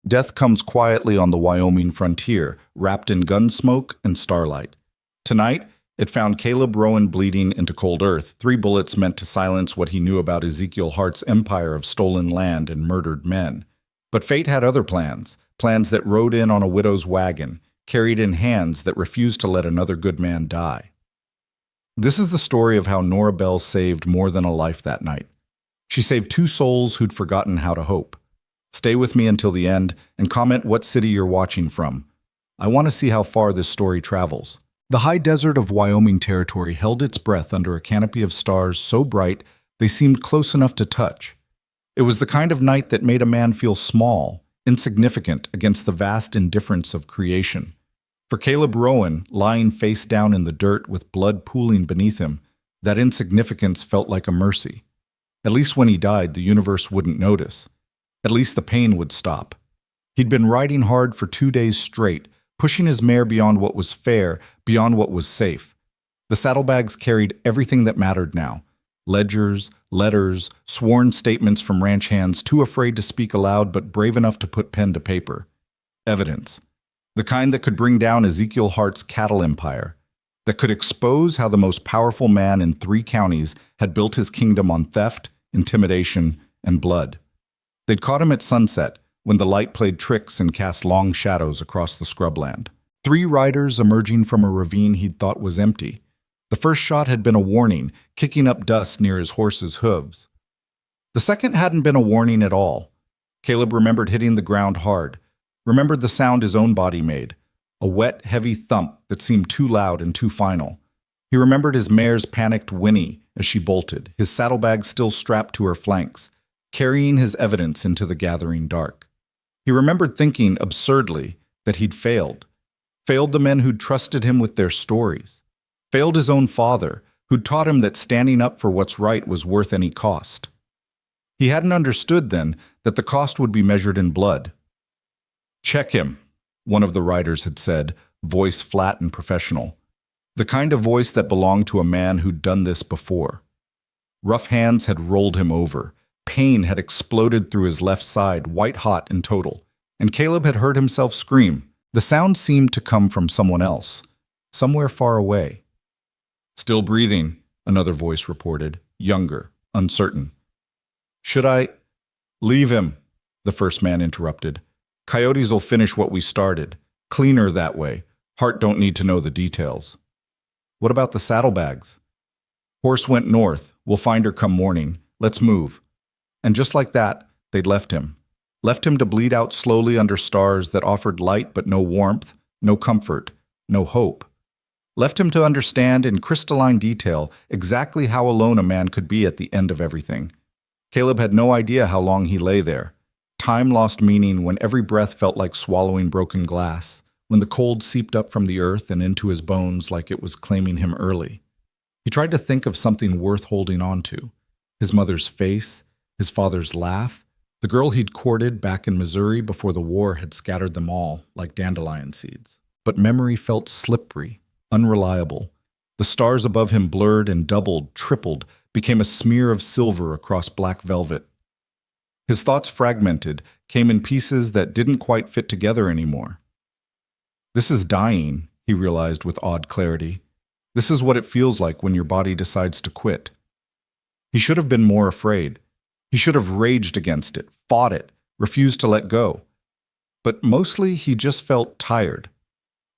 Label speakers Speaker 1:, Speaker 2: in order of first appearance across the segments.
Speaker 1: Death comes quietly on the Wyoming frontier, wrapped in gun smoke and starlight. Tonight, it found Caleb Rowan bleeding into cold earth, 3 bullets meant to silence what he knew about Ezekiel Hart's empire of stolen land and murdered men. But fate had other plans, plans that rode in on a widow's wagon, carried in hands that refused to let another good man die. This is the story of how Nora Bell saved more than a life that night. She saved 2 souls who'd forgotten how to hope. Stay with me until the end and comment what city you're watching from. I want to see how far this story travels. The high desert of Wyoming Territory held its breath under a canopy of stars so bright they seemed close enough to touch. It was the kind of night that made a man feel small, insignificant against the vast indifference of creation. For Caleb Rowan, lying face down in the dirt with blood pooling beneath him, that insignificance felt like a mercy. At least when he died, the universe wouldn't notice. At least the pain would stop. He'd been riding hard for 2 days straight, pushing his mare beyond what was fair, beyond what was safe. The saddlebags carried everything that mattered now. Ledgers, letters, sworn statements from ranch hands too afraid to speak aloud but brave enough to put pen to paper. Evidence. The kind that could bring down Ezekiel Hart's cattle empire. That could expose how the most powerful man in 3 counties had built his kingdom on theft, intimidation, and blood. They'd caught him at sunset, when the light played tricks and cast long shadows across the scrubland. 3 riders emerging from a ravine he'd thought was empty. The first shot had been a warning, kicking up dust near his horse's hooves. The second hadn't been a warning at all. Caleb remembered hitting the ground hard, remembered the sound his own body made, a wet, heavy thump that seemed too loud and too final. He remembered his mare's panicked whinny as she bolted, his saddlebag still strapped to her flanks, carrying his evidence into the gathering dark. He remembered thinking, absurdly, that he'd failed. Failed the men who'd trusted him with their stories. Failed his own father, who'd taught him that standing up for what's right was worth any cost. He hadn't understood then that the cost would be measured in blood. "Check him," one of the riders had said, voice flat and professional. The kind of voice that belonged to a man who'd done this before. Rough hands had rolled him over. Pain had exploded through his left side, white-hot in total, and Caleb had heard himself scream. The sound seemed to come from someone else, somewhere far away. "Still breathing," another voice reported, younger, uncertain. "Should I—" "Leave him," the first man interrupted. "Coyotes'll finish what we started. Cleaner that way. Hart don't need to know the details." "What about the saddlebags?" "Horse went north. We'll find her come morning. Let's move." And just like that, they'd left him. Left him to bleed out slowly under stars that offered light but no warmth, no comfort, no hope. Left him to understand in crystalline detail exactly how alone a man could be at the end of everything. Caleb had no idea how long he lay there. Time lost meaning when every breath felt like swallowing broken glass, when the cold seeped up from the earth and into his bones like it was claiming him early. He tried to think of something worth holding on to. His mother's face, his father's laugh, the girl he'd courted back in Missouri before the war had scattered them all like dandelion seeds. But memory felt slippery, unreliable. The stars above him blurred and doubled, tripled, became a smear of silver across black velvet. His thoughts fragmented, came in pieces that didn't quite fit together anymore. This is dying, he realized with odd clarity. This is what it feels like when your body decides to quit. He should have been more afraid. He should have raged against it, fought it, refused to let go. But mostly he just felt tired.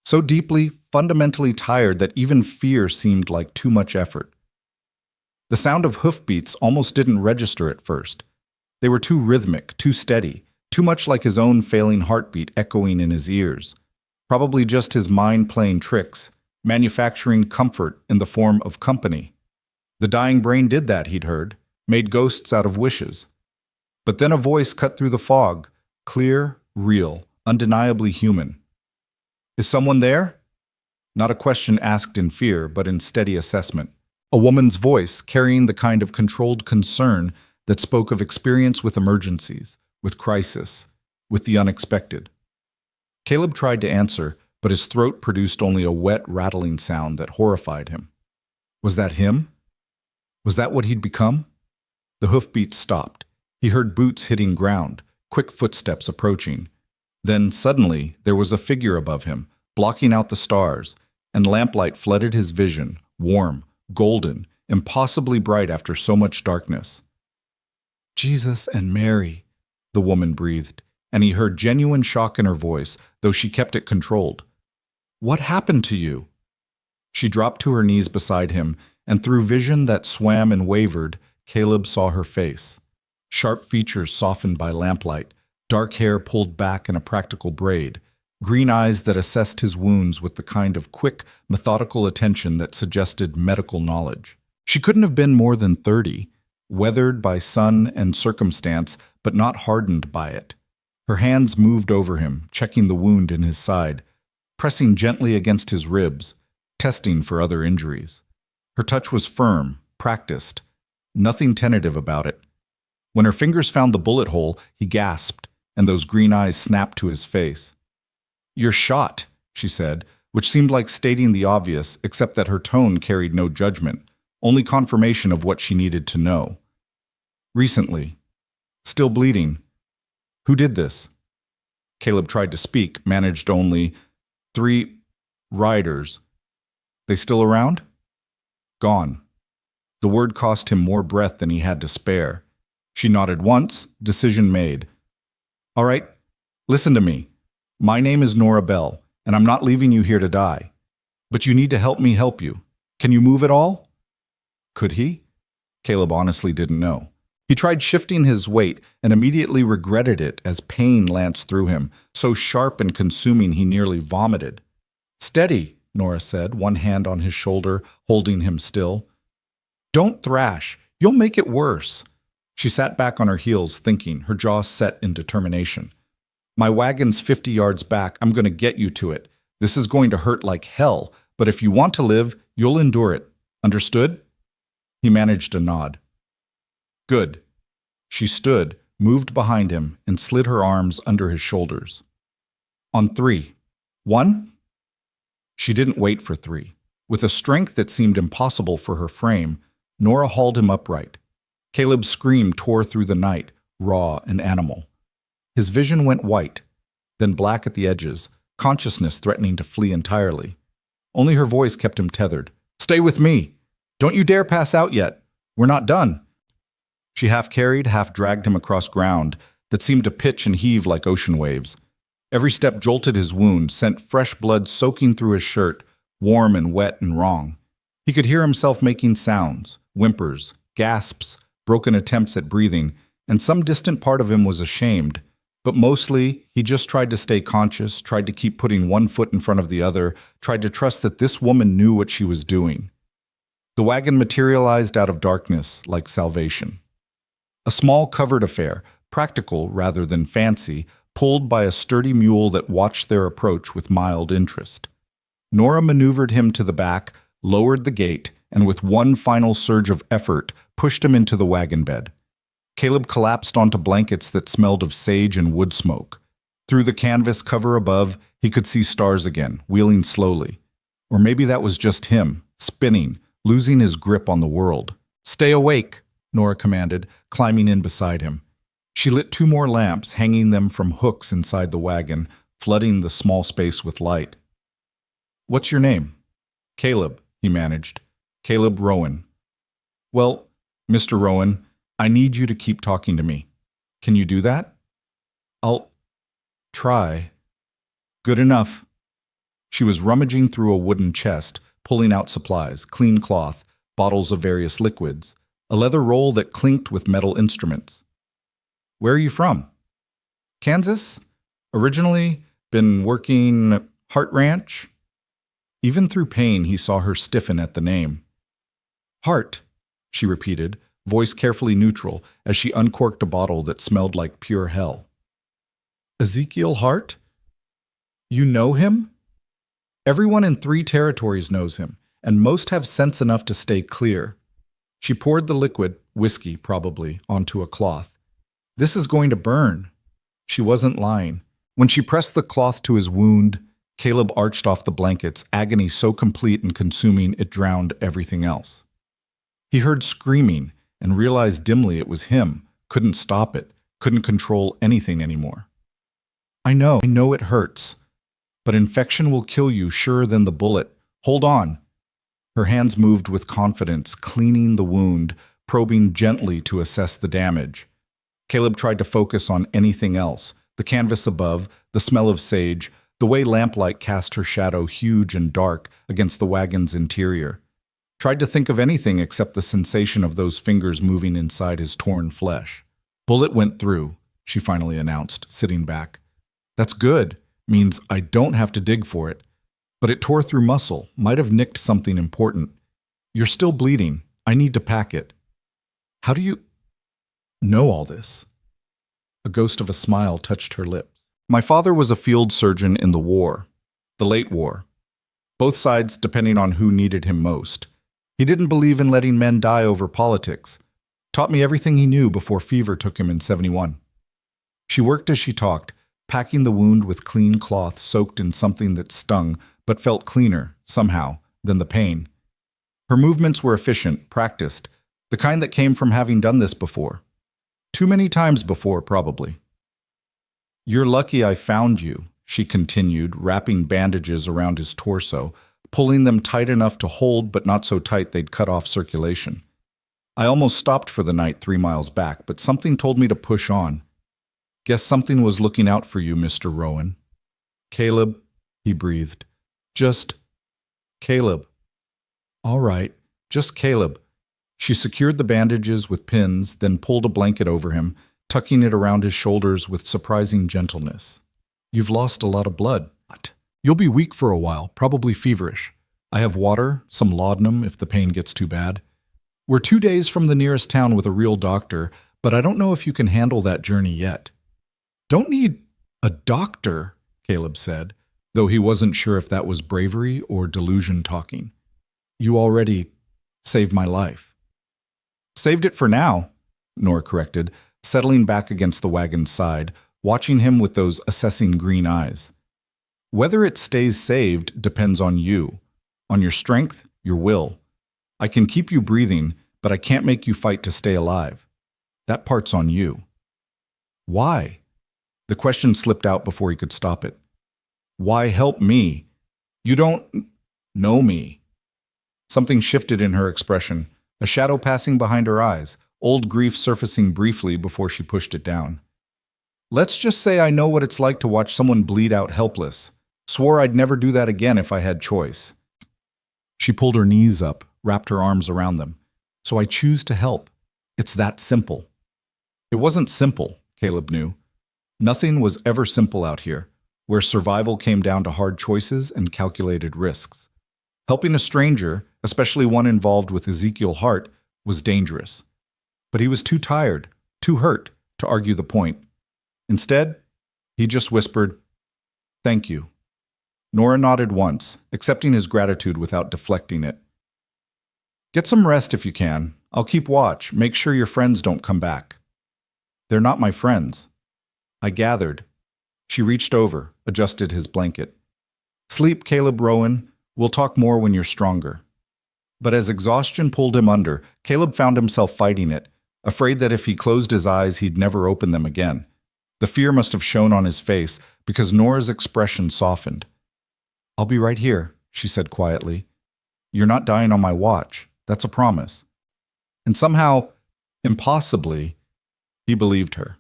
Speaker 1: So deeply, fundamentally tired that even fear seemed like too much effort. The sound of hoofbeats almost didn't register at first. They were too rhythmic, too steady, too much like his own failing heartbeat echoing in his ears. Probably just his mind playing tricks, manufacturing comfort in the form of company. The dying brain did that, he'd heard, made ghosts out of wishes. But then a voice cut through the fog, clear, real, undeniably human. "Is someone there?" Not a question asked in fear, but in steady assessment. A woman's voice carrying the kind of controlled concern that spoke of experience with emergencies, with crisis, with the unexpected. Caleb tried to answer, but his throat produced only a wet, rattling sound that horrified him. Was that him? Was that what he'd become? The hoofbeats stopped. He heard boots hitting ground, quick footsteps approaching. Then suddenly there was a figure above him, blocking out the stars, and lamplight flooded his vision, warm, golden, impossibly bright after so much darkness. "Jesus and Mary," the woman breathed, and he heard genuine shock in her voice, though she kept it controlled. "What happened to you?" She dropped to her knees beside him, and through vision that swam and wavered, Caleb saw her face. Sharp features softened by lamplight, dark hair pulled back in a practical braid, green eyes that assessed his wounds with the kind of quick, methodical attention that suggested medical knowledge. She couldn't have been more than 30, weathered by sun and circumstance, but not hardened by it. Her hands moved over him, checking the wound in his side, pressing gently against his ribs, testing for other injuries. Her touch was firm, practiced, nothing tentative about it. When her fingers found the bullet hole, he gasped, and those green eyes snapped to his face. "You're shot," she said, which seemed like stating the obvious, except that her tone carried no judgment, only confirmation of what she needed to know. "Recently. Still bleeding. Who did this?" Caleb tried to speak, managed only, "3 riders. They still around?" "Gone." The word cost him more breath than he had to spare. She nodded once, decision made. "All right, listen to me. My name is Nora Bell, and I'm not leaving you here to die. But you need to help me help you. Can you move at all?" Could he? Caleb honestly didn't know. He tried shifting his weight and immediately regretted it as pain lanced through him, so sharp and consuming he nearly vomited. "Steady," Nora said, one hand on his shoulder, holding him still. "Don't thrash. You'll make it worse." She sat back on her heels, thinking, her jaw set in determination. "My wagon's 50 yards back. I'm going to get you to it. This is going to hurt like hell, but if you want to live, you'll endure it. Understood?" He managed a nod. "Good." She stood, moved behind him, and slid her arms under his shoulders. "On 3. 1?" She didn't wait for 3. With a strength that seemed impossible for her frame, Nora hauled him upright. Caleb's scream tore through the night, raw and animal. His vision went white, then black at the edges, consciousness threatening to flee entirely. Only her voice kept him tethered. "Stay with me! Don't you dare pass out yet! We're not done!" She half carried, half dragged him across ground that seemed to pitch and heave like ocean waves. Every step jolted his wound, sent fresh blood soaking through his shirt, warm and wet and wrong. He could hear himself making sounds, whimpers, gasps, broken attempts at breathing, and some distant part of him was ashamed. But mostly, he just tried to stay conscious, tried to keep putting one foot in front of the other, tried to trust that this woman knew what she was doing. The wagon materialized out of darkness like salvation. A small covered affair, practical rather than fancy, pulled by a sturdy mule that watched their approach with mild interest. Nora maneuvered him to the back, lowered the gate, and with one final surge of effort, pushed him into the wagon bed. Caleb collapsed onto blankets that smelled of sage and wood smoke. Through the canvas cover above, he could see stars again, wheeling slowly. Or maybe that was just him, spinning, losing his grip on the world. "Stay awake," Nora commanded, climbing in beside him. She lit 2 more lamps, hanging them from hooks inside the wagon, flooding the small space with light. "What's your name?" "Caleb," he managed. "Caleb Rowan." "Well, Mr. Rowan, I need you to keep talking to me. Can you do that?" "I'll try." "Good enough." She was rummaging through a wooden chest, pulling out supplies, clean cloth, bottles of various liquids, a leather roll that clinked with metal instruments. "Where are you from?" "Kansas. Originally, been working Hart Ranch." Even through pain, he saw her stiffen at the name. "Hart," she repeated, voice carefully neutral, as she uncorked a bottle that smelled like pure hell. "Ezekiel Hart? You know him?" "Everyone in 3 territories knows him, and most have sense enough to stay clear." She poured the liquid, whiskey probably, onto a cloth. "This is going to burn." She wasn't lying. When she pressed the cloth to his wound, Caleb arched off the blankets, agony so complete and consuming it drowned everything else. He heard screaming and realized dimly it was him, couldn't stop it, couldn't control anything anymore. I know it hurts. But infection will kill you surer than the bullet. Hold on. Her hands moved with confidence, cleaning the wound, probing gently to assess the damage. Caleb tried to focus on anything else, the canvas above, the smell of sage, the way lamplight cast her shadow huge and dark against the wagon's interior. Tried to think of anything except the sensation of those fingers moving inside his torn flesh. Bullet went through, she finally announced, sitting back. That's good. Means I don't have to dig for it. But it tore through muscle, might have nicked something important. You're still bleeding. I need to pack it. How do you know all this? A ghost of a smile touched her lips. My father was a field surgeon in the war, the late war. Both sides depending on who needed him most. He didn't believe in letting men die over politics. Taught me everything he knew before fever took him in '71. She worked as she talked, packing the wound with clean cloth soaked in something that stung but felt cleaner, somehow, than the pain. Her movements were efficient, practiced, the kind that came from having done this before. Too many times before, probably. You're lucky I found you, she continued, wrapping bandages around his torso, pulling them tight enough to hold but not so tight they'd cut off circulation. I almost stopped for the night 3 miles back, but something told me to push on. Guess something was looking out for you, Mr. Rowan. Caleb, he breathed. Just Caleb. All right, just Caleb. She secured the bandages with pins, then pulled a blanket over him, tucking it around his shoulders with surprising gentleness. You've lost a lot of blood. You'll be weak for a while, probably feverish. I have water, some laudanum if the pain gets too bad. We're 2 days from the nearest town with a real doctor, but I don't know if you can handle that journey yet. Don't need a doctor, Caleb said, though he wasn't sure if that was bravery or delusion talking. You already saved my life. Saved it for now, Nora corrected, settling back against the wagon's side, watching him with those assessing green eyes. Whether it stays saved depends on you, on your strength, your will. I can keep you breathing, but I can't make you fight to stay alive. That part's on you. Why? The question slipped out before he could stop it. Why help me? You don't know me. Something shifted in her expression, a shadow passing behind her eyes, old grief surfacing briefly before she pushed it down. Let's just say I know what it's like to watch someone bleed out helpless. Swore I'd never do that again if I had choice. She pulled her knees up, wrapped her arms around them. So I choose to help. It's that simple. It wasn't simple, Caleb knew. Nothing was ever simple out here, where survival came down to hard choices and calculated risks. Helping a stranger, especially one involved with Ezekiel Hart, was dangerous. But he was too tired, too hurt, to argue the point. Instead, he just whispered, "Thank you." Nora nodded once, accepting his gratitude without deflecting it. "Get some rest if you can. I'll keep watch. Make sure your friends don't come back." "They're not my friends." I gathered. She reached over, adjusted his blanket. "Sleep, Caleb Rowan. We'll talk more when you're stronger." But as exhaustion pulled him under, Caleb found himself fighting it, afraid that if he closed his eyes, he'd never open them again. The fear must have shown on his face because Nora's expression softened. "I'll be right here," she said quietly. "You're not dying on my watch. That's a promise." And somehow, impossibly, he believed her.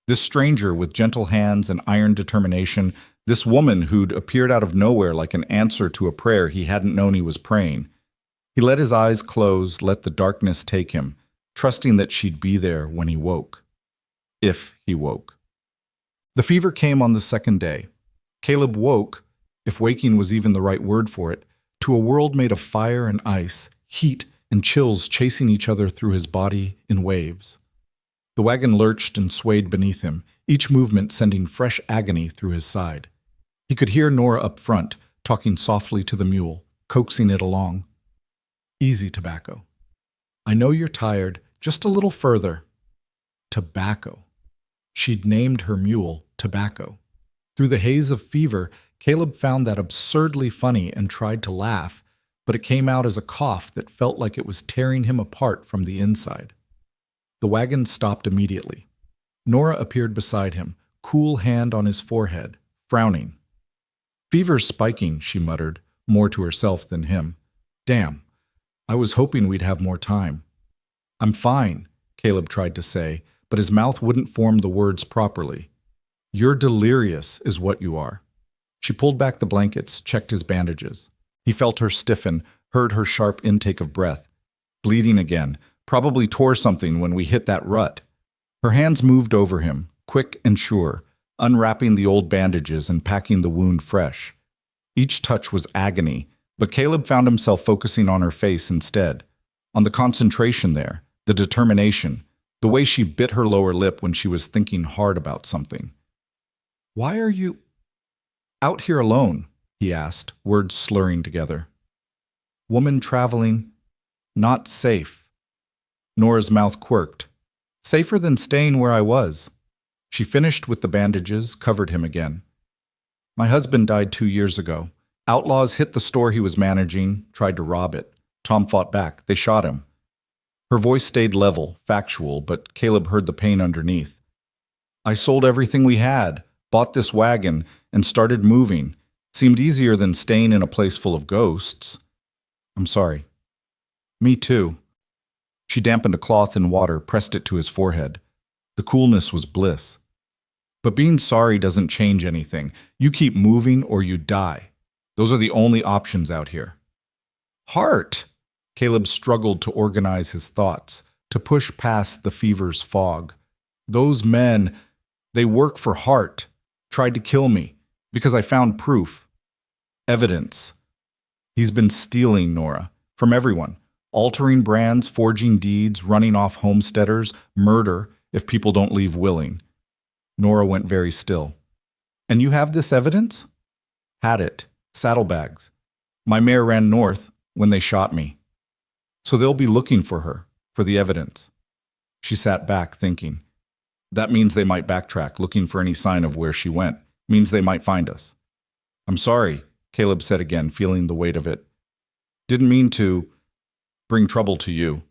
Speaker 1: This stranger with gentle hands and iron determination, this woman who'd appeared out of nowhere like an answer to a prayer he hadn't known he was praying. He let his eyes close, let the darkness take him, trusting that she'd be there when he woke. If he woke. The fever came on the second day. Caleb woke, if waking was even the right word for it, to a world made of fire and ice, heat and chills chasing each other through his body in waves. The wagon lurched and swayed beneath him, each movement sending fresh agony through his side. He could hear Nora up front, talking softly to the mule, coaxing it along. "Easy, Tobacco. I know you're tired. Just a little further." Tobacco. She'd named her mule Tobacco. Through the haze of fever, Caleb found that absurdly funny and tried to laugh, but it came out as a cough that felt like it was tearing him apart from the inside. The wagon stopped immediately. Nora appeared beside him, cool hand on his forehead, frowning. "Fever's spiking," she muttered, more to herself than him. "Damn, I was hoping we'd have more time." "I'm fine," Caleb tried to say, but his mouth wouldn't form the words properly. "You're delirious, is what you are." She pulled back the blankets, checked his bandages. He felt her stiffen, heard her sharp intake of breath. "Bleeding again. Probably tore something when we hit that rut." Her hands moved over him, quick and sure, unwrapping the old bandages and packing the wound fresh. Each touch was agony, but Caleb found himself focusing on her face instead, on the concentration there, the determination, the way she bit her lower lip when she was thinking hard about something. "Why are you out here alone?" he asked, words slurring together. "Woman traveling, not safe." Nora's mouth quirked. "Safer than staying where I was." She finished with the bandages, covered him again. "My husband died 2 years ago. Outlaws hit the store he was managing, tried to rob it. Tom fought back. They shot him." Her voice stayed level, factual, but Caleb heard the pain underneath. "I sold everything we had, bought this wagon, and started moving. Seemed easier than staying in a place full of ghosts." "I'm sorry." "Me too." She dampened a cloth in water, pressed it to his forehead. The coolness was bliss. "But being sorry doesn't change anything. You keep moving or you die. Those are the only options out here." "Heart!" Caleb struggled to organize his thoughts, to push past the fever's fog. "Those men, they work for Hart. Tried to kill me, because I found proof. Evidence. He's been stealing, Nora, from everyone. Altering brands, forging deeds, running off homesteaders, murder, if people don't leave willing." Nora went very still. "And you have this evidence?" "Had it. Saddlebags. My mare ran north when they shot me. So they'll be looking for her, for the evidence." She sat back, thinking. "That means they might backtrack, looking for any sign of where she went. Means they might find us." "I'm sorry," Caleb said again, feeling the weight of it. "Didn't mean to bring trouble to you."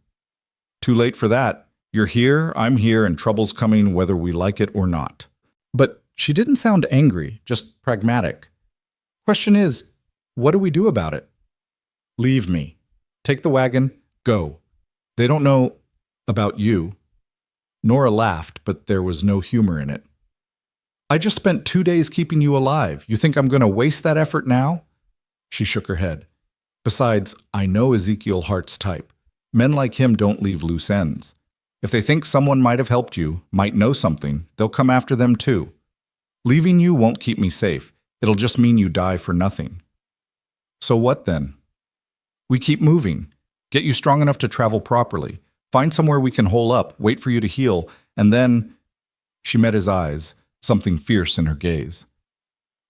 Speaker 1: "Too late for that. You're here, I'm here, and trouble's coming whether we like it or not." But she didn't sound angry, just pragmatic. "Question is, what do we do about it?" "Leave me. Take the wagon, go. They don't know about you." Nora laughed, but there was no humor in it. "I just spent 2 days keeping you alive. You think I'm going to waste that effort now?" She shook her head. "Besides, I know Ezekiel Hart's type. Men like him don't leave loose ends. If they think someone might have helped you, might know something, they'll come after them too. Leaving you won't keep me safe. It'll just mean you die for nothing." "So what then?" "We keep moving. Get you strong enough to travel properly. Find somewhere we can hole up, wait for you to heal, and then—" She met his eyes, something fierce in her gaze.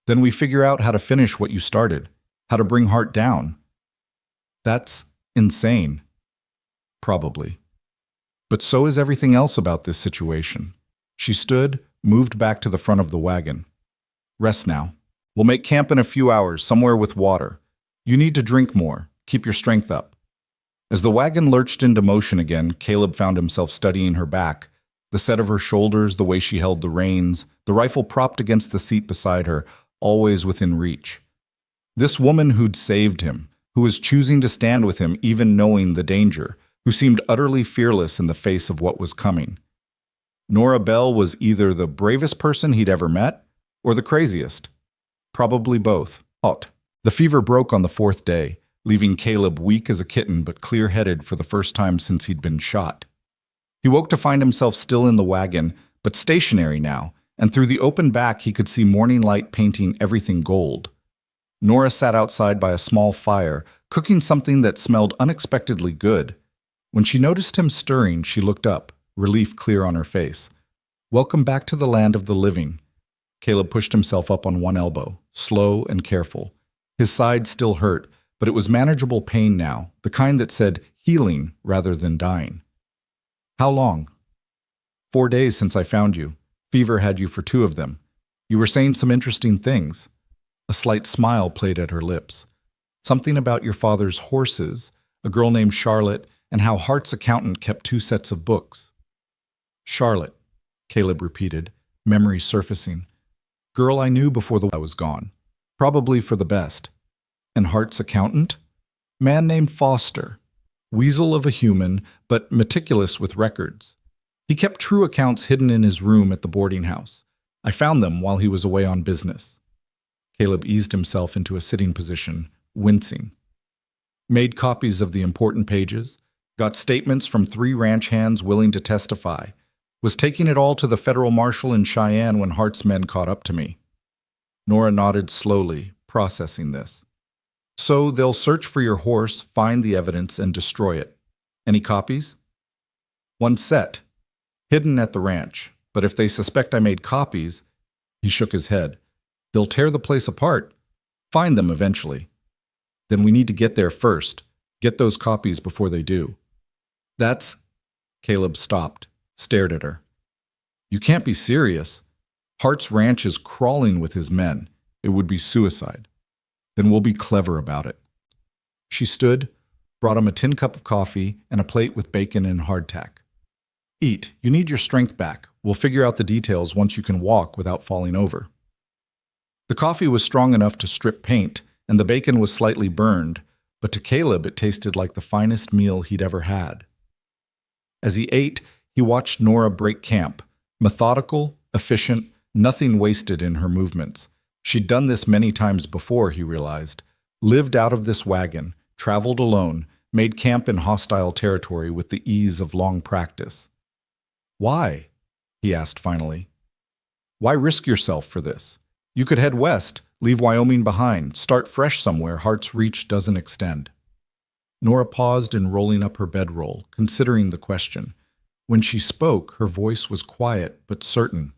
Speaker 1: "Then we figure out how to finish what you started, how to bring Hart down." "That's insane." "Probably. But so is everything else about this situation." She stood, moved back to the front of the wagon. "Rest now. We'll make camp in a few hours, somewhere with water. You need to drink more. Keep your strength up." As the wagon lurched into motion again, Caleb found himself studying her back, the set of her shoulders, the way she held the reins, the rifle propped against the seat beside her, always within reach. This woman who'd saved him, who was choosing to stand with him even knowing the danger, who seemed utterly fearless in the face of what was coming. Nora Bell was either the bravest person he'd ever met, or the craziest. Probably both. The fever broke on the 4th day, leaving Caleb weak as a kitten but clear-headed for the first time since he'd been shot. He woke to find himself still in the wagon, but stationary now, and through the open back he could see morning light painting everything gold. Nora sat outside by a small fire, cooking something that smelled unexpectedly good. When she noticed him stirring, she looked up, relief clear on her face. "Welcome back to the land of the living." Caleb pushed himself up on one elbow, slow and careful. His side still hurt, but it was manageable pain now, the kind that said healing rather than dying. "How long?" 4 days since I found you. Fever had you for 2 of them. You were saying some interesting things." A slight smile played at her lips. "Something about your father's horses, a girl named Charlotte, and how Hart's accountant kept 2 sets of books." "Charlotte," Caleb repeated, Memory surfacing. Girl I knew before I was gone. Probably for the best. And Hart's accountant? Man named Foster. Weasel of a human, but meticulous with records. He kept true accounts hidden in his room at the boarding house. I found them while he was away on business. Caleb eased himself into a sitting position, wincing. Made copies of the important pages, got statements from 3 ranch hands willing to testify, was taking it all to the federal marshal in Cheyenne when Hart's men caught up to me. Nora nodded slowly, processing this. So they'll search for your horse, find the evidence, and destroy it. Any copies? 1 set. Hidden at the ranch. But if they suspect I made copies, he shook his head. They'll tear the place apart. Find them eventually. Then we need to get there first. Get those copies before they do. That's... Caleb stopped, stared at her. You can't be serious. Hart's ranch is crawling with his men. It would be suicide. Then we'll be clever about it. She stood, brought him a tin cup of coffee and a plate with bacon and hardtack. Eat. You need your strength back. We'll figure out the details once you can walk without falling over. The coffee was strong enough to strip paint, and the bacon was slightly burned, but to Caleb it tasted like the finest meal he'd ever had. As he ate, he watched Nora break camp, methodical, efficient, nothing wasted in her movements. She'd done this many times before, he realized. Lived out of this wagon, traveled alone, made camp in hostile territory with the ease of long practice. Why? He asked finally. Why risk yourself for this? You could head west, leave Wyoming behind, start fresh somewhere Hart's reach doesn't extend. Nora paused in rolling up her bedroll, considering the question. When she spoke, her voice was quiet but certain.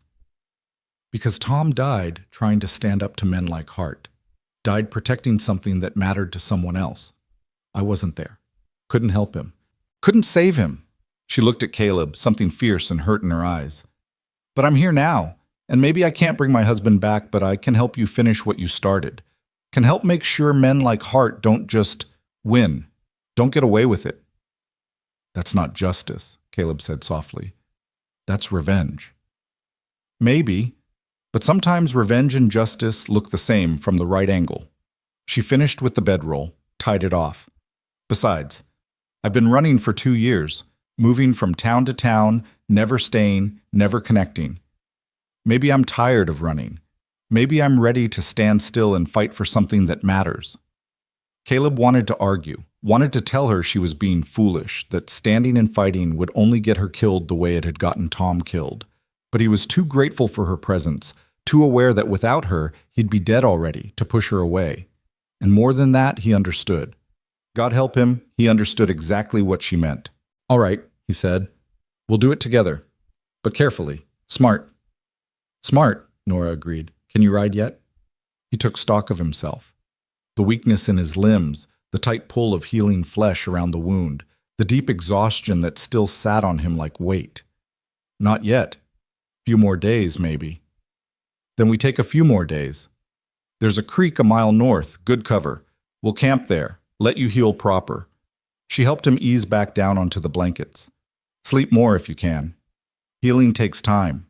Speaker 1: Because Tom died trying to stand up to men like Hart. Died protecting something that mattered to someone else. I wasn't there. Couldn't help him. Couldn't save him. She looked at Caleb, something fierce and hurt in her eyes. But I'm here now, and maybe I can't bring my husband back, but I can help you finish what you started. Can help make sure men like Hart don't just win. Don't get away with it. That's not justice, Caleb said softly. That's revenge. Maybe, but sometimes revenge and justice look the same from the right angle. She finished with the bedroll, tied it off. Besides, I've been running for 2 years, moving from town to town, never staying, never connecting. Maybe I'm tired of running. Maybe I'm ready to stand still and fight for something that matters. Caleb wanted to argue, wanted to tell her she was being foolish, that standing and fighting would only get her killed the way it had gotten Tom killed. But he was too grateful for her presence, too aware that without her, he'd be dead already, to push her away. And more than that, he understood. God help him, he understood exactly what she meant. All right, he said. We'll do it together. But carefully. Smart. Smart, Nora agreed. Can you ride yet? He took stock of himself. The weakness in his limbs, the tight pull of healing flesh around the wound, the deep exhaustion that still sat on him like weight. Not yet. Few more days, maybe. Then we take a few more days. There's a creek a mile north, good cover. We'll camp there, let you heal proper. She helped him ease back down onto the blankets. Sleep more if you can. Healing takes time.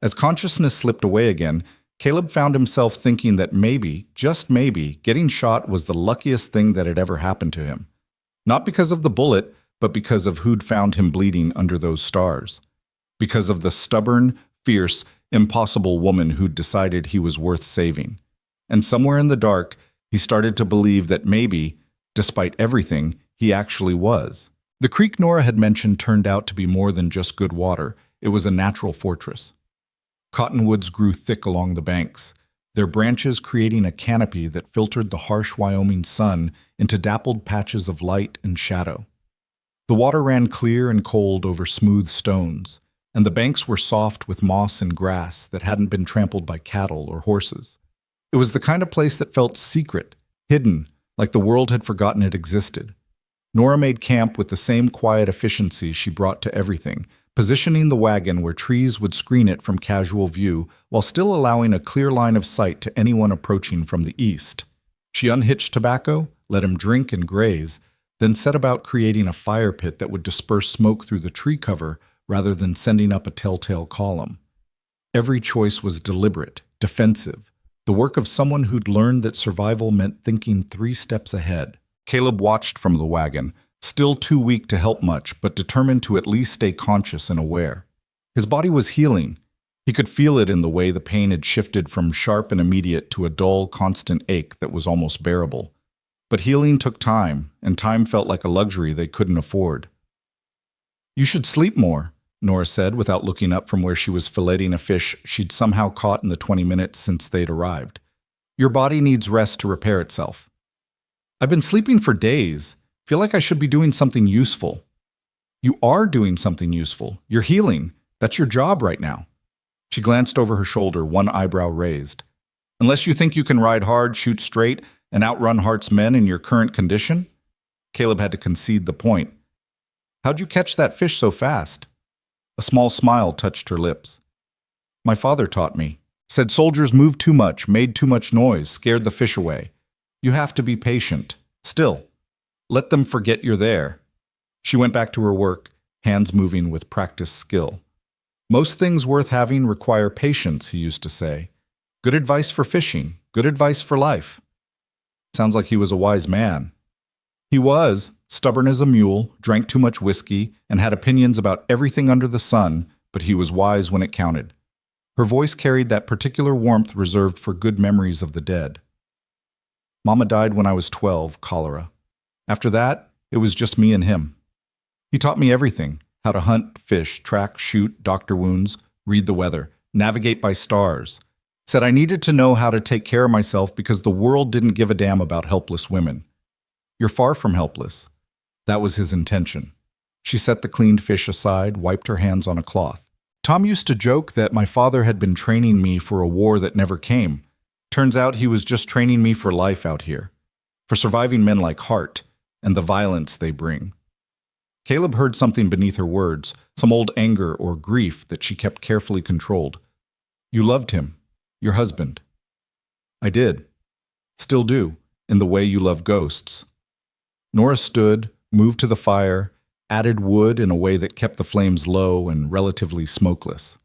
Speaker 1: As consciousness slipped away again, Caleb found himself thinking that maybe, just maybe, getting shot was the luckiest thing that had ever happened to him. Not because of the bullet, but because of who'd found him bleeding under those stars. Because of the stubborn, fierce, impossible woman who'd decided he was worth saving. And somewhere in the dark, he started to believe that maybe, despite everything, he actually was. The creek Nora had mentioned turned out to be more than just good water. It was a natural fortress. Cottonwoods grew thick along the banks, their branches creating a canopy that filtered the harsh Wyoming sun into dappled patches of light and shadow. The water ran clear and cold over smooth stones, and the banks were soft with moss and grass that hadn't been trampled by cattle or horses. It was the kind of place that felt secret, hidden, like the world had forgotten it existed. Nora made camp with the same quiet efficiency she brought to everything, positioning the wagon where trees would screen it from casual view while still allowing a clear line of sight to anyone approaching from the east. She unhitched Tobacco, let him drink and graze, then set about creating a fire pit that would disperse smoke through the tree cover rather than sending up a telltale column. Every choice was deliberate, defensive, the work of someone who'd learned that survival meant thinking 3 steps ahead. Caleb watched from the wagon, still too weak to help much, but determined to at least stay conscious and aware. His body was healing. He could feel it in the way the pain had shifted from sharp and immediate to a dull, constant ache that was almost bearable. But healing took time, and time felt like a luxury they couldn't afford. "You should sleep more," Nora said without looking up from where she was filleting a fish she'd somehow caught in the 20 minutes since they'd arrived. "Your body needs rest to repair itself." "I've been sleeping for days. Feel like I should be doing something useful." "You are doing something useful. You're healing. That's your job right now." She glanced over her shoulder, one eyebrow raised. "Unless you think you can ride hard, shoot straight, and outrun Hart's men in your current condition?" Caleb had to concede the point. "How'd you catch that fish so fast?" A small smile touched her lips. "My father taught me. Said soldiers moved too much, made too much noise, scared the fish away. You have to be patient. Still. Let them forget you're there." She went back to her work, hands moving with practiced skill. "Most things worth having require patience," he used to say. Good advice for fishing, good advice for life. Sounds like he was a wise man. He was, stubborn as a mule, drank too much whiskey, and had opinions about everything under the sun, but he was wise when it counted. Her voice carried that particular warmth reserved for good memories of the dead. "Mama died when I was 12, cholera. After that, it was just me and him. He taught me everything, how to hunt, fish, track, shoot, doctor wounds, read the weather, navigate by stars. Said I needed to know how to take care of myself because the world didn't give a damn about helpless women. You're far from helpless." That was his intention. She set the cleaned fish aside, wiped her hands on a cloth. "Tom used to joke that my father had been training me for a war that never came. Turns out he was just training me for life out here, for surviving men like Hart and the violence they bring." Caleb heard something beneath her words, some old anger or grief that she kept carefully controlled. "You loved him, your husband." "I did. Still do, in the way you love ghosts." Nora stood, moved to the fire, added wood in a way that kept the flames low and relatively smokeless.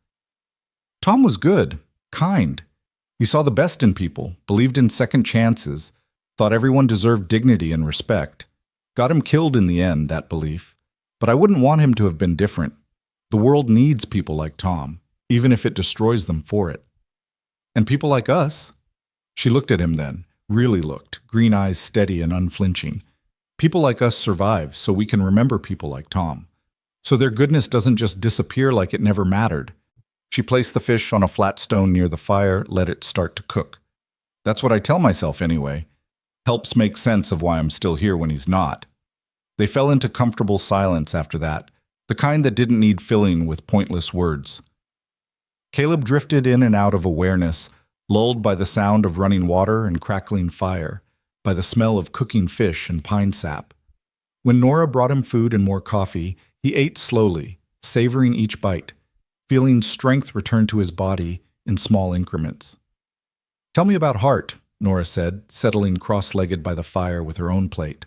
Speaker 1: "Tom was good, kind. He saw the best in people, believed in second chances, thought everyone deserved dignity and respect. Got him killed in the end, that belief. But I wouldn't want him to have been different. The world needs people like Tom, even if it destroys them for it. And people like us." She looked at him then, really looked, green eyes steady and unflinching. "People like us survive so we can remember people like Tom. So their goodness doesn't just disappear like it never mattered." She placed the fish on a flat stone near the fire, let it start to cook. "That's what I tell myself anyway. Helps make sense of why I'm still here when he's not." They fell into comfortable silence after that, the kind that didn't need filling with pointless words. Caleb drifted in and out of awareness, lulled by the sound of running water and crackling fire, by the smell of cooking fish and pine sap. When Nora brought him food and more coffee, he ate slowly, savoring each bite, feeling strength return to his body in small increments. "Tell me about Hart," Nora said, settling cross-legged by the fire with her own plate.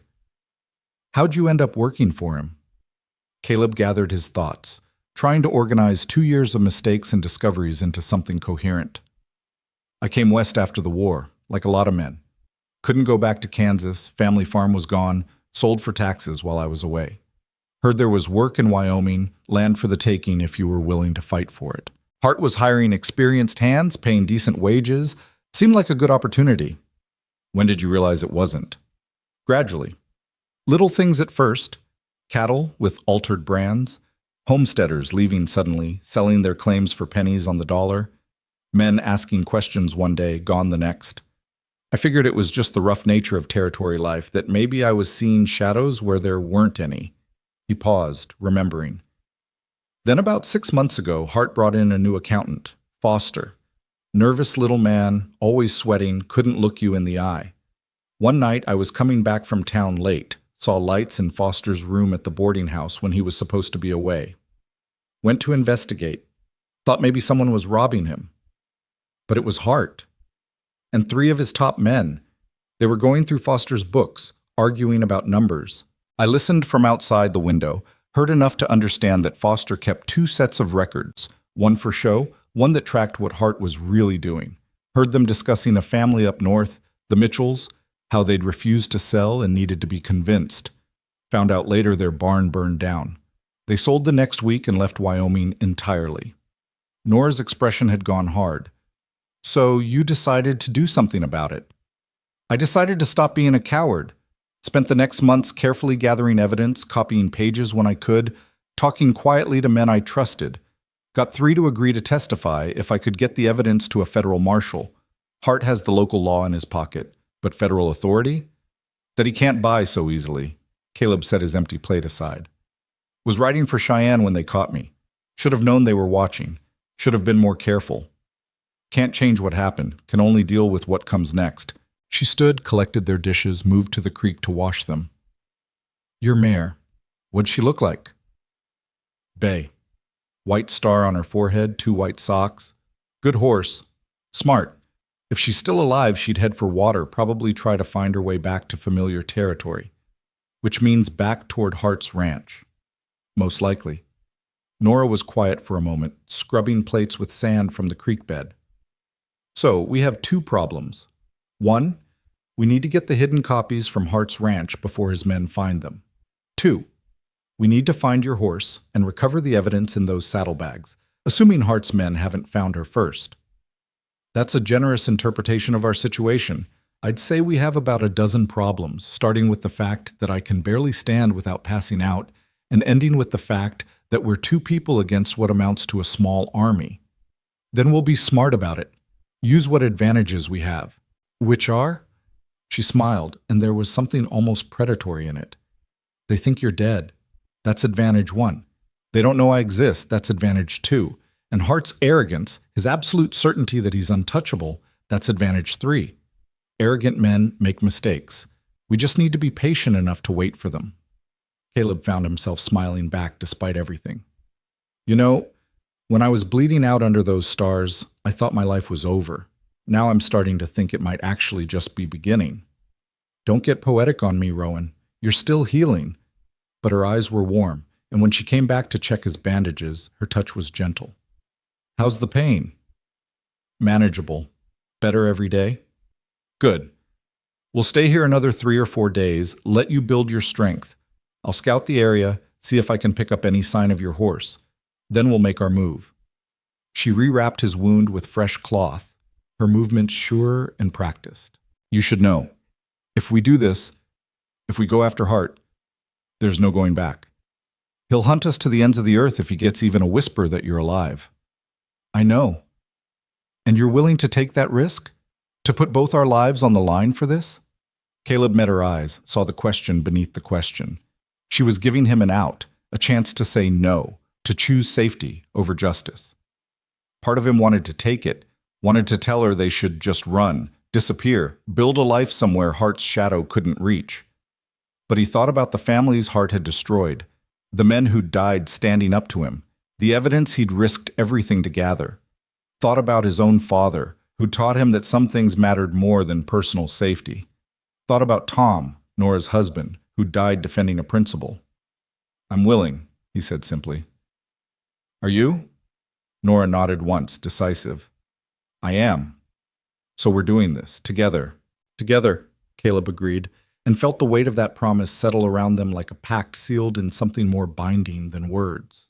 Speaker 1: "How'd you end up working for him?" Caleb gathered his thoughts, trying to organize 2 years of mistakes and discoveries into something coherent. "I came west after the war, like a lot of men. Couldn't go back to Kansas, family farm was gone, sold for taxes while I was away. Heard there was work in Wyoming, land for the taking if you were willing to fight for it. Hart was hiring experienced hands, paying decent wages. Seemed like a good opportunity." "When did you realize it wasn't?" "Gradually. Little things at first. Cattle with altered brands. Homesteaders leaving suddenly, selling their claims for pennies on the dollar. Men asking questions one day, gone the next. I figured it was just the rough nature of territory life, that maybe I was seeing shadows where there weren't any." He paused, remembering. "Then about 6 months ago, Hart brought in a new accountant, Foster. Nervous little man, always sweating, couldn't look you in the eye. One night I was coming back from town late, saw lights in Foster's room at the boarding house when he was supposed to be away. Went to investigate. Thought maybe someone was robbing him. But it was Hart. And 3 of his top men. They were going through Foster's books, arguing about numbers. I listened from outside the window, heard enough to understand that Foster kept 2 sets of records, one for show, one that tracked what Hart was really doing. Heard them discussing a family up north, the Mitchells, how they'd refused to sell and needed to be convinced. Found out later their barn burned down. They sold the next week and left Wyoming entirely. Nora's expression had gone hard. So you decided to do something about it. I decided to stop being a coward. Spent the next months carefully gathering evidence, copying pages when I could, talking quietly to men I trusted. Got 3 to agree to testify if I could get the evidence to a federal marshal. Hart has the local law in his pocket, but federal authority? That he can't buy so easily. Caleb set his empty plate aside. Was writing for Cheyenne when they caught me. Should have known they were watching. Should have been more careful. Can't change what happened, can only deal with what comes next. She stood, collected their dishes, moved to the creek to wash them. Your mare. What'd she look like? Bay. White star on her forehead, 2 white socks. Good horse. Smart. If she's still alive, she'd head for water, probably try to find her way back to familiar territory. Which means back toward Hart's ranch. Most likely. Nora was quiet for a moment, scrubbing plates with sand from the creek bed. So, we have 2 problems. 1, we need to get the hidden copies from Hart's ranch before his men find them. 2, we need to find your horse and recover the evidence in those saddlebags, assuming Hart's men haven't found her first. That's a generous interpretation of our situation. I'd say we have about a dozen problems, starting with the fact that I can barely stand without passing out, and ending with the fact that we're 2 people against what amounts to a small army. Then we'll be smart about it. Use what advantages we have. Which are? She smiled, and there was something almost predatory in it. They think you're dead. That's advantage 1. They don't know I exist. That's advantage 2. And Hart's arrogance, his absolute certainty that he's untouchable, that's advantage 3. Arrogant men make mistakes. We just need to be patient enough to wait for them. Caleb found himself smiling back despite everything. You know, when I was bleeding out under those stars, I thought my life was over. Now I'm starting to think it might actually just be beginning. Don't get poetic on me, Rowan. You're still healing. But her eyes were warm, and when she came back to check his bandages, her touch was gentle. How's the pain? Manageable. Better every day? Good. We'll stay here another 3 or 4 days, let you build your strength. I'll scout the area, see if I can pick up any sign of your horse. Then we'll make our move. She rewrapped his wound with fresh cloth, her movements sure and practiced. You should know, if we do this, if we go after Hart, there's no going back. He'll hunt us to the ends of the earth if he gets even a whisper that you're alive. I know. And you're willing to take that risk? To put both our lives on the line for this? Caleb met her eyes, saw the question beneath the question. She was giving him an out, a chance to say no, to choose safety over justice. Part of him wanted to take it, wanted to tell her they should just run, disappear, build a life somewhere Hart's shadow couldn't reach. But he thought about the families Hart had destroyed, the men who'd died standing up to him, the evidence he'd risked everything to gather. Thought about his own father, who taught him that some things mattered more than personal safety. Thought about Tom, Nora's husband, who died defending a principle. I'm willing, he said simply. Are you? Nora nodded once, decisive. I am. So we're doing this, together. Together, Caleb agreed, and felt the weight of that promise settle around them like a pact sealed in something more binding than words.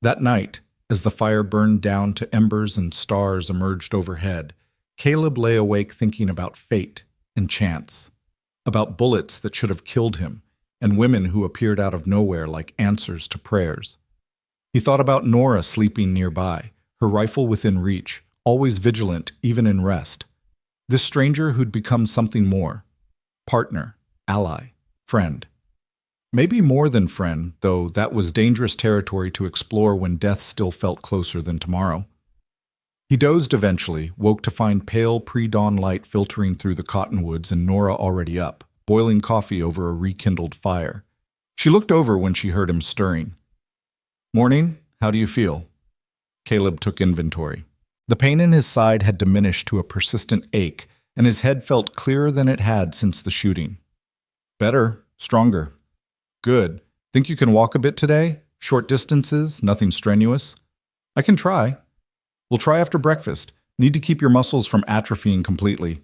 Speaker 1: That night, as the fire burned down to embers and stars emerged overhead, Caleb lay awake thinking about fate and chance, about bullets that should have killed him, and women who appeared out of nowhere like answers to prayers. He thought about Nora sleeping nearby, her rifle within reach, always vigilant even in rest. This stranger who'd become something more. Partner, ally, friend. Maybe more than friend, though that was dangerous territory to explore when death still felt closer than tomorrow. He dozed eventually, woke to find pale pre-dawn light filtering through the cottonwoods and Nora already up, boiling coffee over a rekindled fire. She looked over when she heard him stirring. Morning, how do you feel? Caleb took inventory. The pain in his side had diminished to a persistent ache, and his head felt clearer than it had since the shooting. Better, stronger. Good. Think you can walk a bit today? Short distances, nothing strenuous? I can try. We'll try after breakfast. Need to keep your muscles from atrophying completely.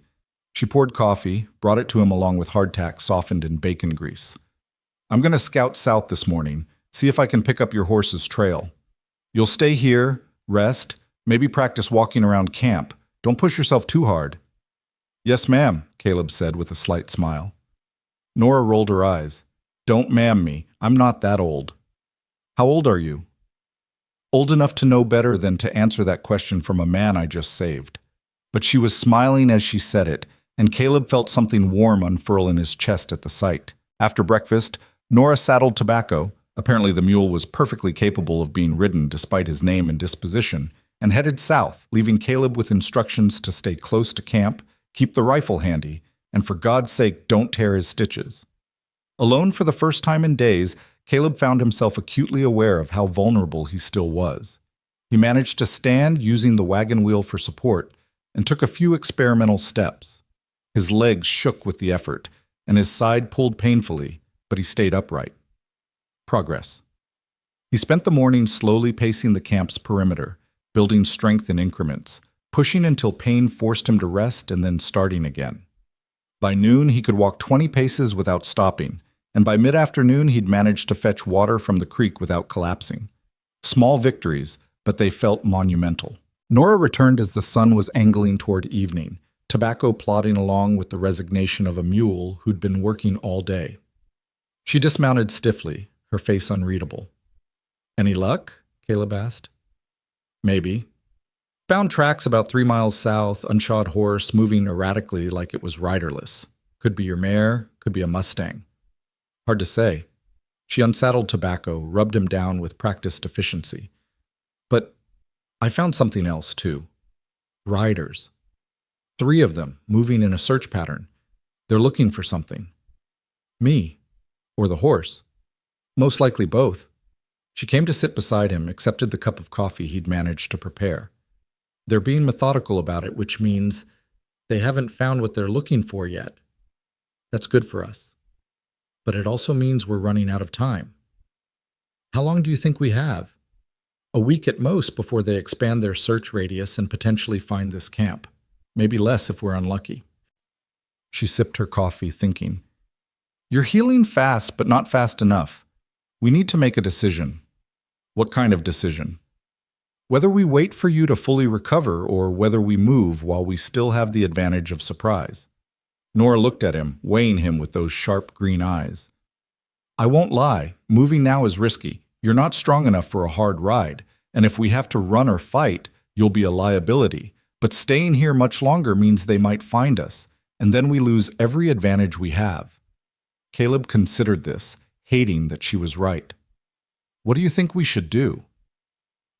Speaker 1: She poured coffee, brought it to him along with hardtack softened in bacon grease. I'm going to scout south this morning, see if I can pick up your horse's trail. You'll stay here, rest, maybe practice walking around camp. Don't push yourself too hard. Yes, ma'am, Caleb said with a slight smile. Nora rolled her eyes. Don't ma'am me. I'm not that old. How old are you? Old enough to know better than to answer that question from a man I just saved. But she was smiling as she said it, and Caleb felt something warm unfurl in his chest at the sight. After breakfast, Nora saddled Tobacco. Apparently the mule was perfectly capable of being ridden despite his name and disposition, and headed south, leaving Caleb with instructions to stay close to camp, keep the rifle handy, and for God's sake don't tear his stitches. Alone for the first time in days, Caleb found himself acutely aware of how vulnerable he still was. He managed to stand using the wagon wheel for support and took a few experimental steps. His legs shook with the effort, and his side pulled painfully, but he stayed upright. Progress. He spent the morning slowly pacing the camp's perimeter, building strength in increments, pushing until pain forced him to rest and then starting again. By noon, he could walk 20 paces without stopping, and by mid-afternoon he'd managed to fetch water from the creek without collapsing. Small victories, but they felt monumental. Nora returned as the sun was angling toward evening, Tobacco plodding along with the resignation of a mule who'd been working all day. She dismounted stiffly, her face unreadable. Any luck? Caleb asked. Maybe. Found tracks about 3 miles south, unshod horse moving erratically like it was riderless. Could be your mare, could be a Mustang. Hard to say. She unsaddled Tobacco, rubbed him down with practiced efficiency. But I found something else, too. Riders. 3 of them, moving in a search pattern. They're looking for something. Me. Or the horse. Most likely both. She came to sit beside him, accepted the cup of coffee he'd managed to prepare. They're being methodical about it, which means they haven't found what they're looking for yet. That's good for us. But it also means we're running out of time. How long do you think we have? A week at most before they expand their search radius and potentially find this camp. Maybe less if we're unlucky. She sipped her coffee, thinking. You're healing fast, but not fast enough. We need to make a decision. What kind of decision? Whether we wait for you to fully recover or whether we move while we still have the advantage of surprise. Nora looked at him, weighing him with those sharp green eyes. I won't lie, moving now is risky. You're not strong enough for a hard ride, and if we have to run or fight, you'll be a liability. But staying here much longer means they might find us, and then we lose every advantage we have. Caleb considered this, hating that she was right. What do you think we should do?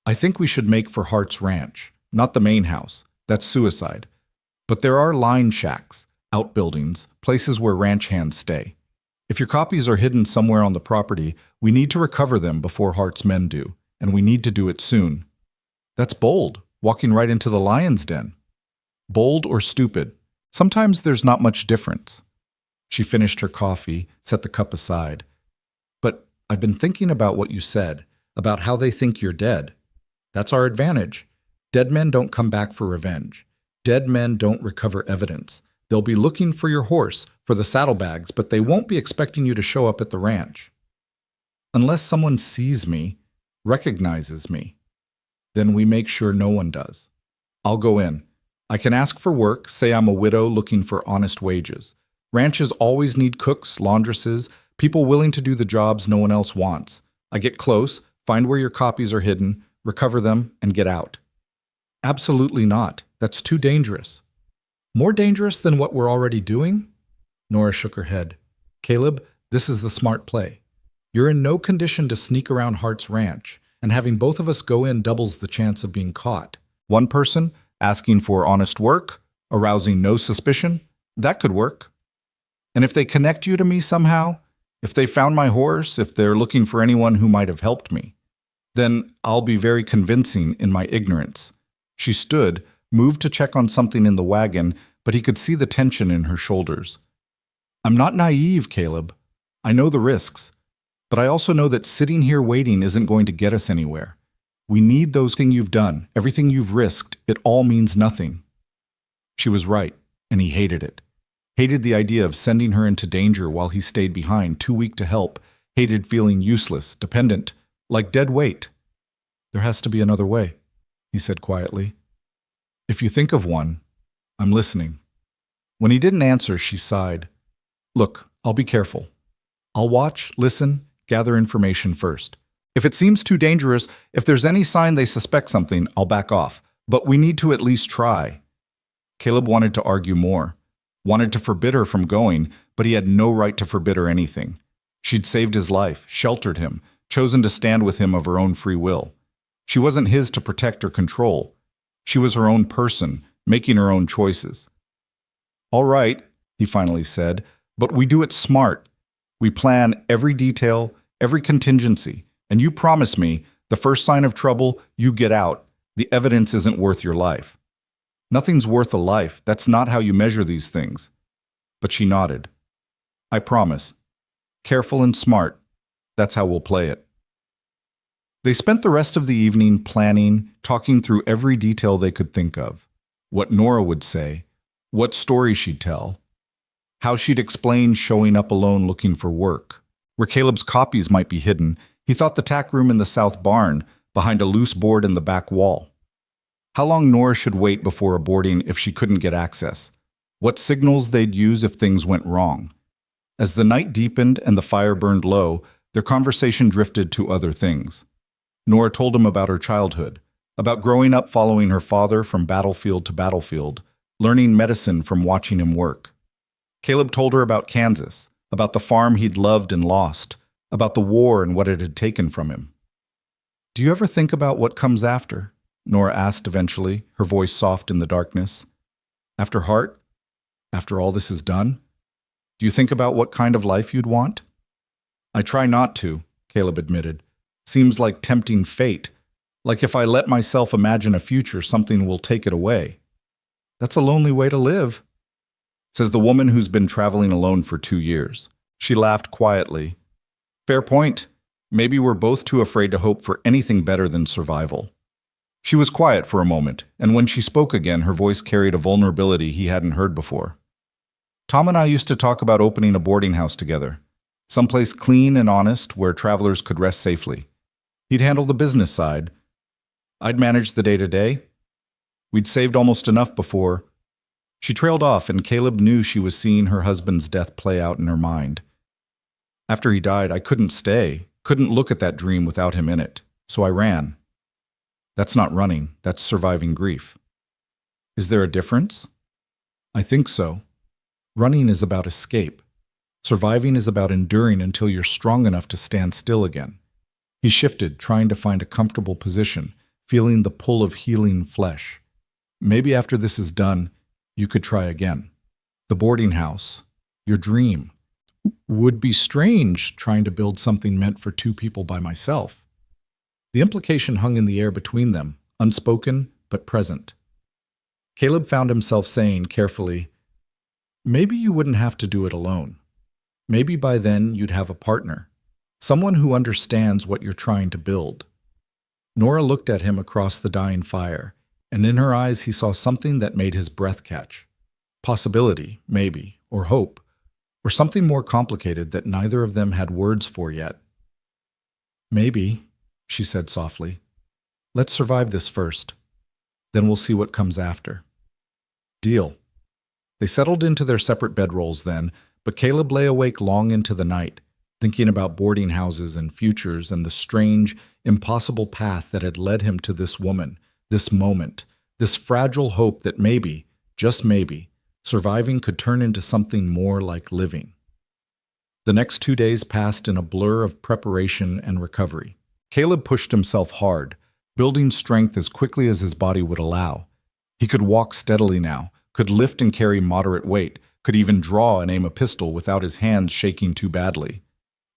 Speaker 1: I think we should make for Hart's Ranch, not the main house. That's suicide. But there are line shacks, outbuildings, places where ranch hands stay. If your copies are hidden somewhere on the property, we need to recover them before Hart's men do, and we need to do it soon. That's bold, walking right into the lion's den. Bold or stupid, sometimes there's not much difference. She finished her coffee, set the cup aside. But I've been thinking about what you said, about how they think you're dead. That's our advantage. Dead men don't come back for revenge. Dead men don't recover evidence. They'll be looking for your horse, for the saddlebags, but they won't be expecting you to show up at the ranch. Unless someone sees me, recognizes me, then we make sure no one does. I'll go in. I can ask for work, say I'm a widow looking for honest wages. Ranches always need cooks, laundresses, people willing to do the jobs no one else wants. I get close, find where your copies are hidden, recover them, and get out. Absolutely not. That's too dangerous. More dangerous than what we're already doing? Nora shook her head. Caleb, this is the smart play. You're in no condition to sneak around Hart's Ranch, and having both of us go in doubles the chance of being caught. One person, asking for honest work, arousing no suspicion, that could work. And if they connect you to me somehow, if they found my horse, if they're looking for anyone who might have helped me, then I'll be very convincing in my ignorance. She stood, moved to check on something in the wagon, but he could see the tension in her shoulders. I'm not naive, Caleb. I know the risks. But I also know that sitting here waiting isn't going to get us anywhere. We need those things you've done, everything you've risked. It all means nothing. She was right, and he hated it. Hated the idea of sending her into danger while he stayed behind, too weak to help. Hated feeling useless, dependent, like dead weight. There has to be another way, he said quietly. If you think of one, I'm listening. When he didn't answer, she sighed. Look, I'll be careful. I'll watch, listen, gather information first. If it seems too dangerous, if there's any sign they suspect something, I'll back off. But we need to at least try. Caleb wanted to argue more, wanted to forbid her from going, but he had no right to forbid her anything. She'd saved his life, sheltered him, chosen to stand with him of her own free will. She wasn't his to protect or control. She was her own person, making her own choices. All right, he finally said, but we do it smart. We plan every detail, every contingency, and you promise me, the first sign of trouble, you get out. The evidence isn't worth your life. Nothing's worth a life. That's not how you measure these things. But she nodded. I promise. Careful and smart. That's how we'll play it. They spent the rest of the evening planning, talking through every detail they could think of. What Nora would say, what story she'd tell, how she'd explain showing up alone looking for work, where Caleb's copies might be hidden. He thought the tack room in the south barn, behind a loose board in the back wall. How long Nora should wait before aborting if she couldn't get access. What signals they'd use if things went wrong. As the night deepened and the fire burned low, their conversation drifted to other things. Nora told him about her childhood, about growing up following her father from battlefield to battlefield, learning medicine from watching him work. Caleb told her about Kansas, about the farm he'd loved and lost, about the war and what it had taken from him. Do you ever think about what comes after? Nora asked eventually, her voice soft in the darkness. After Hart? After all this is done? Do you think about what kind of life you'd want? I try not to, Caleb admitted. Seems like tempting fate. Like if I let myself imagine a future, something will take it away. That's a lonely way to live, says the woman who's been traveling alone for 2 years. She laughed quietly. Fair point. Maybe we're both too afraid to hope for anything better than survival. She was quiet for a moment, and when she spoke again, her voice carried a vulnerability he hadn't heard before. Tom and I used to talk about opening a boarding house together, someplace clean and honest where travelers could rest safely. He'd handle the business side. I'd manage the day-to-day. We'd saved almost enough before. She trailed off, and Caleb knew she was seeing her husband's death play out in her mind. After he died, I couldn't stay, couldn't look at that dream without him in it, so I ran. That's not running, that's surviving grief. Is there a difference? I think so. Running is about escape. Surviving is about enduring until you're strong enough to stand still again. He shifted, trying to find a comfortable position, feeling the pull of healing flesh. Maybe after this is done, you could try again. The boarding house, your dream. Would be strange trying to build something meant for 2 people by myself. The implication hung in the air between them, unspoken but present. Caleb found himself saying carefully, maybe you wouldn't have to do it alone. Maybe by then you'd have a partner, someone who understands what you're trying to build. Nora looked at him across the dying fire, and in her eyes he saw something that made his breath catch. Possibility, maybe, or hope, or something more complicated that neither of them had words for yet. Maybe, she said softly. Let's survive this first. Then we'll see what comes after. Deal. They settled into their separate bedrolls then, but Caleb lay awake long into the night, thinking about boarding houses and futures and the strange, impossible path that had led him to this woman, this moment, this fragile hope that maybe, just maybe, surviving could turn into something more like living. The next 2 days passed in a blur of preparation and recovery. Caleb pushed himself hard, building strength as quickly as his body would allow. He could walk steadily now, could lift and carry moderate weight, could even draw and aim a pistol without his hands shaking too badly.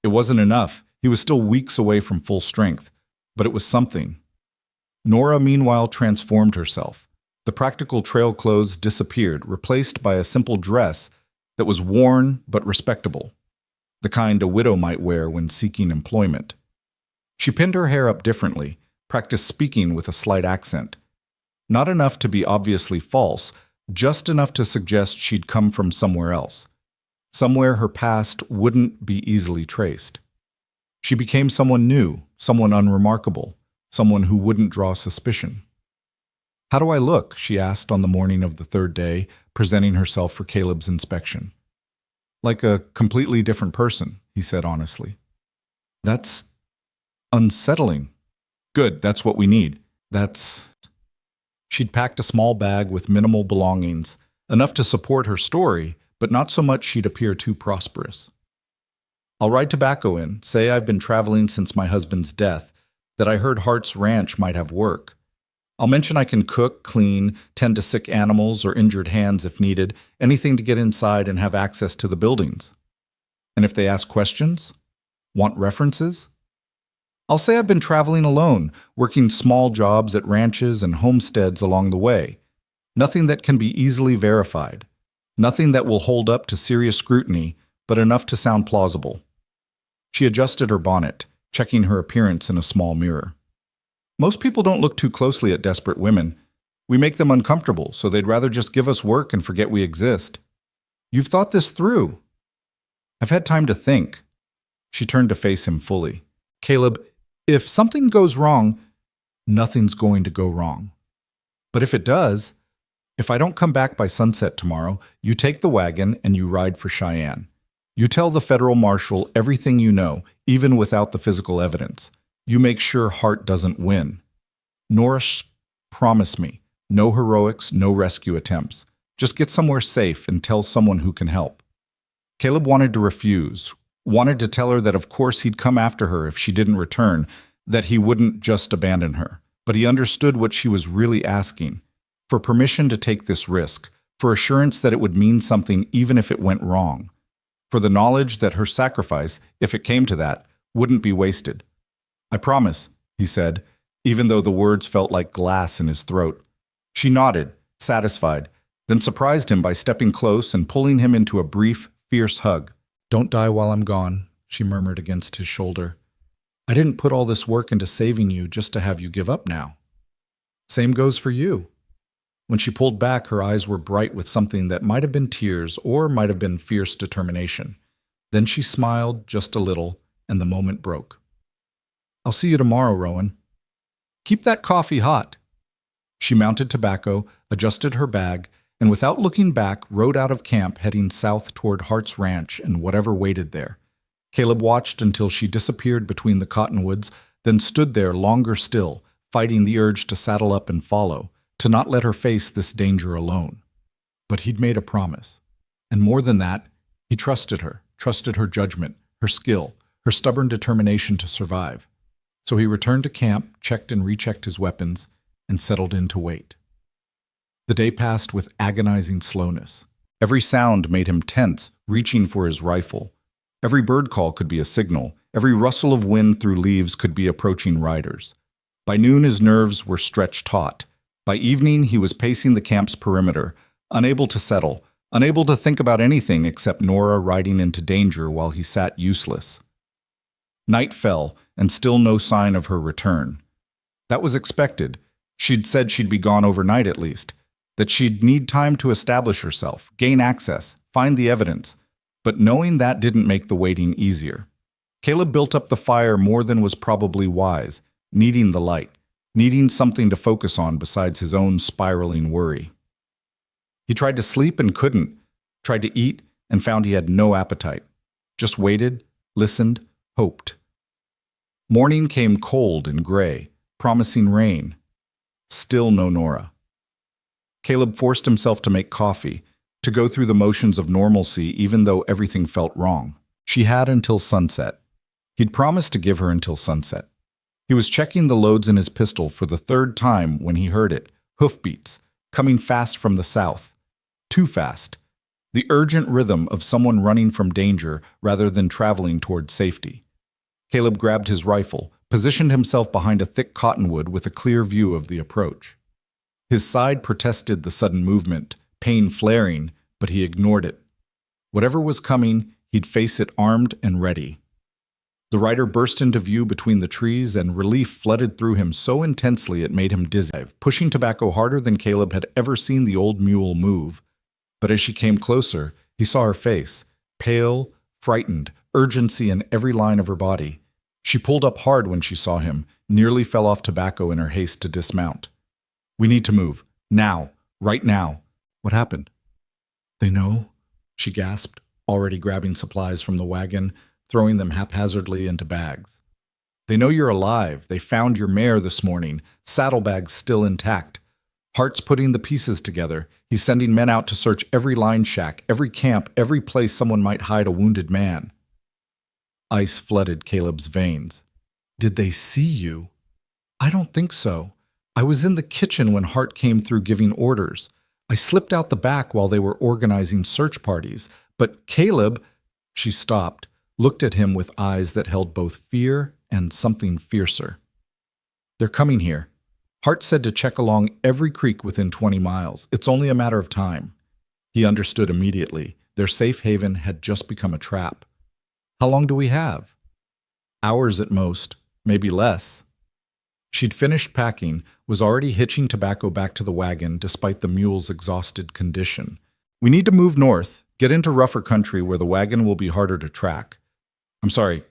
Speaker 1: It wasn't enough. He was still weeks away from full strength, but it was something. Nora, meanwhile, transformed herself. The practical trail clothes disappeared, replaced by a simple dress that was worn but respectable, the kind a widow might wear when seeking employment. She pinned her hair up differently, practiced speaking with a slight accent. Not enough to be obviously false, just enough to suggest she'd come from somewhere else. Somewhere her past wouldn't be easily traced. She became someone new, someone unremarkable, someone who wouldn't draw suspicion. "How do I look?" she asked on the morning of the third day, presenting herself for Caleb's inspection. "Like a completely different person," he said honestly. "That's unsettling." "Good, that's what we need. That's..." She'd packed a small bag with minimal belongings, enough to support her story, but not so much she'd appear too prosperous. "I'll write tobacco in, say I've been traveling since my husband's death, that I heard Hart's Ranch might have work. I'll mention I can cook, clean, tend to sick animals or injured hands if needed, anything to get inside and have access to the buildings. And if they ask questions? Want references? I'll say I've been traveling alone, working small jobs at ranches and homesteads along the way. Nothing that can be easily verified. Nothing that will hold up to serious scrutiny, but enough to sound plausible." She adjusted her bonnet, checking her appearance in a small mirror. "Most people don't look too closely at desperate women. We make them uncomfortable, so they'd rather just give us work and forget we exist. You've thought this through." "I've had time to think." She turned to face him fully. "Caleb, if something goes wrong, nothing's going to go wrong. But if it does, if I don't come back by sunset tomorrow, you take the wagon and you ride for Cheyenne. You tell the federal marshal everything you know, even without the physical evidence. You make sure Hart doesn't win. Norris, promise me, no heroics, no rescue attempts. Just get somewhere safe and tell someone who can help." Caleb wanted to refuse, wanted to tell her that of course he'd come after her if she didn't return, that he wouldn't just abandon her. But he understood what she was really asking, for permission to take this risk, for assurance that it would mean something even if it went wrong, for the knowledge that her sacrifice, if it came to that, wouldn't be wasted. "I promise," he said, even though the words felt like glass in his throat. She nodded, satisfied, then surprised him by stepping close and pulling him into a brief, fierce hug. "Don't die while I'm gone," she murmured against his shoulder. "I didn't put all this work into saving you just to have you give up now." "Same goes for you." When she pulled back, her eyes were bright with something that might have been tears or might have been fierce determination. Then she smiled just a little, and the moment broke. "I'll see you tomorrow, Rowan. Keep that coffee hot." She mounted tobacco, adjusted her bag, and without looking back, rode out of camp heading south toward Hart's Ranch and whatever waited there. Caleb watched until she disappeared between the cottonwoods, then stood there longer still, fighting the urge to saddle up and follow, to not let her face this danger alone. But he'd made a promise. And more than that, he trusted her judgment, her skill, her stubborn determination to survive. So he returned to camp, checked and rechecked his weapons, and settled in to wait. The day passed with agonizing slowness. Every sound made him tense, reaching for his rifle. Every bird call could be a signal. Every rustle of wind through leaves could be approaching riders. By noon, his nerves were stretched taut. By evening, he was pacing the camp's perimeter, unable to settle, unable to think about anything except Nora riding into danger while he sat useless. Night fell, and still no sign of her return. That was expected. She'd said she'd be gone overnight at least, that she'd need time to establish herself, gain access, find the evidence. But knowing that didn't make the waiting easier. Caleb built up the fire more than was probably wise, needing the light, needing something to focus on besides his own spiraling worry. He tried to sleep and couldn't, tried to eat and found he had no appetite. Just waited, listened, hoped. Morning came cold and gray, promising rain. Still no Nora. Caleb forced himself to make coffee, to go through the motions of normalcy even though everything felt wrong. She had until sunset. He'd promised to give her until sunset. He was checking the loads in his pistol for the third time when he heard it, hoofbeats, coming fast from the south. Too fast. The urgent rhythm of someone running from danger rather than traveling toward safety. Caleb grabbed his rifle, positioned himself behind a thick cottonwood with a clear view of the approach. His side protested the sudden movement, pain flaring, but he ignored it. Whatever was coming, he'd face it armed and ready. The rider burst into view between the trees, and relief flooded through him so intensely it made him dizzy, pushing Tobacco harder than Caleb had ever seen the old mule move. But as she came closer, he saw her face, pale, frightened, urgency in every line of her body. She pulled up hard when she saw him, nearly fell off Tobacco in her haste to dismount. "We need to move. Now. Right now." "What happened?" "They know," she gasped, already grabbing supplies from the wagon, throwing them haphazardly into bags. "They know you're alive. They found your mare this morning, saddlebags still intact. Hart's putting the pieces together. He's sending men out to search every line shack, every camp, every place someone might hide a wounded man." Ice flooded Caleb's veins. "Did they see you?" "I don't think so. I was in the kitchen when Hart came through giving orders. I slipped out the back while they were organizing search parties. But Caleb—" She stopped, looked at him with eyes that held both fear and something fiercer. "They're coming here. Hart said to check along every creek within 20 miles. It's only a matter of time." He understood immediately. Their safe haven had just become a trap. "How long do we have?" "Hours at most, maybe less." She'd finished packing, was already hitching Tobacco back to the wagon despite the mule's exhausted condition. "We need to move north, get into rougher country where the wagon will be harder to track." "I'm sorry.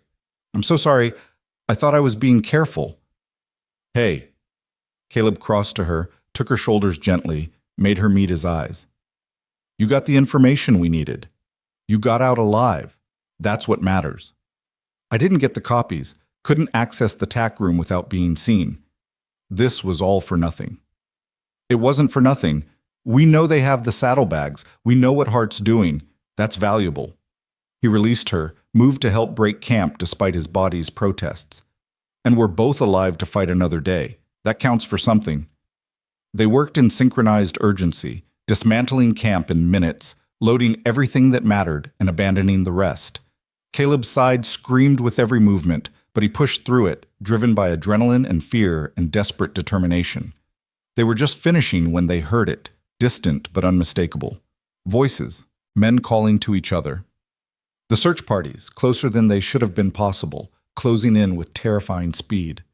Speaker 1: I'm so sorry. I thought I was being careful." "Hey." Caleb crossed to her, took her shoulders gently, made her meet his eyes. "You got the information we needed. You got out alive. That's what matters. I didn't get the copies, couldn't access the tack room without being seen. This was all for nothing." "It wasn't for nothing. We know they have the saddlebags. We know what Hart's doing. That's valuable." He released her, moved to help break camp despite his body's protests. "And we're both alive to fight another day. That counts for something." They worked in synchronized urgency, dismantling camp in minutes, loading everything that mattered and abandoning the rest. Caleb's side screamed with every movement, but he pushed through it, driven by adrenaline and fear and desperate determination. They were just finishing when they heard it, distant but unmistakable. Voices, men calling to each other. The search parties, closer than they should have been possible, closing in with terrifying speed.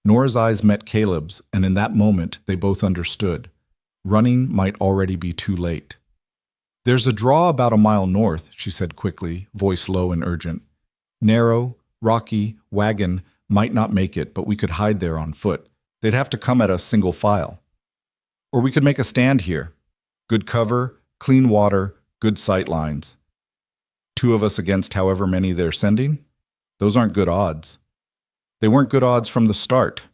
Speaker 1: Nora's eyes met Caleb's, and in that moment they both understood. Running might already be too late. "There's a draw about a mile north," she said quickly, voice low and urgent. "Narrow, rocky, wagon, might not make it, but we could hide there on foot. They'd have to come at us single file. Or we could make a stand here. Good cover, clean water, good sight lines. 2 of us against however many they're sending? Those aren't good odds." "They weren't good odds from the start."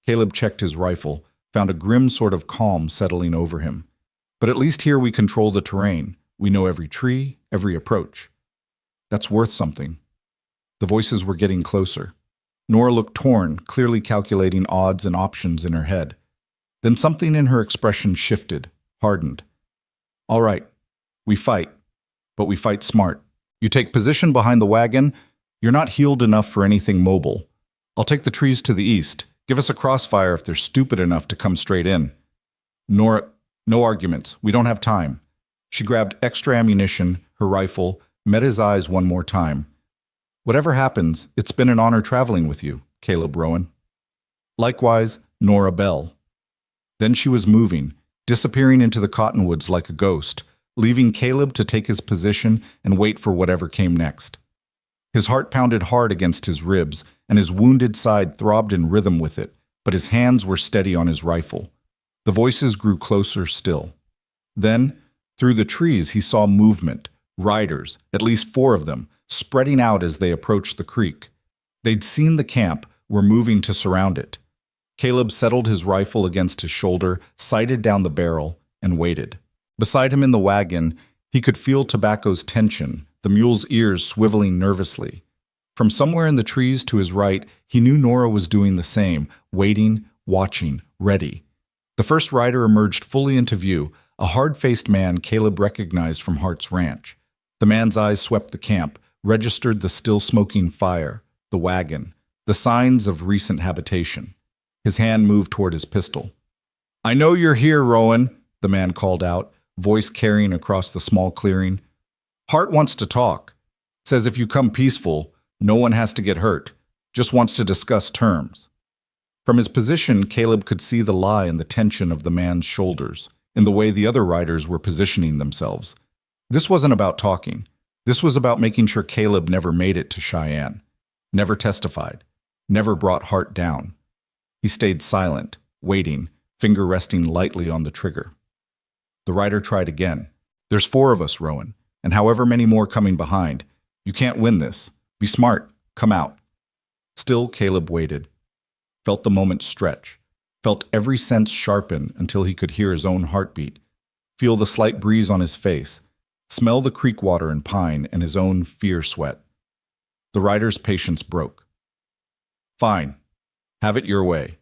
Speaker 1: Caleb checked his rifle, found a grim sort of calm settling over him. "But at least here we control the terrain. We know every tree, every approach. That's worth something." The voices were getting closer. Nora looked torn, clearly calculating odds and options in her head. Then something in her expression shifted, hardened. "All right, we fight, but we fight smart. You take position behind the wagon. You're not healed enough for anything mobile. I'll take the trees to the east. Give us a crossfire if they're stupid enough to come straight in." "Nora, no arguments. We don't have time." She grabbed extra ammunition, her rifle, met his eyes one more time. "Whatever happens, it's been an honor traveling with you, Caleb Rowan." Likewise, Nora Bell. Then she was moving, disappearing into the cottonwoods like a ghost, leaving Caleb to take his position and wait for whatever came next. His heart pounded hard against his ribs, and his wounded side throbbed in rhythm with it, but his hands were steady on his rifle. The voices grew closer still. Then, through the trees, he saw movement, riders, at least 4 of them, spreading out as they approached the creek. They'd seen the camp, were moving to surround it. Caleb settled his rifle against his shoulder, sighted down the barrel, and waited. Beside him in the wagon, he could feel Tobacco's tension, the mule's ears swiveling nervously. From somewhere in the trees to his right, he knew Nora was doing the same, waiting, watching, ready. The first rider emerged fully into view, a hard-faced man Caleb recognized from Hart's ranch. The man's eyes swept the camp, registered the still-smoking fire, the wagon, the signs of recent habitation. His hand moved toward his pistol. "I know you're here, Rowan," the man called out, voice carrying across the small clearing. "Hart wants to talk. Says if you come peaceful, No one has to get hurt, just wants to discuss terms. From his position, Caleb could see the lie in the tension of the man's shoulders, in the way the other riders were positioning themselves. This wasn't about talking. This was about making sure Caleb never made it to Cheyenne, never testified, never brought Hart down. He stayed silent, waiting, finger resting lightly on the trigger. The rider tried again. There's 4 of us, Rowan, and however many more coming behind. You can't win this. Be smart. Come out. Still, Caleb waited. Felt the moment stretch. Felt every sense sharpen until he could hear his own heartbeat. Feel the slight breeze on his face. Smell the creek water and pine and his own fear sweat. The rider's patience broke. Fine. Have it your way.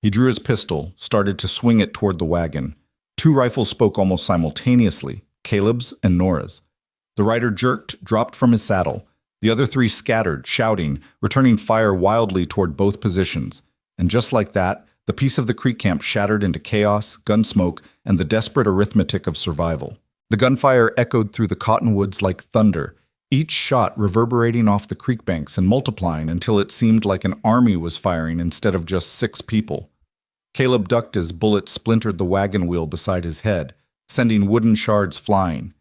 Speaker 1: He drew his pistol, started to swing it toward the wagon. 2 rifles spoke almost simultaneously, Caleb's and Nora's. The rider jerked, dropped from his saddle. The other 3 scattered, shouting, returning fire wildly toward both positions. And just like that, the peace of the creek camp shattered into chaos, gun smoke, and the desperate arithmetic of survival. The gunfire echoed through the cottonwoods like thunder, each shot reverberating off the creek banks and multiplying until it seemed like an army was firing instead of just 6 people. Caleb ducked as bullets splintered the wagon wheel beside his head, sending wooden shards flying.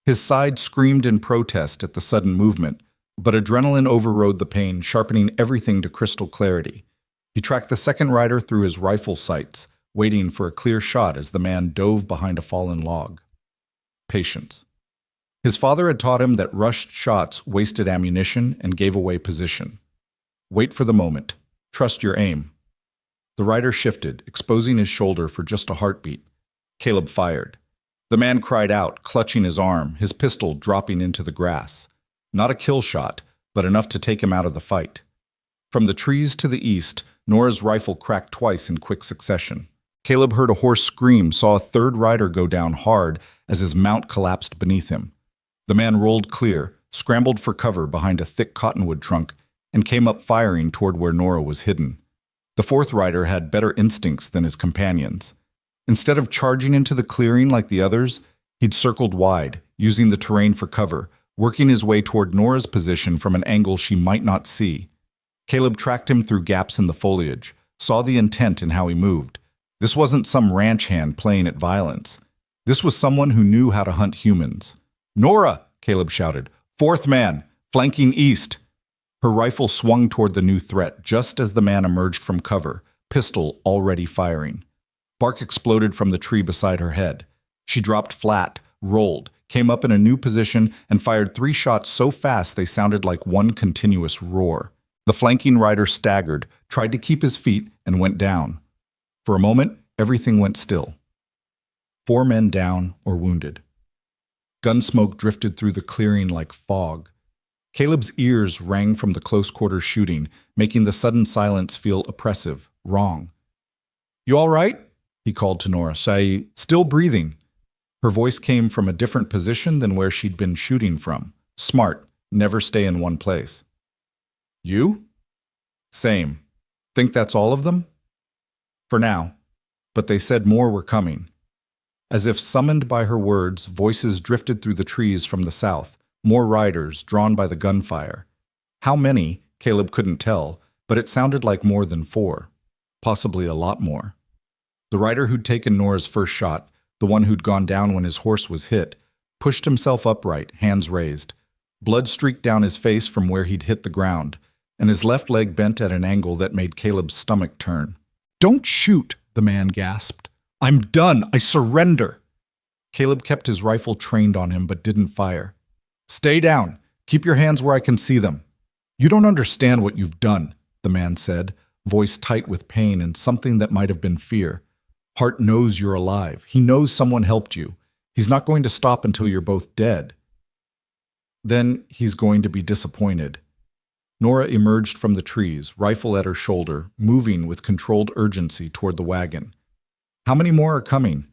Speaker 1: His side screamed in protest at the sudden movement, but adrenaline overrode the pain, sharpening everything to crystal clarity. He tracked the second rider through his rifle sights, waiting for a clear shot as the man dove behind a fallen log. Patience. His father had taught him that rushed shots wasted ammunition and gave away position. Wait for the moment. Trust your aim. The rider shifted, exposing his shoulder for just a heartbeat. Caleb fired. The man cried out, clutching his arm, his pistol dropping into the grass. Not a kill shot, but enough to take him out of the fight. From the trees to the east, Nora's rifle cracked twice in quick succession. Caleb heard a hoarse scream, saw a third rider go down hard as his mount collapsed beneath him. The man rolled clear, scrambled for cover behind a thick cottonwood trunk, and came up firing toward where Nora was hidden. The 4th rider had better instincts than his companions. Instead of charging into the clearing like the others, he'd circled wide, using the terrain for cover, working his way toward Nora's position from an angle she might not see. Caleb tracked him through gaps in the foliage, saw the intent in how he moved. This wasn't some ranch hand playing at violence. This was someone who knew how to hunt humans. "Nora!" Caleb shouted. "4th man, flanking east." Her rifle swung toward the new threat just as the man emerged from cover, pistol already firing. Bark exploded from the tree beside her head. She dropped flat, rolled, came up in a new position, and fired 3 shots so fast they sounded like one continuous roar. The flanking rider staggered, tried to keep his feet, and went down. For a moment, everything went still. 4 men down or wounded. Gun smoke drifted through the clearing like fog. Caleb's ears rang from the close-quarters shooting, making the sudden silence feel oppressive, wrong. "You all right?" he called to Nora. Still breathing." Her voice came from a different position than where she'd been shooting from. Smart, never stay in one place. "You?" "Same. Think that's all of them?" "For now. But they said more were coming." As if summoned by her words, voices drifted through the trees from the south, more riders drawn by the gunfire. How many, Caleb couldn't tell, but it sounded like more than 4. Possibly a lot more. The rider who'd taken Nora's first shot, the one who'd gone down when his horse was hit, pushed himself upright, hands raised. Blood streaked down his face from where he'd hit the ground, and his left leg bent at an angle that made Caleb's stomach turn. "Don't shoot," the man gasped. "I'm done. I surrender." Caleb kept his rifle trained on him but didn't fire. "Stay down. Keep your hands where I can see them." "You don't understand what you've done," the man said, voice tight with pain and something that might have been fear. "Hart knows you're alive. He knows someone helped you. He's not going to stop until you're both dead." Then he's going to be disappointed. Nora emerged from the trees, rifle at her shoulder, moving with controlled urgency toward the wagon. "How many more are coming?"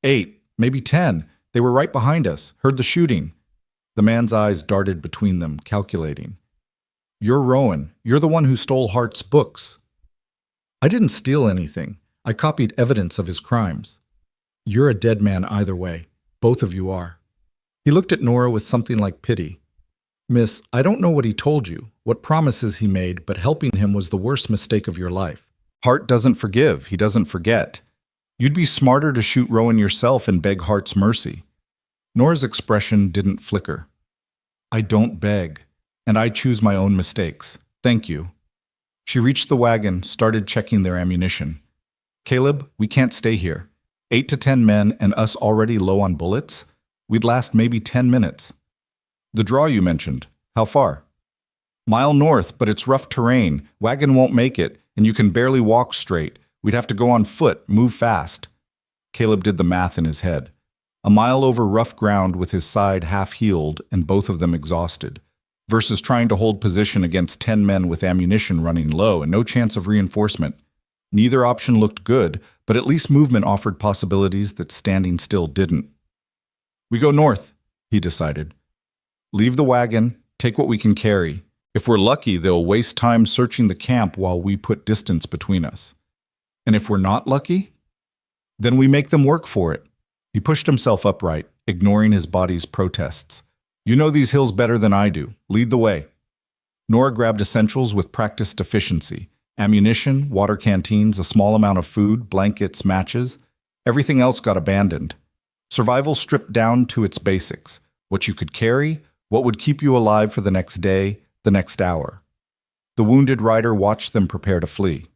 Speaker 1: 8, maybe 10. They were right behind us. Heard the shooting." The man's eyes darted between them, calculating. "You're Rowan. You're the one who stole Hart's books." "I didn't steal anything. I copied evidence of his crimes." "You're a dead man either way. Both of you are." He looked at Nora with something like pity. "Miss, I don't know what he told you,
Speaker 2: what promises he made, but helping him was the worst mistake of your life.
Speaker 1: Hart doesn't forgive, he doesn't forget. You'd be smarter to shoot Rowan yourself and beg Hart's mercy. Nora's expression didn't flicker. I don't beg, and I choose my own mistakes. Thank you. She reached the wagon, started checking their ammunition. Caleb, we can't stay here. 8 to 10 men and us already low on bullets? We'd last maybe 10 minutes. The draw you mentioned, how far? Mile north, but it's rough terrain. Wagon won't make it, and you can barely walk straight. We'd have to go on foot, move fast. Caleb did the math in his head. A mile over rough ground with his side half-healed and both of them exhausted, versus trying to hold position against 10 men with ammunition running low and no chance of reinforcement. Neither option looked good, but at least movement offered possibilities that standing still didn't. We go north, he decided. Leave the wagon, take what we can carry. If we're lucky, they'll waste time searching the camp while we put distance between us. And if we're not lucky, then we make them work for it. He pushed himself upright, ignoring his body's protests. You know these hills better than I do. Lead the way. Nora grabbed essentials with practiced efficiency. Ammunition, water canteens, a small amount of food, blankets, matches. Everything else got abandoned. Survival stripped down to its basics. What you could carry, what would keep you alive for the next day, the next hour. The wounded rider watched them prepare to flee.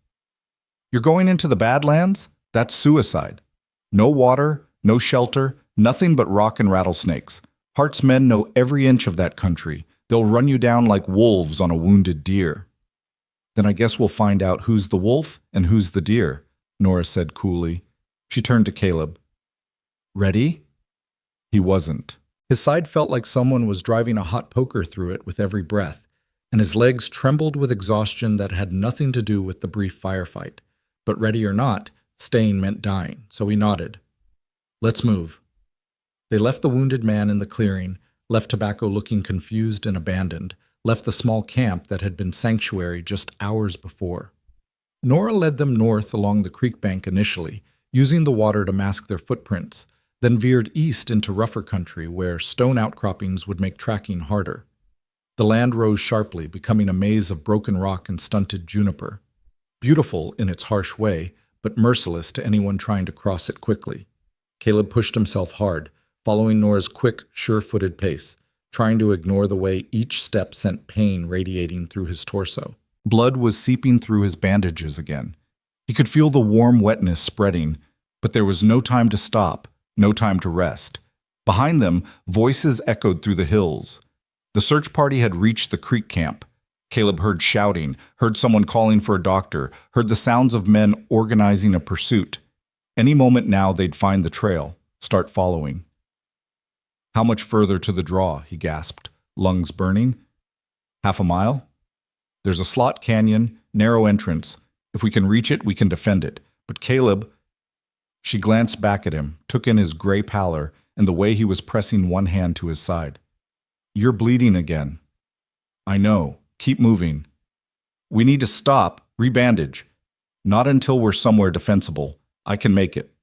Speaker 1: You're going into the Badlands? That's suicide. No water, no shelter, nothing but rock and rattlesnakes. Hart's men know every inch of that country. They'll run you down like wolves on a wounded deer. Then I guess we'll find out who's the wolf and who's the deer, Nora said coolly. She turned to Caleb. Ready? He wasn't. His side felt like someone was driving a hot poker through it with every breath, and his legs trembled with exhaustion that had nothing to do with the brief firefight. But ready or not, staying meant dying, so he nodded. Let's move. They left the wounded man in the clearing, left Tobacco looking confused and abandoned, left the small camp that had been sanctuary just hours before. Nora led them north along the creek bank initially, using the water to mask their footprints, then veered east into rougher country where stone outcroppings would make tracking harder. The land rose sharply, becoming a maze of broken rock and stunted juniper. Beautiful in its harsh way, but merciless to anyone trying to cross it quickly. Caleb pushed himself hard, following Nora's quick, sure-footed pace, trying to ignore the way each step sent pain radiating through his torso. Blood was seeping through his bandages again. He could feel the warm wetness spreading, but there was no time to stop, no time to rest. Behind them, voices echoed through the hills. The search party had reached the creek camp. Caleb heard shouting, heard someone calling for a doctor, heard the sounds of men organizing a pursuit. Any moment now they'd find the trail, start following. How much further to the draw, he gasped, lungs burning. 1/2 mile? There's a slot canyon, narrow entrance. If we can reach it, we can defend it. But Caleb... She glanced back at him, took in his gray pallor and the way he was pressing one hand to his side. You're bleeding again. I know. Keep moving. We need to stop, rebandage. Not until we're somewhere defensible. I can make it.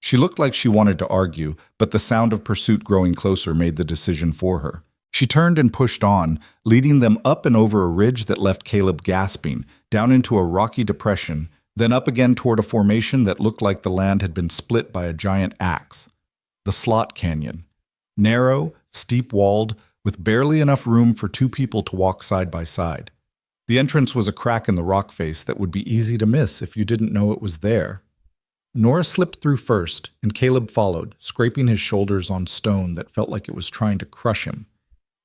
Speaker 1: She looked like she wanted to argue, but the sound of pursuit growing closer made the decision for her. She turned and pushed on, leading them up and over a ridge that left Caleb gasping, down into a rocky depression, then up again toward a formation that looked like the land had been split by a giant axe. The Slot Canyon. Narrow, steep-walled, with barely enough room for 2 people to walk side by side. The entrance was a crack in the rock face that would be easy to miss if you didn't know it was there. Nora slipped through first, and Caleb followed, scraping his shoulders on stone that felt like it was trying to crush him.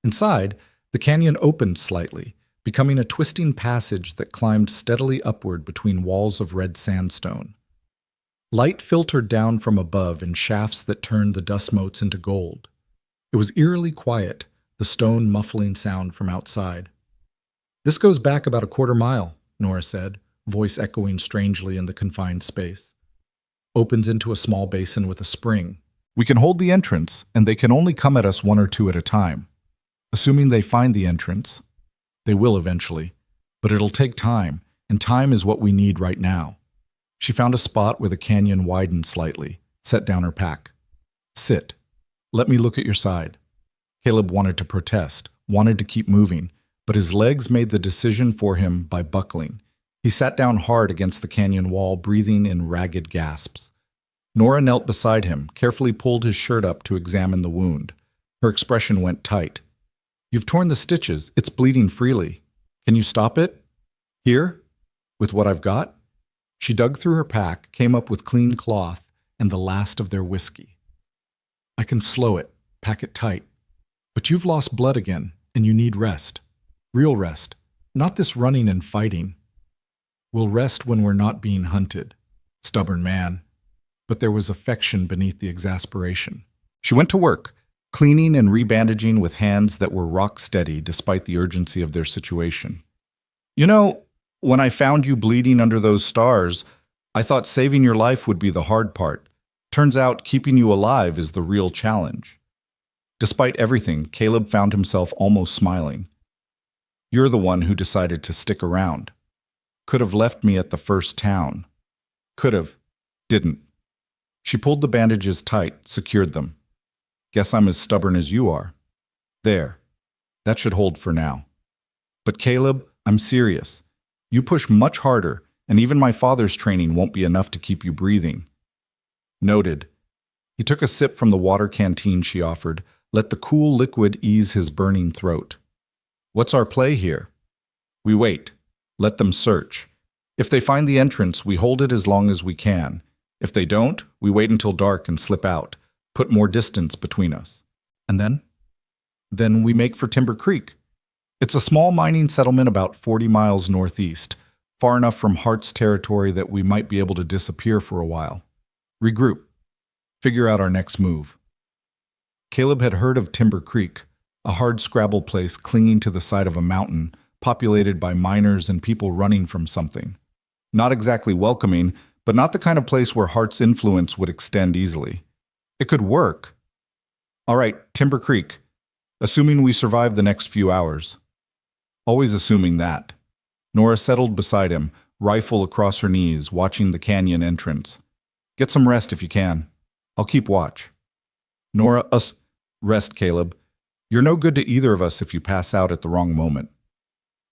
Speaker 1: Inside, the canyon opened slightly, becoming a twisting passage that climbed steadily upward between walls of red sandstone. Light filtered down from above in shafts that turned the dust motes into gold. It was eerily quiet, the stone muffling sound from outside. This goes back about 1/4 mile, Nora said, voice echoing strangely in the confined space. Opens into a small basin with a spring. We can hold the entrance, and they can only come at us 1 or 2 at a time. Assuming they find the entrance. They will eventually, but it'll take time, and time is what we need right now. She found a spot where the canyon widened slightly, set down her pack. Sit. Let me look at your side. Caleb wanted to protest, wanted to keep moving,
Speaker 2: but his legs made the decision for him by buckling. He sat down hard against the canyon wall, breathing in ragged gasps. Nora knelt beside him, carefully pulled his shirt up to examine the wound. Her expression went tight. "You've torn the stitches. It's bleeding freely. Can you stop it? Here? With what I've got?" She dug through her pack, came up with clean cloth and the last of their whiskey. "I can slow it, pack it tight. But you've lost blood again, and you need rest. Real rest. Not this running and fighting. We'll rest when we're not being hunted." Stubborn man. But there was affection beneath the exasperation.
Speaker 1: She went to work, cleaning and rebandaging with hands that were rock steady despite the urgency of their situation. "You know, when I found you bleeding under those stars, I thought saving your life would be the hard part. Turns out keeping you alive is the real challenge." Despite everything, Caleb found himself almost smiling. "You're the one who decided to stick around. Could have left me at the first town. Could have. Didn't." She pulled the bandages tight, secured them. "Guess I'm as stubborn as you are. There. That should hold for now. But Caleb, I'm serious. You push much harder, and even my father's training won't be enough to keep you breathing." Noted. He took a sip from the water canteen she offered, let the cool liquid ease his burning throat. "What's our play here? We wait. Let them search. If they find the entrance, we hold it as long as we can. If they don't, we wait until dark and slip out, put more distance between us.
Speaker 2: And then?
Speaker 1: Then we make for Timber Creek. It's a small mining settlement about 40 miles northeast, far enough from Hart's territory that we might be able to disappear for a while. Regroup. Figure out our next move." Caleb had heard of Timber Creek, a hard-scrabble place clinging to the side of a mountain, populated by miners and people running from something. Not exactly welcoming, but not the kind of place where Hart's influence would extend easily. It could work. "All right, Timber Creek. Assuming we survive the next few hours." Always assuming that. Nora settled beside him, rifle across her knees, watching the canyon entrance. "Get some rest if you can. I'll keep watch." Nora, rest, Caleb. You're no good to either of us if you pass out at the wrong moment."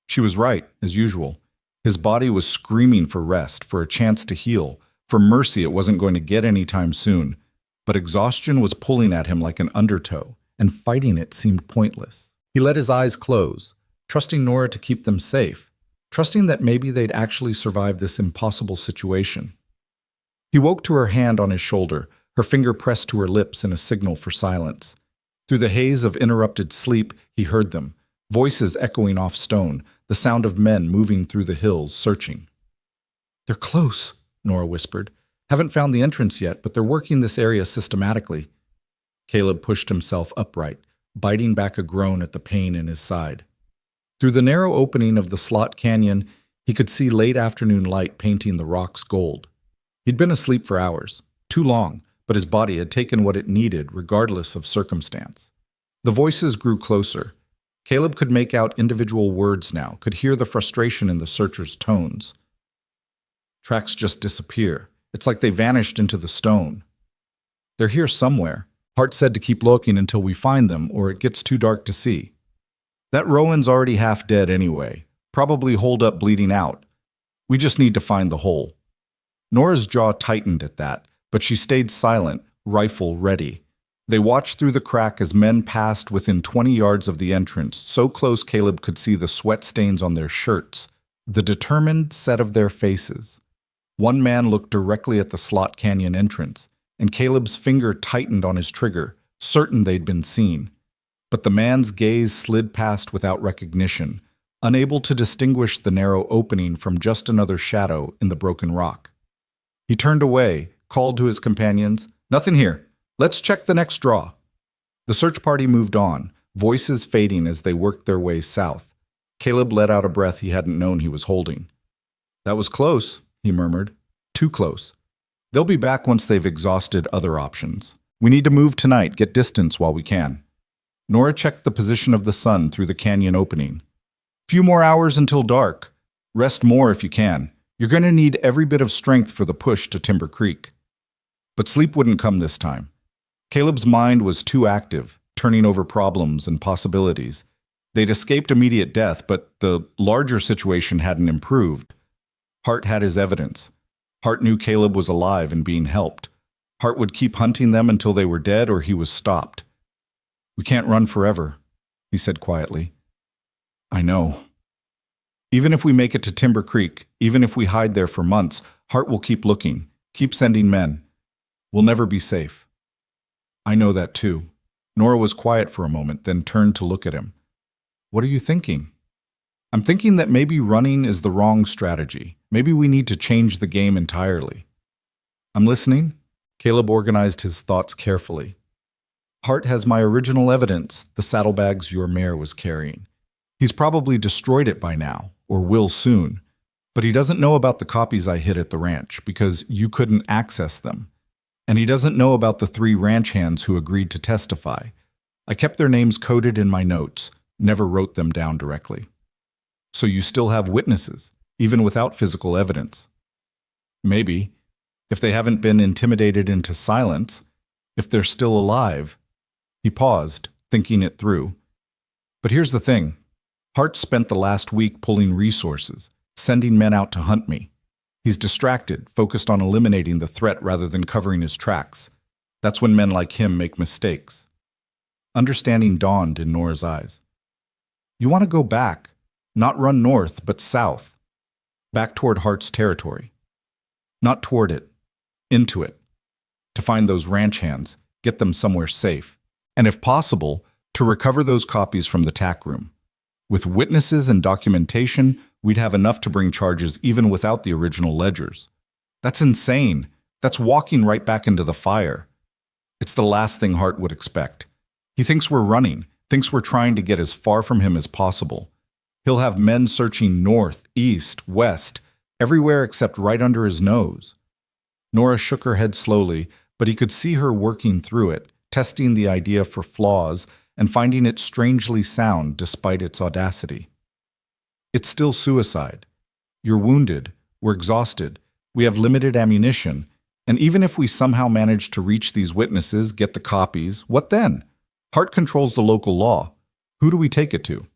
Speaker 1: She was right, as usual. His body was screaming for rest, for a chance to heal, for mercy it wasn't going to get any time soon. But exhaustion was pulling at him like an undertow, and fighting it seemed pointless. He let his eyes close, trusting Nora to keep them safe, trusting that maybe they'd actually survive this impossible situation. He woke to her hand on his shoulder, her finger pressed to her lips in a signal for silence. Through the haze of interrupted sleep, he heard them, voices echoing off stone, the sound of men moving through the hills, searching. "They're close," Nora whispered. "Haven't found the entrance yet, but they're working this area systematically." Caleb pushed himself upright, biting back a groan at the pain in his side. Through the narrow opening of the slot canyon, he could see late afternoon light painting the rocks gold. He'd been asleep for hours, too long, but his body had taken what it needed regardless of circumstance. The voices grew closer. Caleb could make out individual words now, could hear the frustration in the searchers' tones. "Tracks just disappear. It's like they vanished into the stone. They're here somewhere. Hart said to keep looking until we find them, or it gets too dark to see. That Rowan's already half dead anyway, probably holed up bleeding out. We just need to find the hole." Nora's jaw tightened at that, but she stayed silent, rifle ready. They watched through the crack as men passed within 20 yards of the entrance, so close Caleb could see the sweat stains on their shirts, the determined set of their faces. One man looked directly at the slot canyon entrance, and Caleb's finger tightened on his trigger, certain they'd been seen. But the man's gaze slid past without recognition, unable to distinguish the narrow opening from just another shadow in the broken rock. He turned away, called to his companions, "Nothing here. Let's check the next draw." The search party moved on, voices fading as they worked their way south. Caleb let out a breath he hadn't known he was holding. "That was close," he murmured. "Too close. They'll be back once they've exhausted other options. We need to move tonight, get distance while we can." Nora checked the position of the sun through the canyon opening. "Few more hours until dark. Rest more if you can. You're going to need every bit of strength for the push to Timber Creek." But sleep wouldn't come this time. Caleb's mind was too active, turning over problems and possibilities. They'd escaped immediate death, but the larger situation hadn't improved. Hart had his evidence. Hart knew Caleb was alive and being helped. Hart would keep hunting them until they were dead or he was stopped. "We can't run forever," he said quietly. "I know. Even if we make it to Timber Creek, even if we hide there for months, Hart will keep looking, keep sending men. We'll never be safe." "I know that too." Nora was quiet for a moment, then turned to look at him. "What are you thinking?" "I'm thinking that maybe running is the wrong strategy. Maybe we need to change the game entirely." "I'm listening." Caleb organized his thoughts carefully. "Hart has my original evidence, the saddlebags your mare was carrying. He's probably destroyed it by now, or will soon. But he doesn't know about the copies I hid at the ranch, because you couldn't access them. And he doesn't know about the 3 ranch hands who agreed to testify. I kept their names coded in my notes, never wrote them down directly. So you still have witnesses, even without physical evidence." "Maybe. If they haven't been intimidated into silence, if they're still alive." He paused, thinking it through. "But here's the thing. Hart spent the last week pulling resources, sending men out to hunt me. He's distracted, focused on eliminating the threat rather than covering his tracks. That's when men like him make mistakes." Understanding dawned in Nora's eyes. "You want to go back, not run north, but south. Back toward Hart's territory. Not toward it, into it. To find those ranch hands, get them somewhere safe. And if possible, to recover those copies from the tack room. With witnesses and documentation, we'd have enough to bring charges even without the original ledgers. That's insane. That's walking right back into the fire. It's the last thing Hart would expect. He thinks we're running, thinks we're trying to get as far from him as possible. He'll have men searching north, east, west, everywhere except right under his nose." Nora shook her head slowly, but he could see her working through it, testing the idea for flaws and finding it strangely sound despite its audacity. "It's still suicide. You're wounded, we're exhausted, we have limited ammunition, and even if we somehow manage to reach these witnesses, get the copies, what then? Hart controls the local law. Who do we take it to?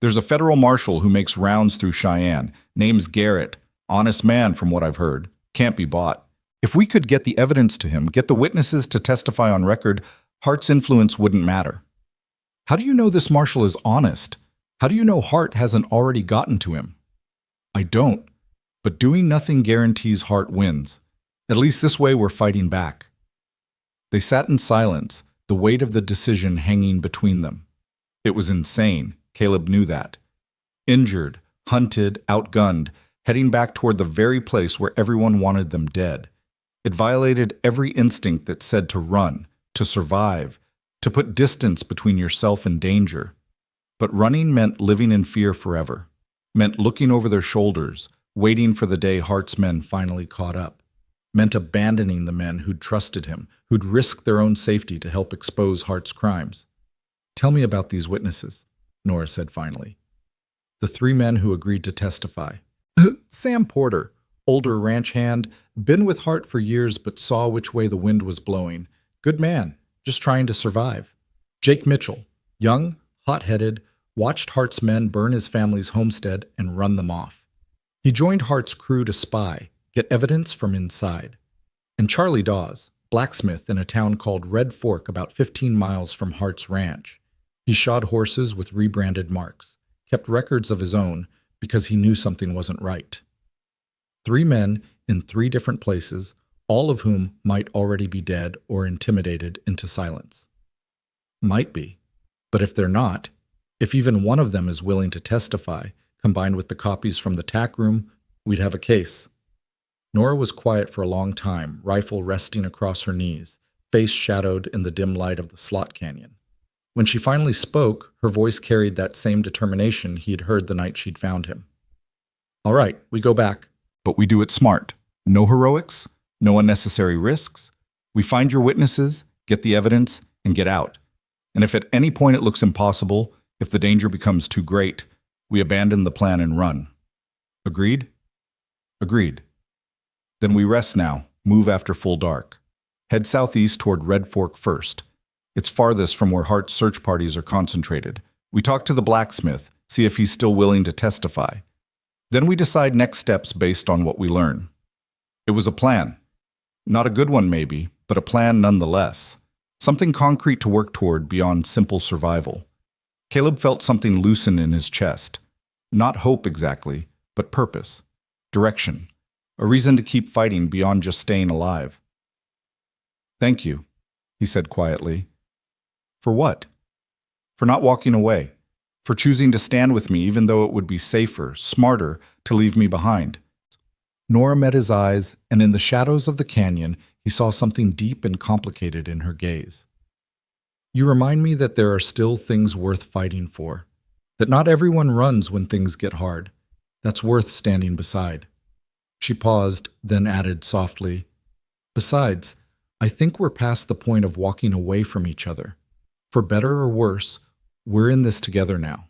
Speaker 1: There's a federal marshal who makes rounds through Cheyenne. Name's Garrett. Honest man from what I've heard. Can't be bought. If we could get the evidence to him, get the witnesses to testify on record, Hart's influence wouldn't matter." "How do you know this marshal is honest? How do you know Hart hasn't already gotten to him?" "I don't. But doing nothing guarantees Hart wins. At least this way we're fighting back." They sat in silence, the weight of the decision hanging between them. It was insane. Caleb knew that. Injured, hunted, outgunned, heading back toward the very place where everyone wanted them dead. It violated every instinct that said to run, to survive, to put distance between yourself and danger. But running meant living in fear forever, meant looking over their shoulders, waiting for the day Hart's men finally caught up, meant abandoning the men who'd trusted him, who'd risked their own safety to help expose Hart's crimes. "Tell me about these witnesses," Nora said finally. "The 3 men who agreed to testify." "Sam Porter, older ranch hand, been with Hart for years but saw which way the wind was blowing. Good man, just trying to survive. Jake Mitchell, young, hot-headed, watched Hart's men burn his family's homestead and run them off. He joined Hart's crew to spy, get evidence from inside. And Charlie Dawes, blacksmith in a town called Red Fork about 15 miles from Hart's ranch. He shod horses with rebranded marks, kept records of his own because he knew something wasn't right. 3 men in 3 different places, all of whom might already be dead or intimidated into silence. Might be. But if they're not, if even one of them is willing to testify, combined with the copies from the tack room, we'd have a case. Nora was quiet for a long time, rifle resting across her knees, face shadowed in the dim light of the slot canyon. When she finally spoke, her voice carried that same determination he'd heard the night she'd found him. "All right, we go back. But we do it smart. No heroics, no unnecessary risks. We find your witnesses, get the evidence, and get out. And if at any point it looks impossible, if the danger becomes too great, we abandon the plan and run. Agreed?" "Agreed." "Then we rest now, move after full dark. Head southeast toward Red Fork first. It's farthest from where Hart's search parties are concentrated. We talk to the blacksmith, see if he's still willing to testify. Then we decide next steps based on what we learn. It was a plan. Not a good one maybe, but a plan nonetheless. Something concrete to work toward beyond simple survival. Caleb felt something loosen in his chest. Not hope exactly, but purpose. Direction. A reason to keep fighting beyond just staying alive. "Thank you," he said quietly. "For what?" "For not walking away. For choosing to stand with me even though it would be safer, smarter, to leave me behind." Nora met his eyes, and in the shadows of the canyon, he saw something deep and complicated in her gaze. "You remind me that there are still things worth fighting for. That not everyone runs when things get hard. That's worth standing beside." She paused, then added softly, "Besides, I think we're past the point of walking away from each other. For better or worse, we're in this together now."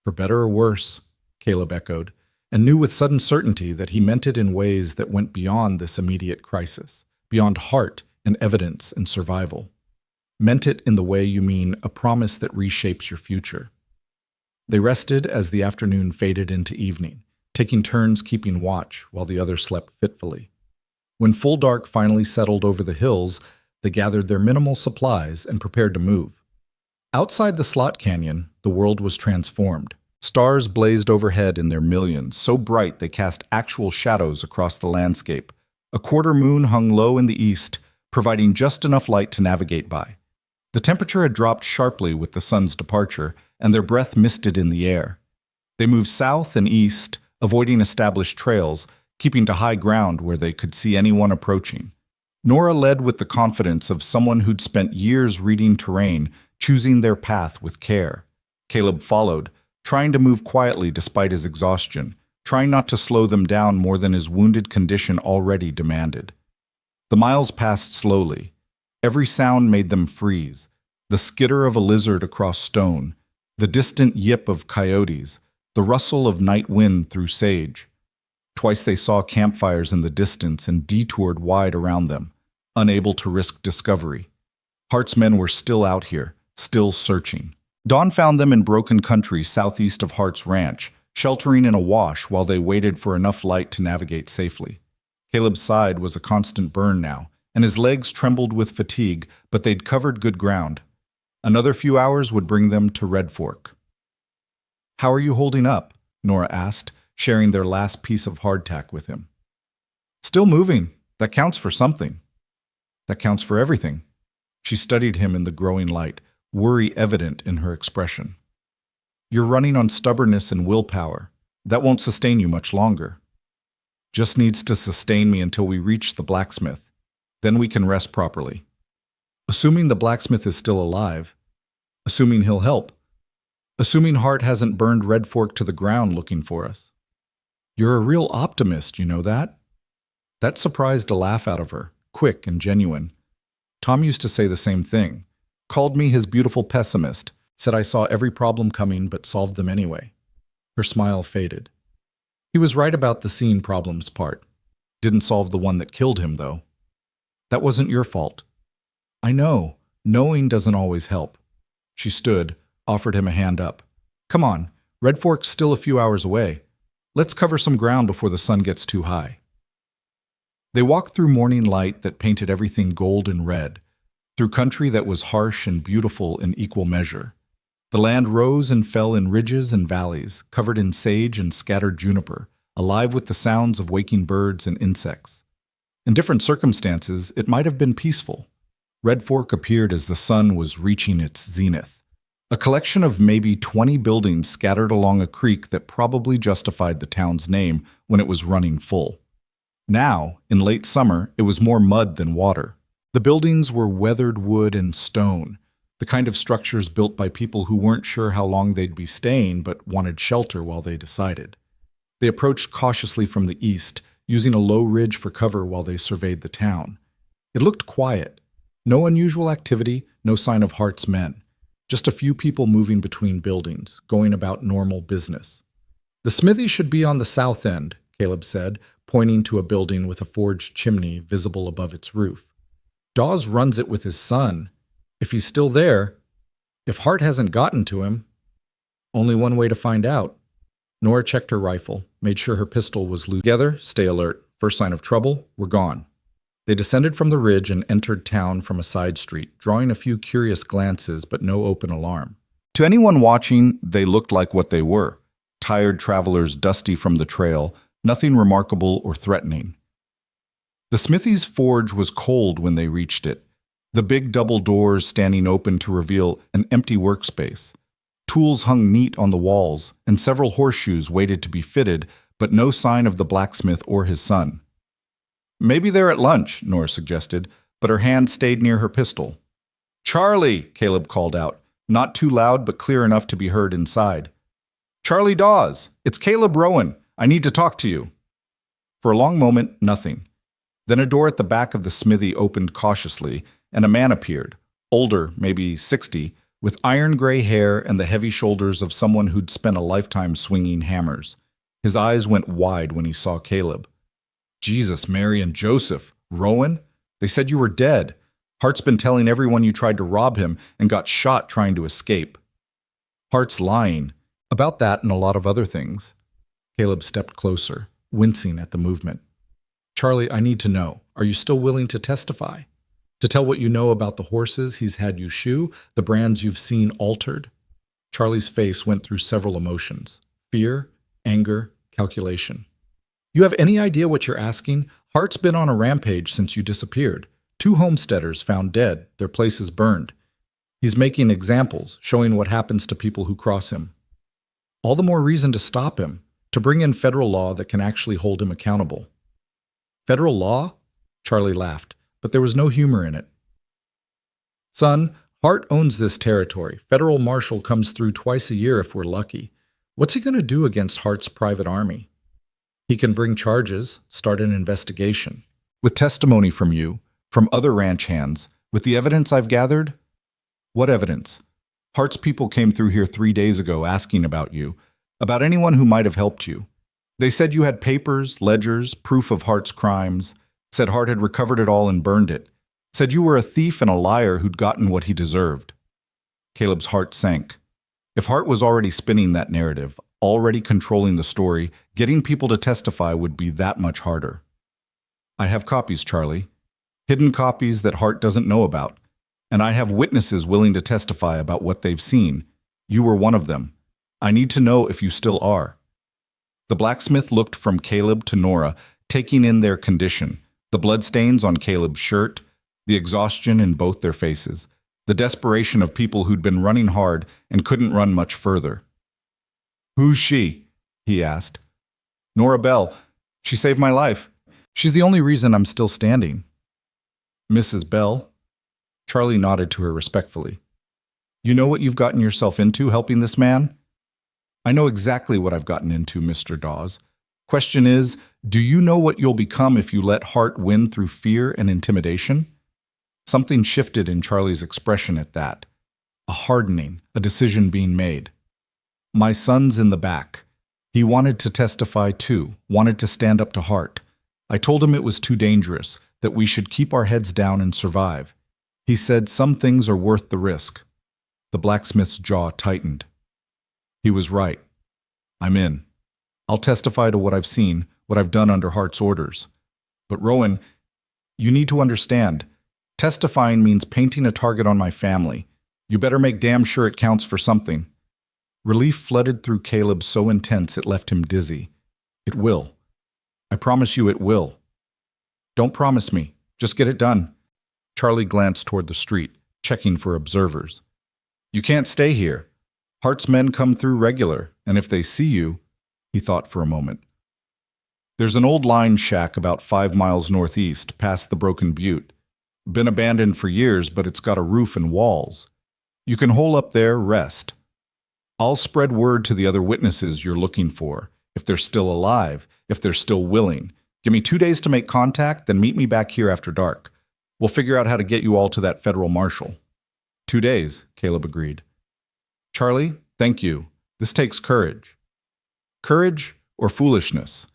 Speaker 1: "For better or worse," Caleb echoed, and knew with sudden certainty that he meant it in ways that went beyond this immediate crisis, beyond heart and evidence and survival. Meant it in the way you mean a promise that reshapes your future. They rested as the afternoon faded into evening, taking turns keeping watch while the other slept fitfully. When full dark finally settled over the hills, they gathered their minimal supplies and prepared to move. Outside the slot canyon, the world was transformed. Stars blazed overhead in their millions, so bright they cast actual shadows across the landscape. A quarter moon hung low in the east, providing just enough light to navigate by. The temperature had dropped sharply with the sun's departure, and their breath misted in the air. They moved south and east, avoiding established trails, keeping to high ground where they could see anyone approaching. Nora led with the confidence of someone who'd spent years reading terrain, choosing their path with care. Caleb followed, trying to move quietly despite his exhaustion, trying not to slow them down more than his wounded condition already demanded. The miles passed slowly. Every sound made them freeze. The skitter of a lizard across stone, the distant yip of coyotes, the rustle of night wind through sage. Twice they saw campfires in the distance and detoured wide around them, unable to risk discovery. Hart's men were still out here, still searching. Dawn found them in broken country southeast of Hart's ranch, sheltering in a wash while they waited for enough light to navigate safely. Caleb's side was a constant burn now, and his legs trembled with fatigue, but they'd covered good ground. Another few hours would bring them to Red Fork. "How are you holding up?" Nora asked, sharing their last piece of hardtack with him. "Still moving. That counts for something." "That counts for everything." She studied him in the growing light, worry evident in her expression. "You're running on stubbornness and willpower. That won't sustain you much longer." "Just needs to sustain me until we reach the blacksmith. Then we can rest properly." "Assuming the blacksmith is still alive. Assuming he'll help. Assuming Hart hasn't burned Red Fork to the ground looking for us." "You're a real optimist, you know that?" That surprised a laugh out of her, quick and genuine. "Tom used to say the same thing. Called me his beautiful pessimist, said I saw every problem coming but solved them anyway." Her smile faded. "He was right about the seeing problems part. Didn't solve the one that killed him, though." "That wasn't your fault." "I know. Knowing doesn't always help." She stood, offered him a hand up. "Come on, Red Fork's still a few hours away. Let's cover some ground before the sun gets too high." They walked through morning light that painted everything gold and red, through country that was harsh and beautiful in equal measure. The land rose and fell in ridges and valleys, covered in sage and scattered juniper, alive with the sounds of waking birds and insects. In different circumstances, it might have been peaceful. Red Fork appeared as the sun was reaching its zenith. A collection of maybe 20 buildings scattered along a creek that probably justified the town's name when it was running full. Now, in late summer, it was more mud than water. The buildings were weathered wood and stone, the kind of structures built by people who weren't sure how long they'd be staying but wanted shelter while they decided. They approached cautiously from the east, using a low ridge for cover while they surveyed the town. It looked quiet. No unusual activity, no sign of Hart's men. Just a few people moving between buildings, going about normal business. "The smithy should be on the south end," Caleb said, pointing to a building with a forged chimney visible above its roof. "Dawes runs it with his son. If he's still there, if Hart hasn't gotten to him."
Speaker 2: Only one way to find out. Nora checked her rifle, made sure her pistol was loose. Together, stay alert. First sign of trouble, we're gone. They descended from the ridge and entered town from a side street, drawing a few curious glances but no open alarm.
Speaker 1: To anyone watching, they looked like what they were. Tired travelers dusty from the trail, nothing remarkable or threatening. The smithy's forge was cold when they reached it, the big double doors standing open to reveal an empty workspace. Tools hung neat on the walls, and several horseshoes waited to be fitted, but no sign of the blacksmith or his son. Maybe they're at lunch, Nora suggested, but her hand stayed near her pistol. Charlie, Caleb called out, not too loud but clear enough to be heard inside. Charlie Dawes, it's Caleb Rowan. I need to talk to you. For a long moment, nothing. Then a door at the back of the smithy opened cautiously, and a man appeared, older, maybe 60, with iron-gray hair and the heavy shoulders of someone who'd spent a lifetime swinging hammers. His eyes went wide when he saw Caleb. Jesus, Mary, and Joseph. Rowan? They said you were dead. Hart's been telling everyone you tried to rob him and got shot trying to escape. Hart's lying. About that and a lot of other things. Caleb stepped closer, wincing at the movement. Charlie, I need to know. Are you still willing to testify? To tell what you know about the horses he's had you shoe, the brands you've seen altered? Charlie's face went through several emotions. Fear, anger, calculation. You have any idea what you're asking? Hart's been on a rampage since you disappeared. 2 homesteaders found dead, their places burned. He's making examples, showing what happens to people who cross him. All the more reason to stop him, to bring in federal law that can actually hold him accountable. Federal law? Charlie laughed, but there was no humor in it. Son, Hart owns this territory. Federal marshal comes through twice a year if we're lucky. What's he going to do against Hart's private army? He can bring charges, start an investigation. With testimony from you, from other ranch hands, with the evidence I've gathered? What evidence? Hart's people came through here 3 days ago asking about you, about anyone who might have helped you. They said you had papers, ledgers, proof of Hart's crimes, said Hart had recovered it all and burned it, said you were a thief and a liar who'd gotten what he deserved. Caleb's heart sank. If Hart was already spinning that narrative, already controlling the story, getting people to testify would be that much harder. I have copies, Charlie. Hidden copies that Hart doesn't know about. And I have witnesses willing to testify about what they've seen. You were one of them. I need to know if you still are. The blacksmith looked from Caleb to Nora, taking in their condition, the bloodstains on Caleb's shirt, the exhaustion in both their faces, the desperation of people who'd been running hard and couldn't run much further. Who's she? He asked. Nora Bell. She saved my life. She's the only reason I'm still standing. Mrs. Bell? Charlie nodded to her respectfully. You know what you've gotten yourself into helping this man? I know exactly what I've gotten into, Mr. Dawes. Question is, do you know what you'll become if you let Hart win through fear and intimidation? Something shifted in Charlie's expression at that. A hardening, a decision being made. My son's in the back. He wanted to testify too, wanted to stand up to Hart. I told him it was too dangerous, that we should keep our heads down and survive. He said some things are worth the risk. The blacksmith's jaw tightened. He was right. I'm in. I'll testify to what I've seen, what I've done under Hart's orders. But Rowan, you need to understand, testifying means painting a target on my family. You better make damn sure it counts for something. Relief flooded through Caleb so intense it left him dizzy. It will. I promise you it will. Don't promise me. Just get it done. Charlie glanced toward the street, checking for observers. You can't stay here. Hart's men come through regular, and if they see you, he thought for a moment. There's an old line shack about 5 miles northeast, past the Broken Butte. Been abandoned for years, but it's got a roof and walls. You can hole up there, rest. I'll spread word to the other witnesses you're looking for, if they're still alive, if they're still willing. Give me 2 days to make contact, then meet me back here after dark. We'll figure out how to get you all to that federal marshal. 2 days, Caleb agreed. Charlie, thank you. This takes courage. Courage or foolishness?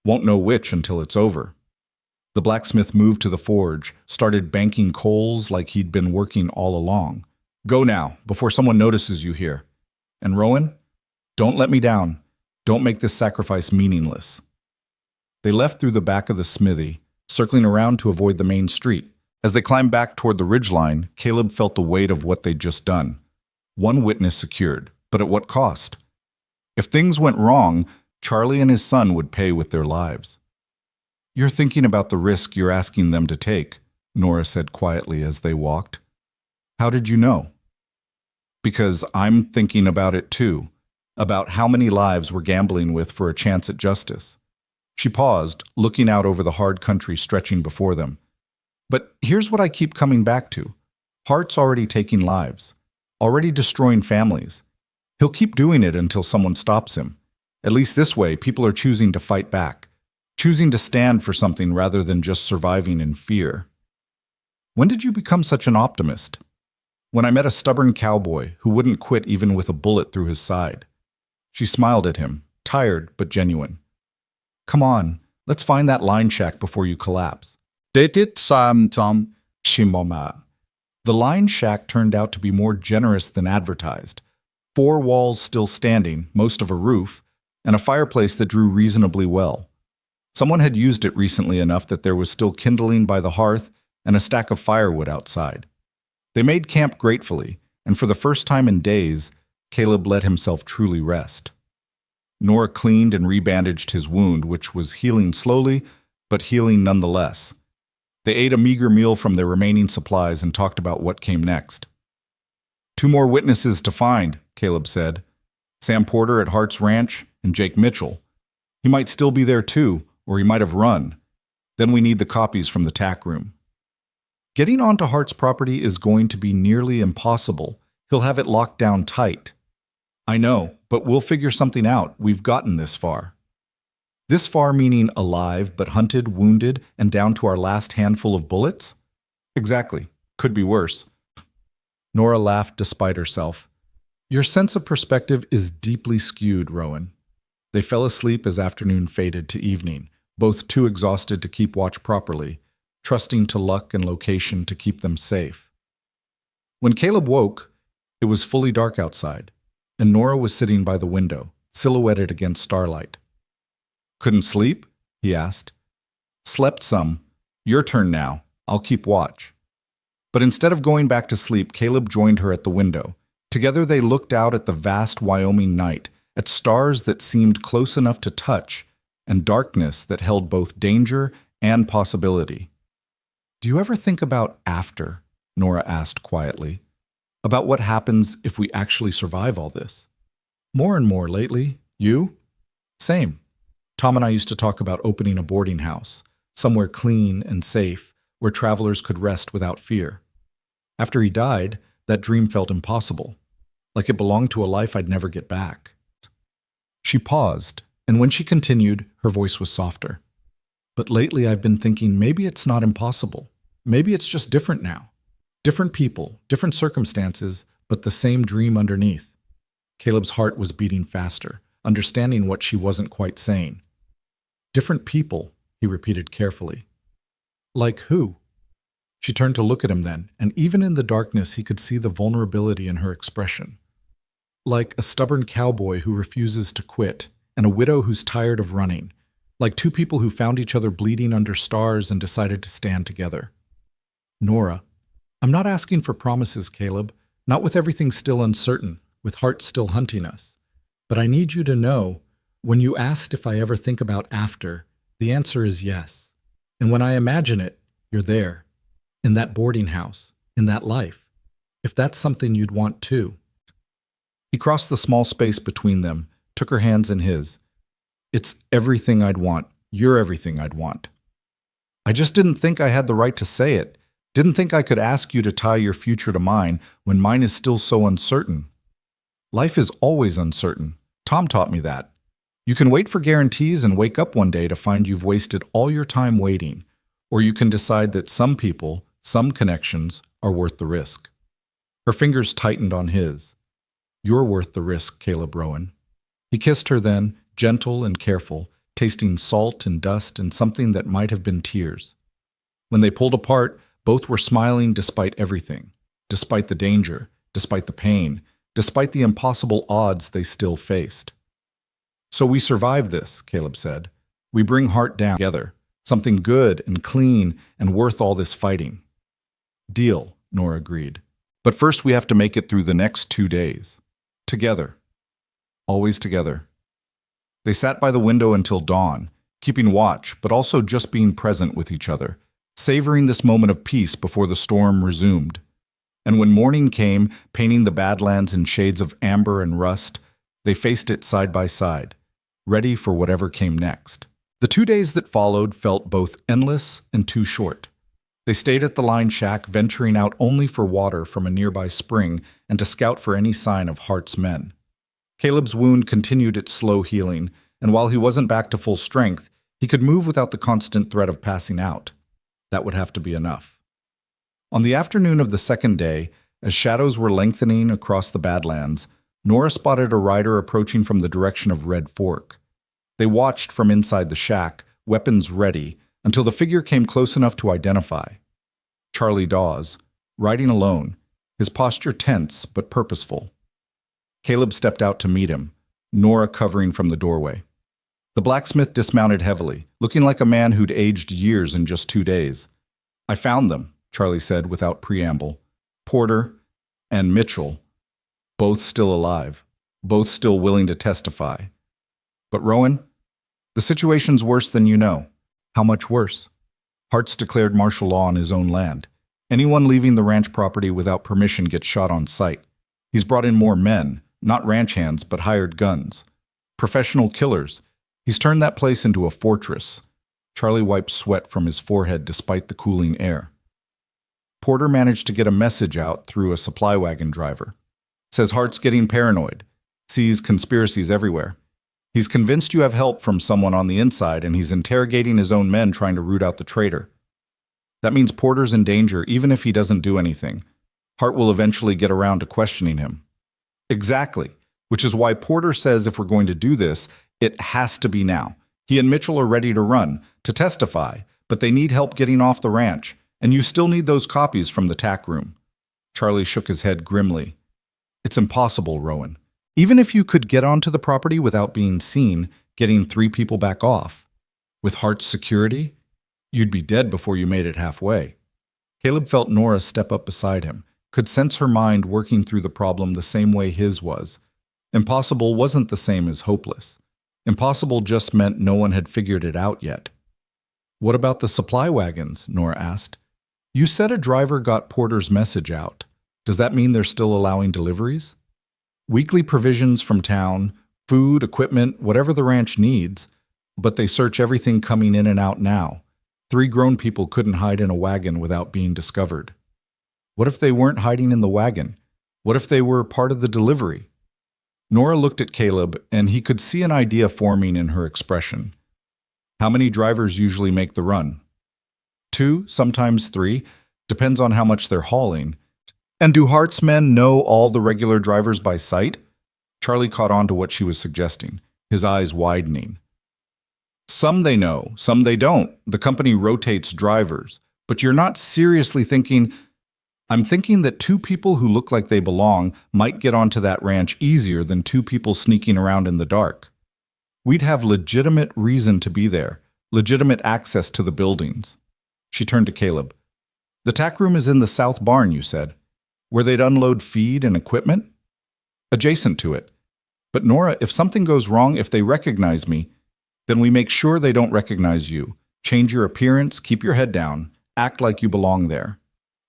Speaker 1: Won't know which until it's over. The blacksmith moved to the forge, started banking coals like he'd been working all along. Go now, before someone notices you here. And Rowan,
Speaker 2: Don't let me down. Don't make this sacrifice meaningless. They left through the back of the smithy, circling around to avoid the main street. As they climbed back toward the ridgeline, Caleb felt the weight of what they'd just done. One witness secured, but at what cost? If things went wrong, Charlie and his son would pay with their lives. You're thinking about the risk you're asking them to take, Nora said quietly as they walked. How did you know? Because I'm thinking about it too, about how many lives we're gambling with for a chance at justice. She paused, looking out over the hard country stretching before them. But here's what I keep coming back to. Hart's already taking lives, already destroying families. He'll keep doing it until someone stops him. At least this way, people are choosing to fight back, choosing to stand for something rather than just surviving in fear. When did you become such an optimist? When I met a stubborn cowboy who wouldn't quit even with a bullet through his side. She smiled at him, tired but genuine. Come on, let's find that line shack before you collapse.
Speaker 3: Did it, Tom?
Speaker 2: She murmured. The line shack turned out to be more generous than advertised. 4 walls still standing, most of a roof, and a fireplace that drew reasonably well. Someone had used it recently enough that there was still kindling by the hearth and a stack of firewood outside. They made camp gratefully, and for the first time in days, Caleb let himself truly rest. Nora cleaned and rebandaged his wound, which was healing slowly, but healing nonetheless. They ate a meager meal from their remaining supplies and talked about what came next. 2 more witnesses to find, Caleb said. Sam Porter at Hart's Ranch and Jake Mitchell. He might still be there too, or he might have run. Then we need the copies from the tack room. Getting onto Hart's property is going to be nearly impossible. He'll have it locked down tight. I know, but we'll figure something out. We've gotten this far. This far meaning alive, but hunted, wounded, and down to our last handful of bullets? Exactly. Could be worse. Nora laughed despite herself. Your sense of perspective is deeply skewed, Rowan. They fell asleep as afternoon faded to evening, both too exhausted to keep watch properly, trusting to luck and location to keep them safe. When Caleb woke, it was fully dark outside, and Nora was sitting by the window, silhouetted against starlight. Couldn't sleep? He asked. Slept some. Your turn now. I'll keep watch. But instead of going back to sleep, Caleb joined her at the window. Together they looked out at the vast Wyoming night, at stars that seemed close enough to touch, and darkness that held both danger and possibility. Do you ever think about after? Nora asked quietly. About what happens if we actually survive all this? More and more lately. You? Same. Tom and I used to talk about opening a boarding house, somewhere clean and safe, where travelers could rest without fear. After he died, that dream felt impossible, like it belonged to a life I'd never get back. She paused, and when she continued, her voice was softer. But lately I've been thinking maybe it's not impossible. Maybe it's just different now. Different people, different circumstances, but the same dream underneath. Caleb's heart was beating faster, understanding what she wasn't quite saying. Different people, he repeated carefully. Like who? She turned to look at him then, and even in the darkness he could see the vulnerability in her expression. Like a stubborn cowboy who refuses to quit, and a widow who's tired of running. Like 2 people who found each other bleeding under stars and decided to stand together. Nora, I'm not asking for promises, Caleb, not with everything still uncertain, with Hart still hunting us. But I need you to know, when you asked if I ever think about after, the answer is yes. And when I imagine it, you're there. In that boarding house, in that life. If that's something you'd want too. He crossed the small space between them, took her hands in his. It's everything I'd want. You're everything I'd want. I just didn't think I had the right to say it. Didn't think I could ask you to tie your future to mine when mine is still so uncertain. Life is always uncertain. Tom taught me that. You can wait for guarantees and wake up one day to find you've wasted all your time waiting, or you can decide that some people, some connections, are worth the risk. Her fingers tightened on his. You're worth the risk, Caleb Rowan. He kissed her then, gentle and careful, tasting salt and dust and something that might have been tears. When they pulled apart, both were smiling despite everything, despite the danger, despite the pain, despite the impossible odds they still faced. "So we survive this," Caleb said. "We bring Hart down together, something good and clean and worth all this fighting." "Deal," Nora agreed. "But first we have to make it through the next 2 days. Together. Always together." They sat by the window until dawn, keeping watch, but also just being present with each other, savoring this moment of peace before the storm resumed. And when morning came, painting the Badlands in shades of amber and rust, they faced it side by side, ready for whatever came next. The 2 days that followed felt both endless and too short. They stayed at the line shack, venturing out only for water from a nearby spring and to scout for any sign of Hart's men. Caleb's wound continued its slow healing, and while he wasn't back to full strength, he could move without the constant threat of passing out. That would have to be enough. On the afternoon of the second day, as shadows were lengthening across the Badlands, Nora spotted a rider approaching from the direction of Red Fork. They watched from inside the shack, weapons ready, until the figure came close enough to identify. Charlie Dawes, riding alone, his posture tense but purposeful. Caleb stepped out to meet him, Nora covering from the doorway. The blacksmith dismounted heavily, looking like a man who'd aged years in just 2 days. "I found them," Charlie said without preamble. "Porter and Mitchell, both still alive, both still willing to testify. But Rowan, the situation's worse than you know." "How much worse?" "Hart's declared martial law on his own land. Anyone leaving the ranch property without permission gets shot on sight. He's brought in more men, not ranch hands, but hired guns. Professional killers. He's turned that place into a fortress." Charlie wiped sweat from his forehead despite the cooling air. "Porter managed to get a message out through a supply wagon driver. Says Hart's getting paranoid. Sees conspiracies everywhere. He's convinced you have help from someone on the inside, and he's interrogating his own men trying to root out the traitor. That means Porter's in danger even if he doesn't do anything. Hart will eventually get around to questioning him." "Exactly, which is why Porter says if we're going to do this, it has to be now. He and Mitchell are ready to run, to testify, but they need help getting off the ranch, and you still need those copies from the tack room." Charlie shook his head grimly. "It's impossible, Rowan. Even if you could get onto the property without being seen, getting 3 people back off, with Hart's security, you'd be dead before you made it halfway." Caleb felt Nora step up beside him, could sense her mind working through the problem the same way his was. Impossible wasn't the same as hopeless. Impossible just meant no one had figured it out yet. "What about the supply wagons?" Nora asked. "You said a driver got Porter's message out. Does that mean they're still allowing deliveries?" "Weekly provisions from town, food, equipment, whatever the ranch needs, but they search everything coming in and out now. 3 grown people couldn't hide in a wagon without being discovered." "What if they weren't hiding in the wagon? What if they were part of the delivery?" Nora looked at Caleb, and he could see an idea forming in her expression. "How many drivers usually make the run?" 2, sometimes 3, depends on how much they're hauling. "And do Hart's men know all the regular drivers by sight?" Charlie caught on to what she was suggesting, his eyes widening. "Some they know, some they don't. The company rotates drivers. But you're not seriously thinking—" "I'm thinking that 2 people who look like they belong might get onto that ranch easier than 2 people sneaking around in the dark. We'd have legitimate reason to be there, legitimate access to the buildings." She turned to Caleb. "The tack room is in the south barn, you said, where they'd unload feed and equipment?" "Adjacent to it. But Nora, if something goes wrong, if they recognize me, then we make sure they don't recognize you. Change your appearance, keep your head down, act like you belong there."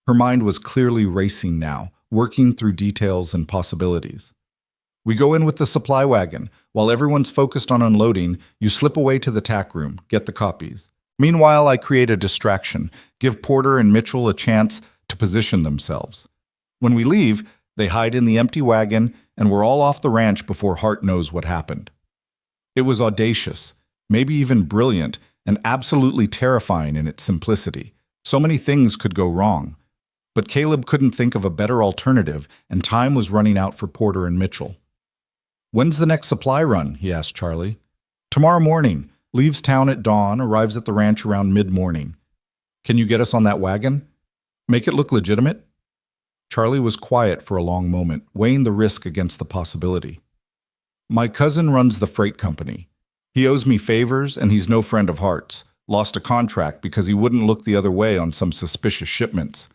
Speaker 2: Her mind was clearly racing now, working through details and possibilities. "We go in with the supply wagon. While everyone's focused on unloading, you slip away to the tack room, get the copies. Meanwhile, I create a distraction, give Porter and Mitchell a chance to position themselves. When we leave, they hide in the empty wagon, and we're all off the ranch before Hart knows what happened." It was audacious, maybe even brilliant, and absolutely terrifying in its simplicity. So many things could go wrong. But Caleb couldn't think of a better alternative, and time was running out for Porter and Mitchell. "When's the next supply run?" he asked Charlie. "Tomorrow morning. Leaves town at dawn, arrives at the ranch around mid-morning. Can you get us on that wagon? Make it look legitimate?" Charlie was quiet for a long moment, weighing the risk against the possibility. My cousin runs the freight company. He owes me favors, and he's no friend of Hart's. Lost a contract because he wouldn't look the other way on some suspicious shipments.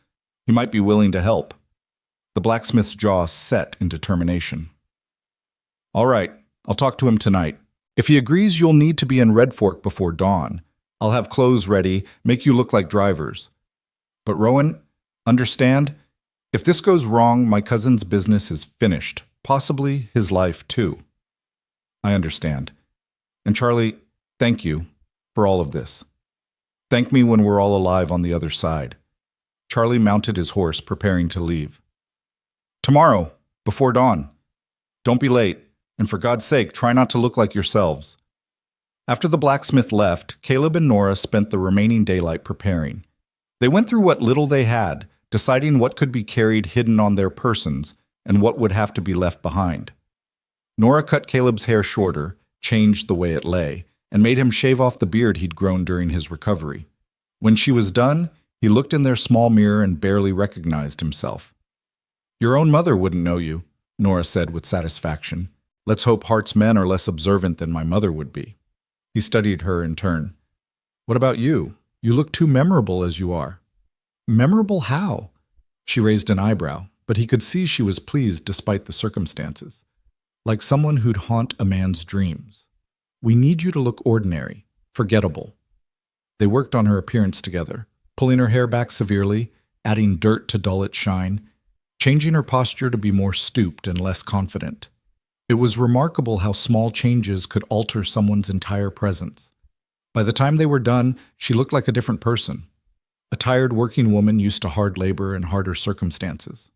Speaker 2: He might be willing to help. The blacksmith's jaw set in determination. All right, I'll talk to him tonight. If he agrees, you'll need to be in Red Fork before dawn. I'll have clothes ready, make you look like drivers. But Rowan, understand, if this goes wrong, my cousin's business is finished, possibly his life too. I understand. And Charlie, thank you for all of this. Thank me when we're all alive on the other side. Charlie mounted his horse, preparing to leave. Tomorrow, before dawn. Don't be late, and for God's sake, try not to look like yourselves. After the blacksmith left, Caleb and Nora spent the remaining daylight preparing. They went through what little they had, deciding what could be carried hidden on their persons and what would have to be left behind. Nora cut Caleb's hair shorter, changed the way it lay, and made him shave off the beard he'd grown during his recovery. When she was done, he looked in their small mirror and barely recognized himself. Your own mother wouldn't know you, Nora said with satisfaction. Let's hope Hart's men are less observant than my mother would be. He studied her in turn. What about you? You look too memorable as you are. Memorable how? She raised an eyebrow, but he could see she was pleased despite the circumstances. Like someone who'd haunt a man's dreams. We need you to look ordinary, forgettable. They worked on her appearance together, pulling her hair back severely, adding dirt to dull its shine, changing her posture to be more stooped and less confident. It was remarkable how small changes could alter someone's entire presence. By the time they were done, she looked like a different person. A tired working woman used to hard labor and harder circumstances.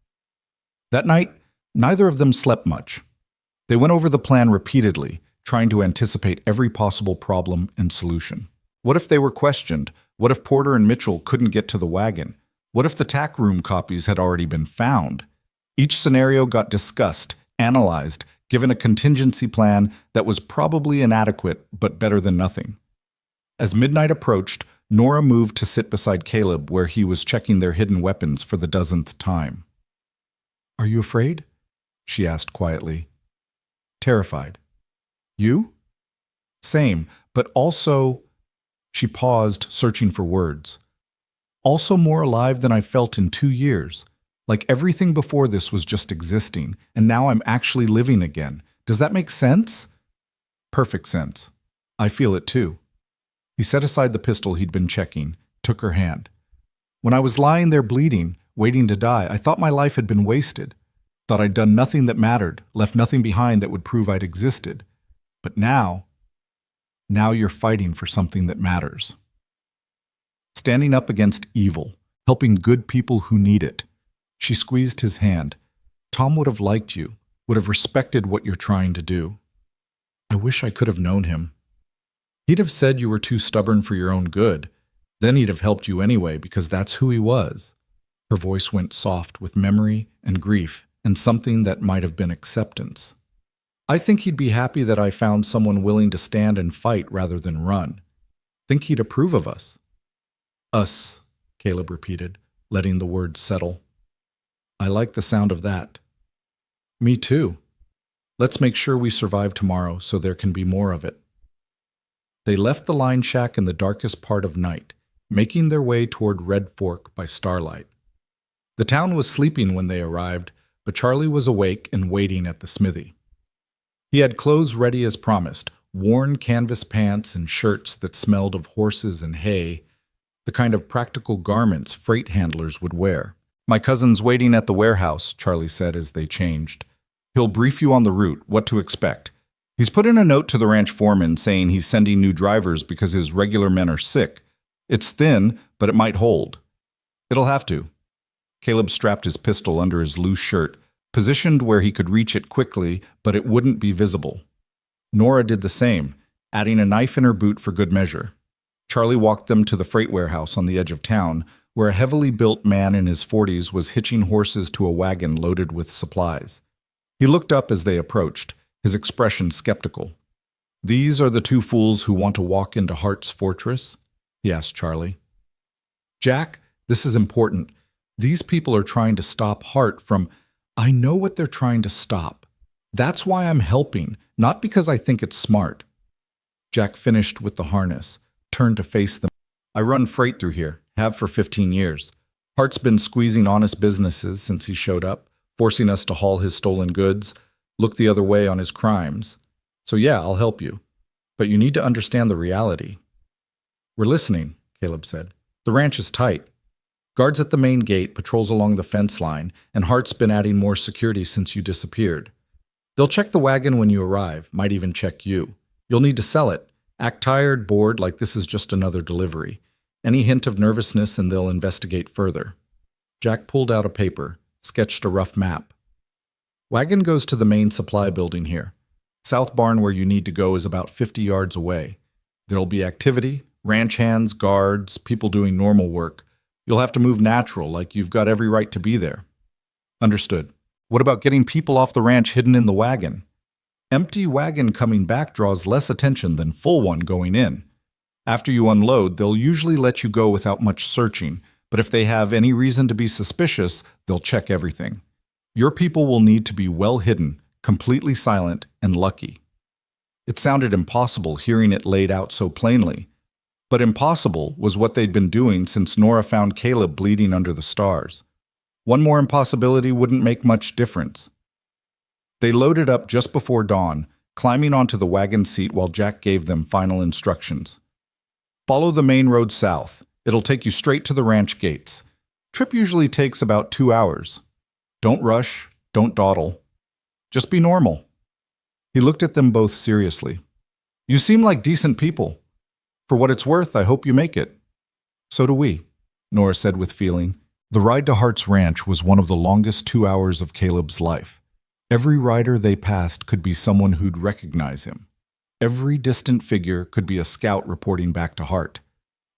Speaker 2: That night, neither of them slept much. They went over the plan repeatedly, trying to anticipate every possible problem and solution. What if they were questioned? What if Porter and Mitchell couldn't get to the wagon? What if the tack room copies had already been found? Each scenario got discussed, analyzed, given a contingency plan that was probably inadequate but better than nothing. As midnight approached, Nora moved to sit beside Caleb where he was checking their hidden weapons for the dozenth time. Are you afraid? She asked quietly. Terrified. You? Same, but also... She paused, searching for words. Also more alive than I felt in 2 years. Like everything before this was just existing, and now I'm actually living again. Does that make sense? Perfect sense. I feel it too. He set aside the pistol he'd been checking, took her hand. When I was lying there bleeding, waiting to die, I thought my life had been wasted. Thought I'd done nothing that mattered, left nothing behind that would prove I'd existed. But now you're fighting for something that matters. Standing up against evil, helping good people who need it. She squeezed his hand. Tom would have liked you, would have respected what you're trying to do. I wish I could have known him. He'd have said you were too stubborn for your own good. Then he'd have helped you anyway because that's who he was. Her voice went soft with memory and grief and something that might have been acceptance. I think he'd be happy that I found someone willing to stand and fight rather than run. Think he'd approve of us. Us, Caleb repeated, letting the words settle. I like the sound of that. Me too. Let's make sure we survive tomorrow so there can be more of it. They left the line shack in the darkest part of night, making their way toward Red Fork by starlight. The town was sleeping when they arrived, but Charlie was awake and waiting at the smithy. He had clothes ready as promised, worn canvas pants and shirts that smelled of horses and hay, the kind of practical garments freight handlers would wear. My cousin's waiting at the warehouse, Charlie said as they changed. He'll brief you on the route, what to expect. He's put in a note to the ranch foreman saying he's sending new drivers because his regular men are sick. It's thin, but it might hold. It'll have to. Caleb strapped his pistol under his loose shirt, positioned where he could reach it quickly, but it wouldn't be visible. Nora did the same, adding a knife in her boot for good measure. Charlie walked them to the freight warehouse on the edge of town, where a heavily built man in his 40s was hitching horses to a wagon loaded with supplies. He looked up as they approached, his expression skeptical. These are the two fools who want to walk into Hart's fortress? He asked Charlie. Jack, this is important. These people are trying to stop Hart from, I know what they're trying to stop. That's why I'm helping, not because I think it's smart. Jack finished with the harness, turned to face them. I run freight through here, have for 15 years. Hart's been squeezing honest businesses since he showed up, forcing us to haul his stolen goods, look the other way on his crimes. So yeah, I'll help you. But you need to understand the reality. We're listening, Caleb said. The ranch is tight. Guards at the main gate, patrols along the fence line, and Hart's been adding more security since you disappeared. They'll check the wagon when you arrive, might even check you. You'll need to sell it. Act tired, bored, like this is just another delivery. Any hint of nervousness and they'll investigate further. Jack pulled out a paper, sketched a rough map. Wagon goes to the main supply building here. South barn where you need to go is about 50 yards away. There'll be activity, ranch hands, guards, people doing normal work. You'll have to move natural, like you've got every right to be there. Understood. What about getting people off the ranch hidden in the wagon? Empty wagon coming back draws less attention than full one going in. After you unload, they'll usually let you go without much searching, but if they have any reason to be suspicious, they'll check everything. Your people will need to be well hidden, completely silent, and lucky. It sounded impossible hearing it laid out so plainly. But impossible was what they'd been doing since Nora found Caleb bleeding under the stars. One more impossibility wouldn't make much difference. They loaded up just before dawn, climbing onto the wagon seat while Jack gave them final instructions. Follow the main road south. It'll take you straight to the ranch gates. Trip usually takes about 2 hours. Don't rush, don't dawdle. Just be normal. He looked at them both seriously. You seem like decent people. For what it's worth, I hope you make it. So do we, Nora said with feeling. The ride to Hart's ranch was one of the longest 2 hours of Caleb's life. Every rider they passed could be someone who'd recognize him. Every distant figure could be a scout reporting back to Hart.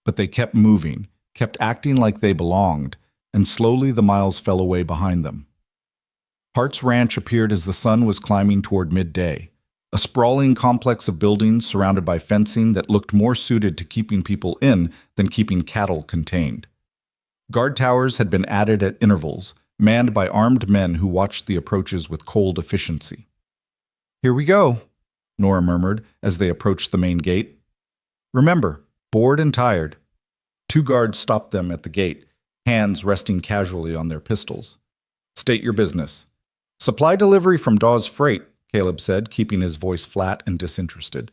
Speaker 2: But they kept moving, kept acting like they belonged, and slowly the miles fell away behind them. Hart's ranch appeared as the sun was climbing toward midday, a sprawling complex of buildings surrounded by fencing that looked more suited to keeping people in than keeping cattle contained. Guard towers had been added at intervals, manned by armed men who watched the approaches with cold efficiency. Here we go, Nora murmured as they approached the main gate. Remember, bored and tired. 2 guards stopped them at the gate, hands resting casually on their pistols. State your business. Supply delivery from Dawes Freight, Caleb said, keeping his voice flat and disinterested.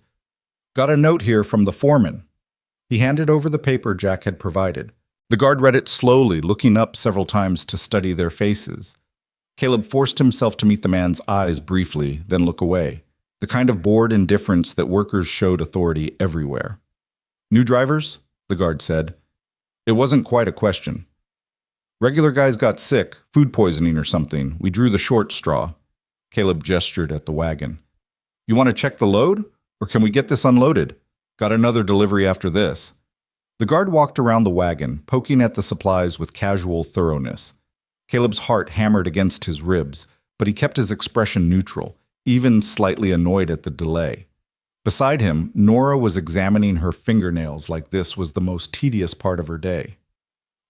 Speaker 2: Got a note here from the foreman. He handed over the paper Jack had provided. The guard read it slowly, looking up several times to study their faces. Caleb forced himself to meet the man's eyes briefly, then look away, the kind of bored indifference that workers showed authority everywhere. New drivers? The guard said. It wasn't quite a question. Regular guys got sick, food poisoning or something. We drew the short straw. Caleb gestured at the wagon. You want to check the load? Or can we get this unloaded? Got another delivery after this. The guard walked around the wagon, poking at the supplies with casual thoroughness. Caleb's heart hammered against his ribs, but he kept his expression neutral, even slightly annoyed at the delay. Beside him, Nora was examining her fingernails like this was the most tedious part of her day.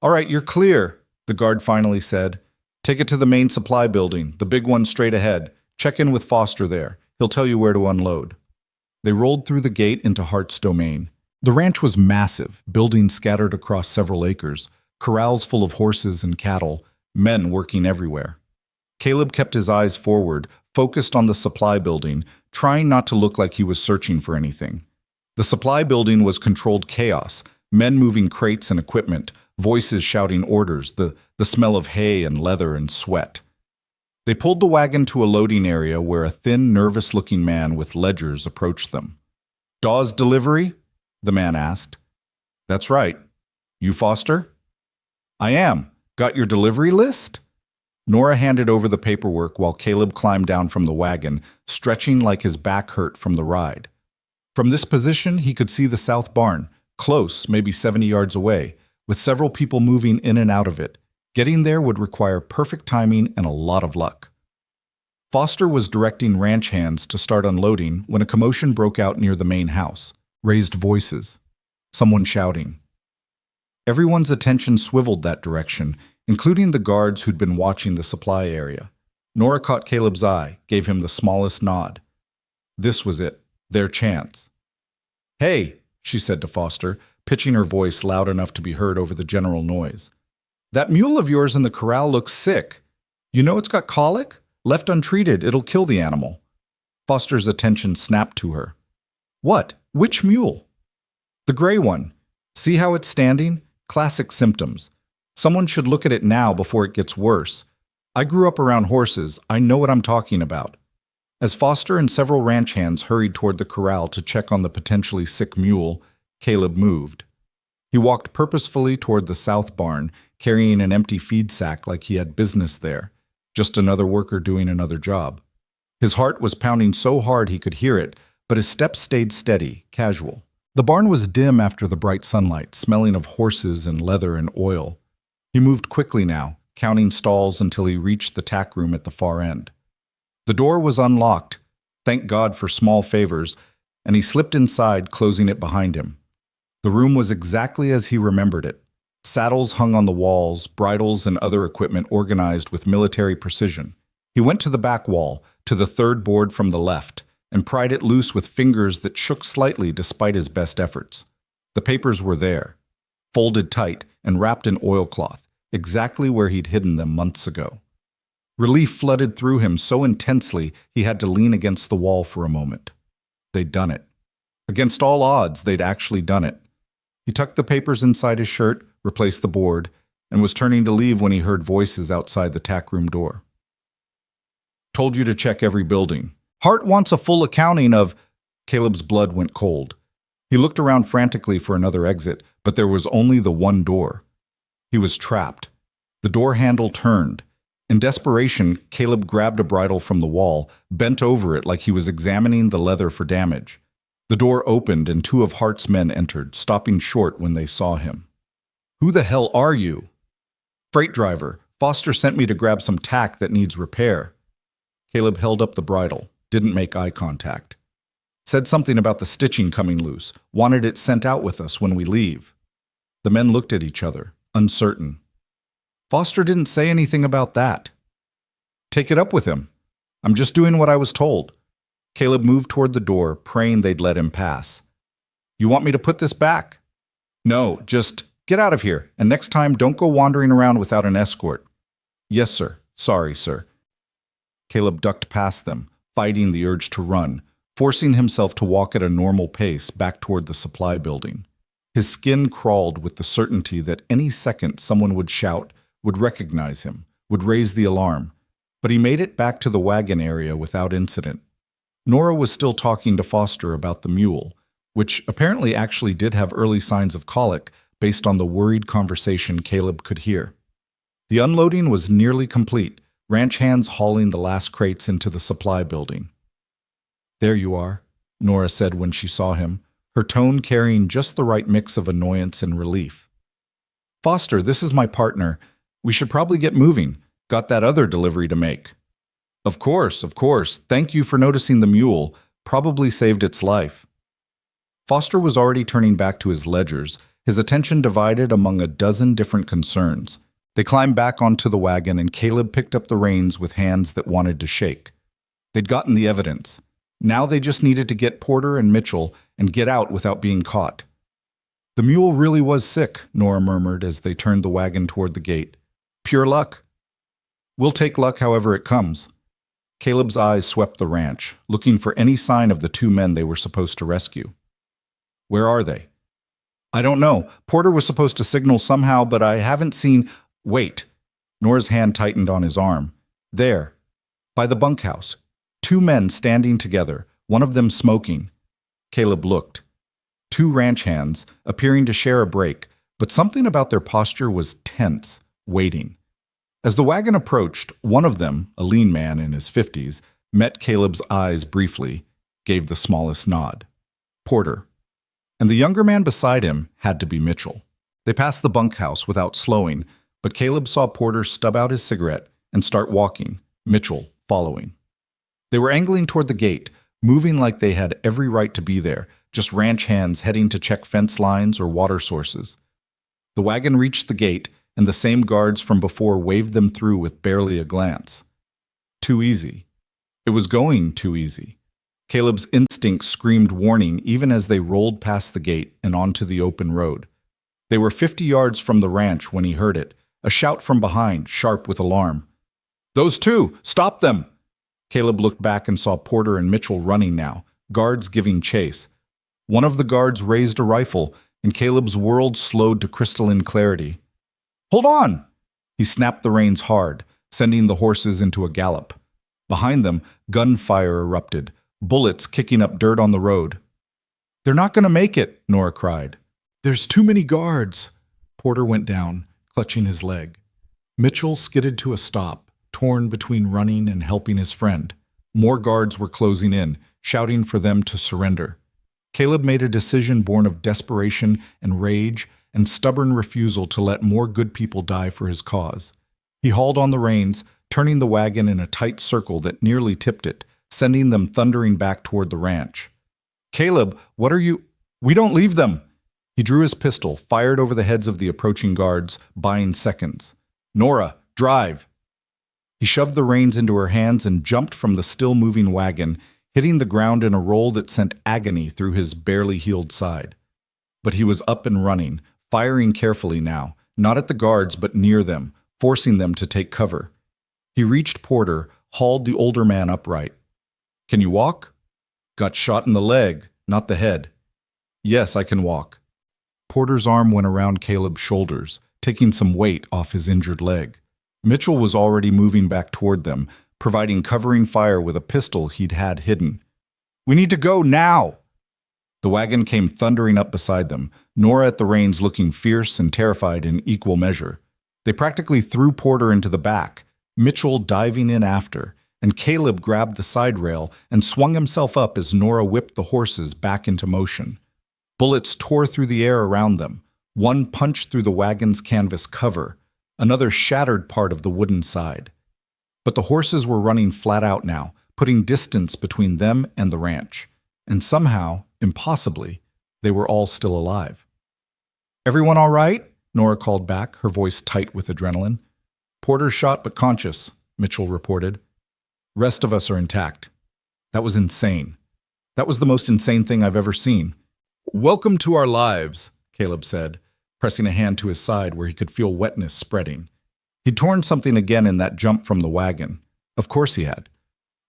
Speaker 2: All right, you're clear, the guard finally said. Take it to the main supply building, the big one straight ahead. Check in with Foster there. He'll tell you where to unload. They rolled through the gate into Hart's domain. The ranch was massive, buildings scattered across several acres, corrals full of horses and cattle, men working everywhere. Caleb kept his eyes forward, focused on the supply building, trying not to look like he was searching for anything. The supply building was controlled chaos, men moving crates and equipment, voices shouting orders, the smell of hay and leather and sweat. They pulled the wagon to a loading area where a thin, nervous-looking man with ledgers approached them. Dawes delivery? The man asked. That's right. You Foster? I am. Got your delivery list? Nora handed over the paperwork while Caleb climbed down from the wagon, stretching like his back hurt from the ride. From this position, he could see the south barn, close, maybe 70 yards away, with several people moving in and out of it. Getting there would require perfect timing and a lot of luck. Foster was directing ranch hands to start unloading when a commotion broke out near the main house. Raised voices. Someone shouting. Everyone's attention swiveled that direction, including the guards who'd been watching the supply area. Nora caught Caleb's eye, gave him the smallest nod. This was it, their chance. "Hey," she said to Foster, pitching her voice loud enough to be heard over the general noise. "That mule of yours in the corral looks sick. You know it's got colic? Left untreated, it'll kill the animal." Foster's attention snapped to her. "What? Which mule?" "The gray one. See how it's standing? Classic symptoms. Someone should look at it now before it gets worse. I grew up around horses. I know what I'm talking about." As Foster and several ranch hands hurried toward the corral to check on the potentially sick mule, Caleb moved. He walked purposefully toward the south barn, carrying an empty feed sack like he had business there, just another worker doing another job. His heart was pounding so hard he could hear it, but his steps stayed steady, casual. The barn was dim after the bright sunlight, smelling of horses and leather and oil. He moved quickly now, counting stalls until he reached the tack room at the far end. The door was unlocked, thank God for small favors, and he slipped inside, closing it behind him. The room was exactly as he remembered it. Saddles hung on the walls, bridles and other equipment organized with military precision. He went to the back wall, to the third board from the left, and pried it loose with fingers that shook slightly despite his best efforts. The papers were there, folded tight and wrapped in oilcloth, exactly where he'd hidden them months ago. Relief flooded through him so intensely he had to lean against the wall for a moment. They'd done it. Against all odds, they'd actually done it. He tucked the papers inside his shirt, replaced the board, and was turning to leave when he heard voices outside the tack room door. "Told you to check every building. Hart wants a full accounting of—" Caleb's blood went cold. He looked around frantically for another exit, but there was only the one door. He was trapped. The door handle turned. In desperation, Caleb grabbed a bridle from the wall, bent over it like he was examining the leather for damage. The door opened and two of Hart's men entered, stopping short when they saw him. "Who the hell are you?" "Freight driver. Foster sent me to grab some tack that needs repair." Caleb held up the bridle, didn't make eye contact. "Said something about the stitching coming loose, wanted it sent out with us when we leave." The men looked at each other, uncertain. "Foster didn't say anything about that." "Take it up with him. I'm just doing what I was told." Caleb moved toward the door, praying they'd let him pass. "You want me to put this back?" "No, just get out of here, and next time don't go wandering around without an escort." "Yes, sir. Sorry, sir." Caleb ducked past them, fighting the urge to run, forcing himself to walk at a normal pace back toward the supply building. His skin crawled with the certainty that any second someone would shout, would recognize him, would raise the alarm, but he made it back to the wagon area without incident. Nora was still talking to Foster about the mule, which apparently actually did have early signs of colic based on the worried conversation Caleb could hear. The unloading was nearly complete, ranch hands hauling the last crates into the supply building. "There you are," Nora said when she saw him, her tone carrying just the right mix of annoyance and relief. "Foster, this is my partner. We should probably get moving. Got that other delivery to make." Of course. Thank you for noticing the mule. Probably saved its life." Foster was already turning back to his ledgers, his attention divided among a dozen different concerns. They climbed back onto the wagon and Caleb picked up the reins with hands that wanted to shake. They'd gotten the evidence. Now they just needed to get Porter and Mitchell and get out without being caught. "The mule really was sick," Nora murmured as they turned the wagon toward the gate. "Pure luck." "We'll take luck however it comes." Caleb's eyes swept the ranch, looking for any sign of the two men they were supposed to rescue. "Where are they?" "I don't know. Porter was supposed to signal somehow, but I haven't seen—" "Wait." Nora's hand tightened on his arm. "There. By the bunkhouse. Two men standing together, one of them smoking." Caleb looked. Two ranch hands, appearing to share a break, but something about their posture was tense, waiting. As the wagon approached, one of them, a lean man in his 50s, met Caleb's eyes briefly, gave the smallest nod. Porter. And the younger man beside him had to be Mitchell. They passed the bunkhouse without slowing, but Caleb saw Porter stub out his cigarette and start walking, Mitchell following. They were angling toward the gate, moving like they had every right to be there, just ranch hands heading to check fence lines or water sources. The wagon reached the gate,
Speaker 1: and the same guards from before waved them through with barely a glance. Too easy. It was going too easy. Caleb's instincts screamed warning even as they rolled past the gate and onto the open road. They were 50 yards from the ranch when he heard it, a shout from behind, sharp with alarm. "Those two! Stop them!" Caleb looked back and saw Porter and Mitchell running now, guards giving chase. One of the guards raised a rifle, and Caleb's world slowed to crystalline clarity. "Hold on!" He snapped the reins hard, sending the horses into a gallop. Behind them, gunfire erupted, bullets kicking up dirt on the road. "They're not going to make it," Nora cried.
Speaker 2: "There's too many guards." Porter went down, clutching his leg. Mitchell skidded to a stop, torn between running and helping his friend. More guards were closing in, shouting for them to surrender. Caleb made a decision born of desperation and rage and stubborn refusal to let more good people die for his cause. He hauled on the reins, turning the wagon in a tight circle that nearly tipped it, sending them thundering back toward the ranch. "Caleb, what are you—" "We don't leave them!" He drew his pistol, fired over the heads of the approaching guards, buying seconds. "Nora, drive!" He shoved the reins into her hands and jumped from the still-moving wagon, hitting the ground in a roll that sent agony through his barely healed side. But he was up and running, firing carefully now, not at the guards but near them, forcing them to take cover. He reached Porter, hauled the older man upright. "Can you walk?" "Got shot in the leg, not the head." "Yes, I can walk." Porter's arm went around Caleb's shoulders, taking some weight off his injured leg. Mitchell was already moving back toward them, providing covering fire with a pistol he'd had hidden. "We need to go now!" The wagon came thundering up beside them, Nora at the reins looking fierce and terrified in equal measure. They practically threw Porter into the back, Mitchell diving in after, and Caleb grabbed the side rail and swung himself up as Nora whipped the horses back into motion. Bullets tore through the air around them. One punched through the wagon's canvas cover. Another shattered part of the wooden side. But the horses were running flat out now, putting distance between them and the ranch. And somehow, impossibly, they were all still alive. "Everyone all right?" Nora called back, her voice tight with adrenaline. "Porter shot but conscious," Mitchell reported. "Rest of us are intact." That was insane. That was the most insane thing I've ever seen. "Welcome to our lives," Caleb said, pressing a hand to his side where he could feel wetness spreading. He'd torn something again in that jump from the wagon. Of course he had.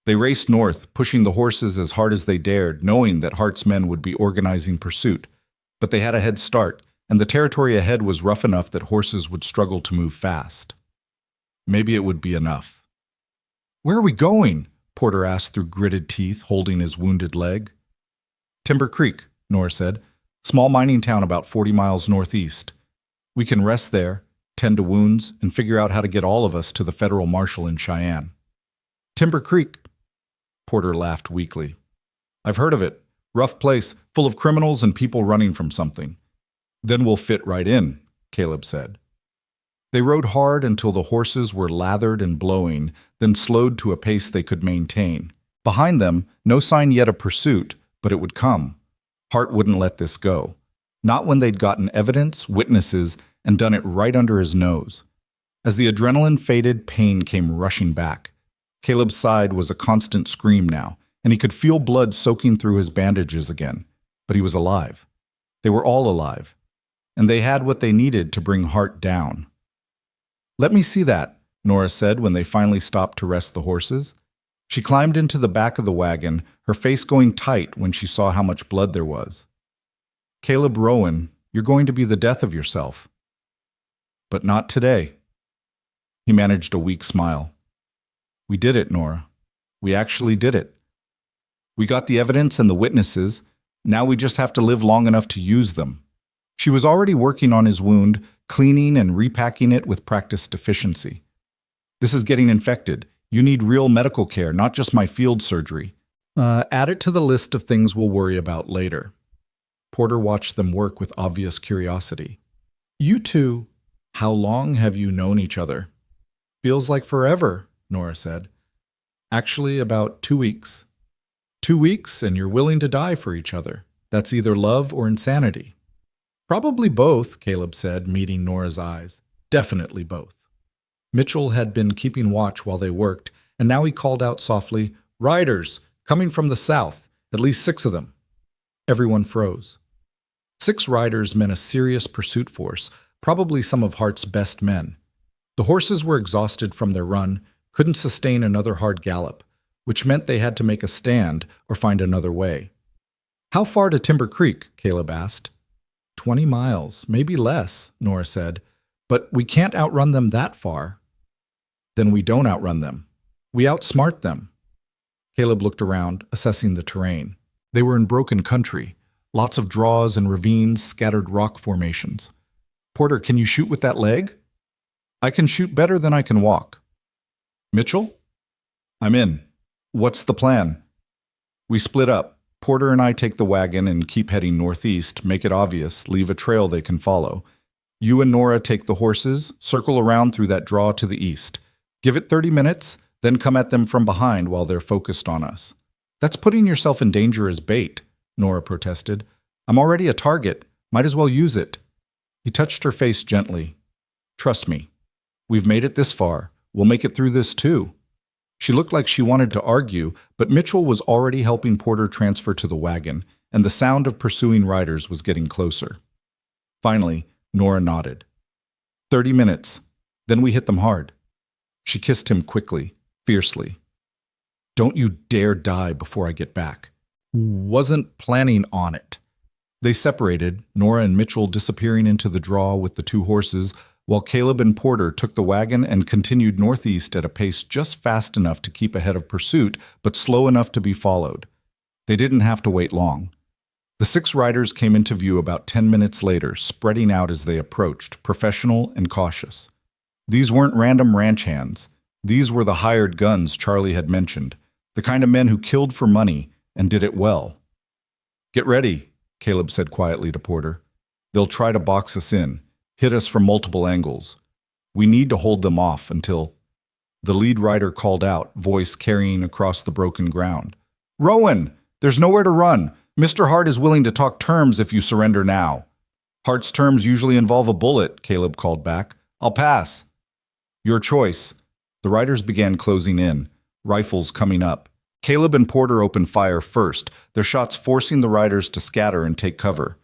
Speaker 2: They raced north, pushing the horses as hard as they dared, knowing that Hart's men would be organizing pursuit. But they had a head start, and the territory ahead was rough enough that horses would struggle to move fast. Maybe it would be enough. "Where are we going?" Porter asked through gritted teeth, holding his wounded leg. "Timber Creek," Nora said. "Small mining town about 40 miles northeast. We can rest there, tend to wounds, and figure out how to get all of us to the federal marshal in Cheyenne." "Timber Creek?" Porter laughed weakly. "I've heard of it. Rough place, full of criminals and people running from something." "Then we'll fit right in," Caleb said. They rode hard until the horses were lathered and blowing, then slowed to a pace they could maintain. Behind them, no sign yet of pursuit, but it would come. Hart wouldn't let this go. Not when they'd gotten evidence, witnesses, and done it right under his nose. As the adrenaline faded, pain came rushing back. Caleb's side was a constant scream now, and he could feel blood soaking through his bandages again. But he was alive. They were all alive. And they had what they needed to bring Hart down. "Let me see that," Nora said when they finally stopped to rest the horses. She climbed into the back of the wagon, her face going tight when she saw how much blood there was. "Caleb Rowan, you're going to be the death of yourself." "But not today." He managed a weak smile. "We did it, Nora. We actually did it. We got the evidence and the witnesses. Now we just have to live long enough to use them." She was already working on his wound, cleaning and repacking it with practiced efficiency. "This is getting infected. You need real medical care, not just my field surgery." Add it to the list of things we'll worry about later." Porter watched them work with obvious curiosity. "You two, how long have you known each other?" "Feels like forever," Nora said. "Actually, about 2 weeks." 2 weeks, and you're willing to die for each other. That's either love or insanity." "Probably both," Caleb said, meeting Nora's eyes. Definitely both. Mitchell had been keeping watch while they worked, and now he called out softly, "Riders, coming from the south, at least 6 of them." Everyone froze. 6 riders meant a serious pursuit force, probably some of Hart's best men. The horses were exhausted from their run, couldn't sustain another hard gallop, which meant they had to make a stand or find another way. "How far to Timber Creek?" Caleb asked. 20 miles, maybe less, Nora said. "But we can't outrun them that far." "Then we don't outrun them. We outsmart them." Caleb looked around, assessing the terrain. They were in broken country, lots of draws and ravines, scattered rock formations. "Porter, can you shoot with that leg?" "I can shoot better than I can walk." "Mitchell?" "I'm in. What's the plan?" "We split up. Porter and I take the wagon and keep heading northeast, make it obvious, leave a trail they can follow. You and Nora take the horses, circle around through that draw to the east. Give it 30 minutes, then come at them from behind while they're focused on us." "That's putting yourself in danger as bait," Nora protested. "I'm already a target. Might as well use it." He touched her face gently. "Trust me. We've made it this far. We'll make it through this too." She looked like she wanted to argue, but Mitchell was already helping Porter transfer to the wagon, and the sound of pursuing riders was getting closer. Finally, Nora nodded. 30 minutes. Then we hit them hard." She kissed him quickly, fiercely. "Don't you dare die before I get back." "Wasn't planning on it." They separated, Nora and Mitchell disappearing into the draw with the 2 horses, while Caleb and Porter took the wagon and continued northeast at a pace just fast enough to keep ahead of pursuit, but slow enough to be followed. They didn't have to wait long. The 6 riders came into view about 10 minutes later, spreading out as they approached, professional and cautious. These weren't random ranch hands. These were the hired guns Charlie had mentioned, the kind of men who killed for money and did it well. "Get ready," Caleb said quietly to Porter. "They'll try to box us in, hit us from multiple angles. We need to hold them off until—" The lead rider called out, voice carrying across the broken ground. "Rowan, there's nowhere to run. Mr. Hart is willing to talk terms if you surrender now." "Hart's terms usually involve a bullet," Caleb called back. "I'll pass." "Your choice." The riders began closing in, rifles coming up. Caleb and Porter opened fire first, their shots forcing the riders to scatter and take cover.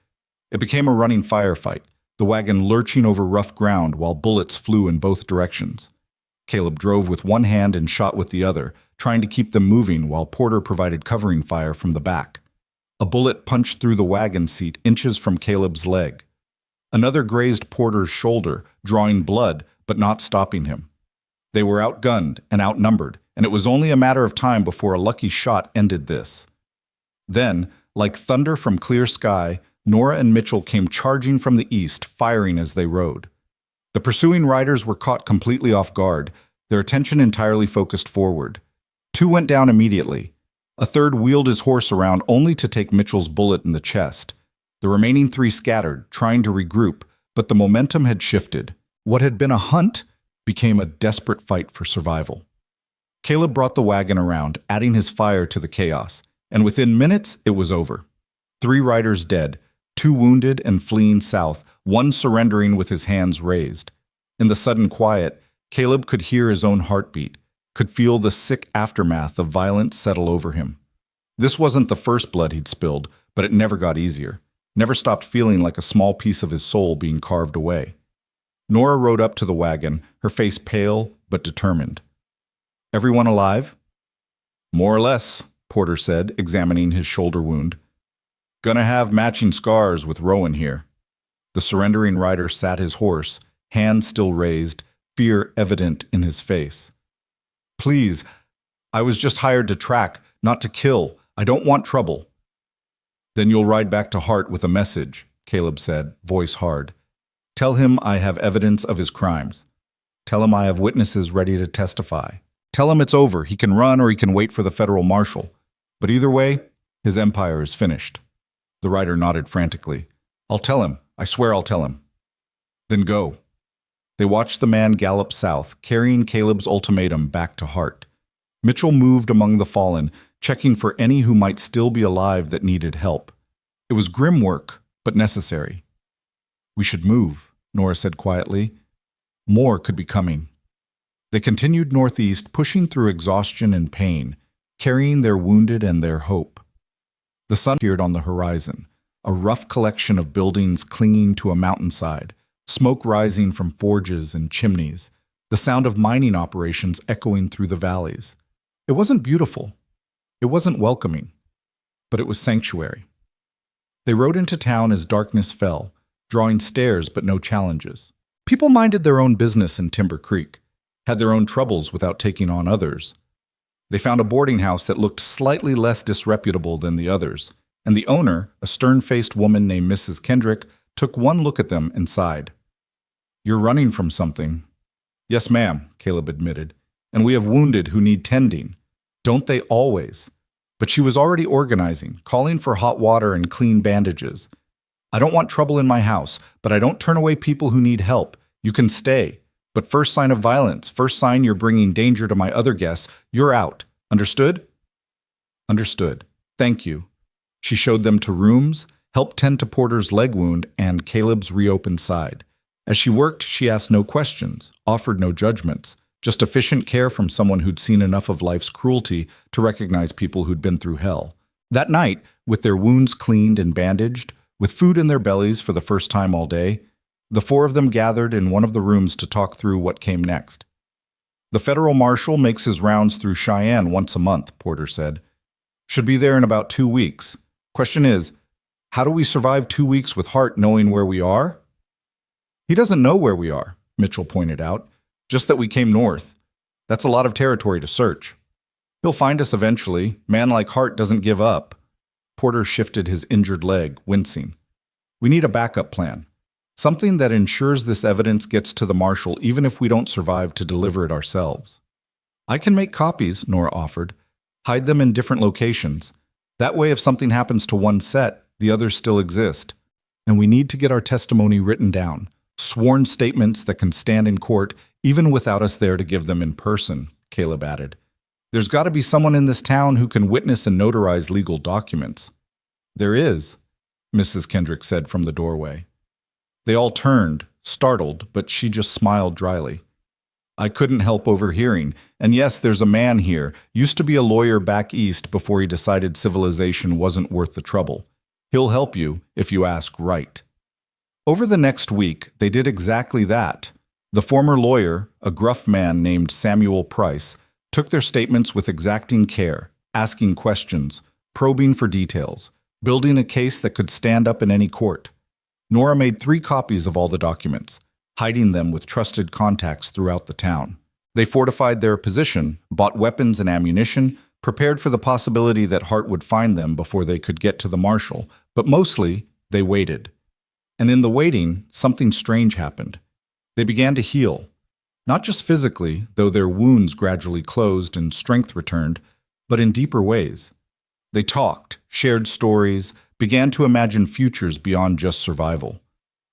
Speaker 2: It became a running firefight, the wagon lurching over rough ground while bullets flew in both directions. Caleb drove with one hand and shot with the other, trying to keep them moving while Porter provided covering fire from the back. A bullet punched through the wagon seat inches from Caleb's leg. Another grazed Porter's shoulder, drawing blood, but not stopping him. They were outgunned and outnumbered, and it was only a matter of time before a lucky shot ended this. Then, like thunder from clear sky, Nora and Mitchell came charging from the east, firing as they rode. The pursuing riders were caught completely off guard, their attention entirely focused forward. 2 went down immediately. A third wheeled his horse around only to take Mitchell's bullet in the chest. The remaining 3 scattered, trying to regroup, but the momentum had shifted. What had been a hunt became a desperate fight for survival. Caleb brought the wagon around, adding his fire to the chaos, and within minutes it was over. 3 riders dead, 2 wounded and fleeing south, 1 surrendering with his hands raised. In the sudden quiet, Caleb could hear his own heartbeat, could feel the sick aftermath of violence settle over him. This wasn't the first blood he'd spilled, but it never got easier, never stopped feeling like a small piece of his soul being carved away. Nora rode up to the wagon, her face pale but determined. "Everyone alive?" "More or less," Porter said, examining his shoulder wound. "Gonna have matching scars with Rowan here." The surrendering rider sat his horse, hands still raised, fear evident in his face. "Please, I was just hired to track, not to kill. I don't want trouble." "Then you'll ride back to Hart with a message," Caleb said, voice hard. "Tell him I have evidence of his crimes. Tell him I have witnesses ready to testify. Tell him it's over. He can run or he can wait for the federal marshal. But either way, his empire is finished." The rider nodded frantically. "I'll tell him. I swear I'll tell him." "Then go." They watched the man gallop south, carrying Caleb's ultimatum back to Hart. Mitchell moved among the fallen, checking for any who might still be alive that needed help. It was grim work, but necessary. "We should move," Nora said quietly. More could be coming. They continued northeast, pushing through exhaustion and pain, carrying their wounded and their hope. The sun appeared on the horizon, a rough collection of buildings clinging to a mountainside, smoke rising from forges and chimneys, the sound of mining operations echoing through the valleys. It wasn't beautiful. It wasn't welcoming. But it was sanctuary. They rode into town as darkness fell, drawing stares but no challenges. People minded their own business in Timber Creek, had their own troubles without taking on others. They found a boarding house that looked slightly less disreputable than the others, and the owner, a stern-faced woman named Mrs. Kendrick, took one look at them and sighed. "You're running from something." "Yes, ma'am," Caleb admitted, "and we have wounded who need tending. Don't they always?" But she was already organizing, calling for hot water and clean bandages. "I don't want trouble in my house, but I don't turn away people who need help. You can stay. But first sign of violence, first sign you're bringing danger to my other guests, you're out. Understood?" "Understood. Thank you." She showed them to rooms, helped tend to Porter's leg wound and Caleb's reopened side. As she worked, she asked no questions, offered no judgments, just efficient care from someone who'd seen enough of life's cruelty to recognize people who'd been through hell. That night, with their wounds cleaned and bandaged, with food in their bellies for the first time all day, the four of them gathered in one of the rooms to talk through what came next. "The federal marshal makes his rounds through Cheyenne once a month," Porter said. "Should be there in about 2 weeks. Question is, how do we survive 2 weeks with Hart knowing where we are?" "He doesn't know where we are," Mitchell pointed out, "just that we came north. That's a lot of territory to search. He'll find us eventually. Man like Hart doesn't give up." Porter shifted his injured leg, wincing. "We need a backup plan. Something that ensures this evidence gets to the marshal even if we don't survive to deliver it ourselves." "I can make copies," Nora offered. "Hide them in different locations. That way if something happens to one set, the others still exist. And we need to get our testimony written down. Sworn statements that can stand in court even without us there to give them in person," Caleb added. "There's got to be someone in this town who can witness and notarize legal documents." "There is," Mrs. Kendrick said from the doorway. They all turned, startled, but she just smiled dryly. "I couldn't help overhearing. And yes, there's a man here. Used to be a lawyer back east before he decided civilization wasn't worth the trouble. He'll help you if you ask right." Over the next week, they did exactly that. The former lawyer, a gruff man named Samuel Price, took their statements with exacting care, asking questions, probing for details, building a case that could stand up in any court. Nora made 3 copies of all the documents, hiding them with trusted contacts throughout the town. They fortified their position, bought weapons and ammunition, prepared for the possibility that Hart would find them before they could get to the marshal, but mostly, they waited. And in the waiting, something strange happened. They began to heal. Not just physically, though their wounds gradually closed and strength returned, but in deeper ways. They talked, shared stories, began to imagine futures beyond just survival.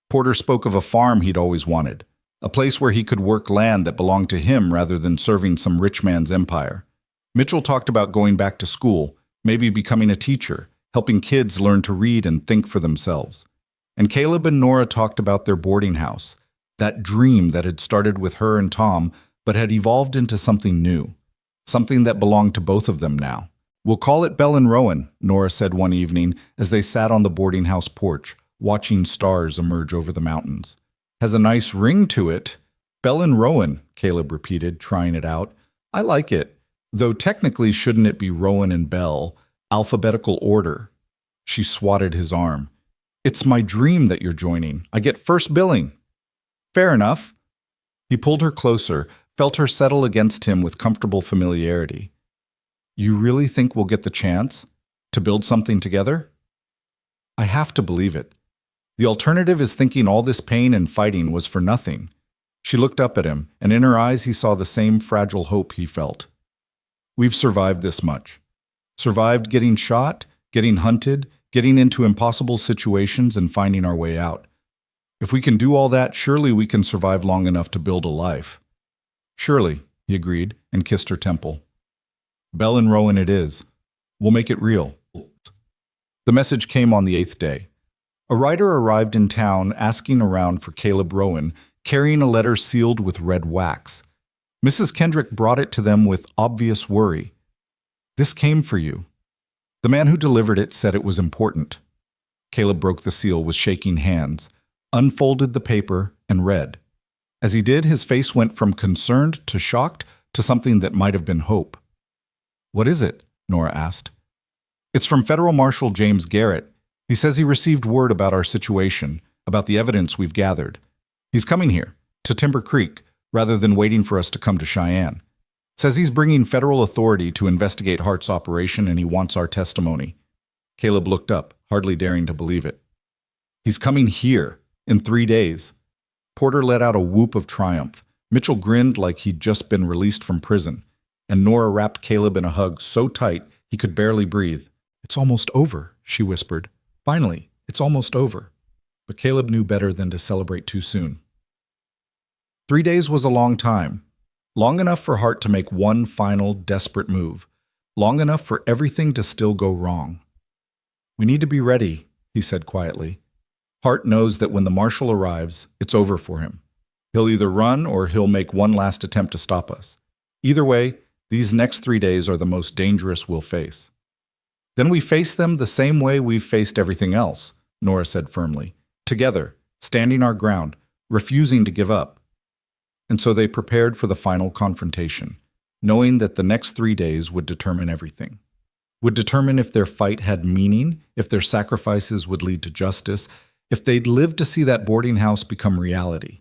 Speaker 2: Porter spoke of a farm he'd always wanted, a place where he could work land that belonged to him rather than serving some rich man's empire. Mitchell talked about going back to school, maybe becoming a teacher, helping kids learn to read and think for themselves. And Caleb and Nora talked about their boarding house, that dream that had started with her and Tom but had evolved into something new, something that belonged to both of them now. "We'll call it Bell and Rowan," Nora said one evening as they sat on the boarding house porch, watching stars emerge over the mountains. "Has a nice ring to it." "Bell and Rowan," Caleb repeated, trying it out. "I like it. Though technically shouldn't it be Rowan and Bell? Alphabetical order." She swatted his arm. "It's my dream that you're joining. I get first billing." "Fair enough." He pulled her closer, felt her settle against him with comfortable familiarity. "You really think we'll get the chance to build something together?" "I have to believe it. The alternative is thinking all this pain and fighting was for nothing." She looked up at him, and in her eyes he saw the same fragile hope he felt. "We've survived this much. Survived getting shot, getting hunted, getting into impossible situations and finding our way out. If we can do all that, surely we can survive long enough to build a life." "Surely," he agreed, and kissed her temple. "Bell and Rowan it is. We'll make it real." The message came on the 8th day. A writer arrived in town asking around for Caleb Rowan, carrying a letter sealed with red wax. Mrs. Kendrick brought it to them with obvious worry. "This came for you." The man who delivered it said it was important. Caleb broke the seal with shaking hands, unfolded the paper, and read. As he did, his face went from concerned to shocked to something that might have been hope. "What is it?" Nora asked. "It's from Federal Marshal James Garrett. He says he received word about our situation, about the evidence we've gathered. He's coming here, to Timber Creek, rather than waiting for us to come to Cheyenne. Says he's bringing federal authority to investigate Hart's operation and he wants our testimony." Caleb looked up, hardly daring to believe it. "He's coming here, in 3 days." Porter let out a whoop of triumph. Mitchell grinned like he'd just been released from prison, and Nora wrapped Caleb in a hug so tight he could barely breathe. "It's almost over," she whispered. "Finally, it's almost over." But Caleb knew better than to celebrate too soon. 3 days was a long time. Long enough for Hart to make one final, desperate move. Long enough for everything to still go wrong. "We need to be ready," he said quietly. "Hart knows that when the marshal arrives, it's over for him. He'll either run or he'll make one last attempt to stop us. Either way, these next 3 days are the most dangerous we'll face." "Then we face them the same way we've faced everything else," Nora said firmly. "Together, standing our ground, refusing to give up." And so they prepared for the final confrontation, knowing that the next 3 days would determine everything. Would determine if their fight had meaning, if their sacrifices would lead to justice, if they'd live to see that boarding house become reality.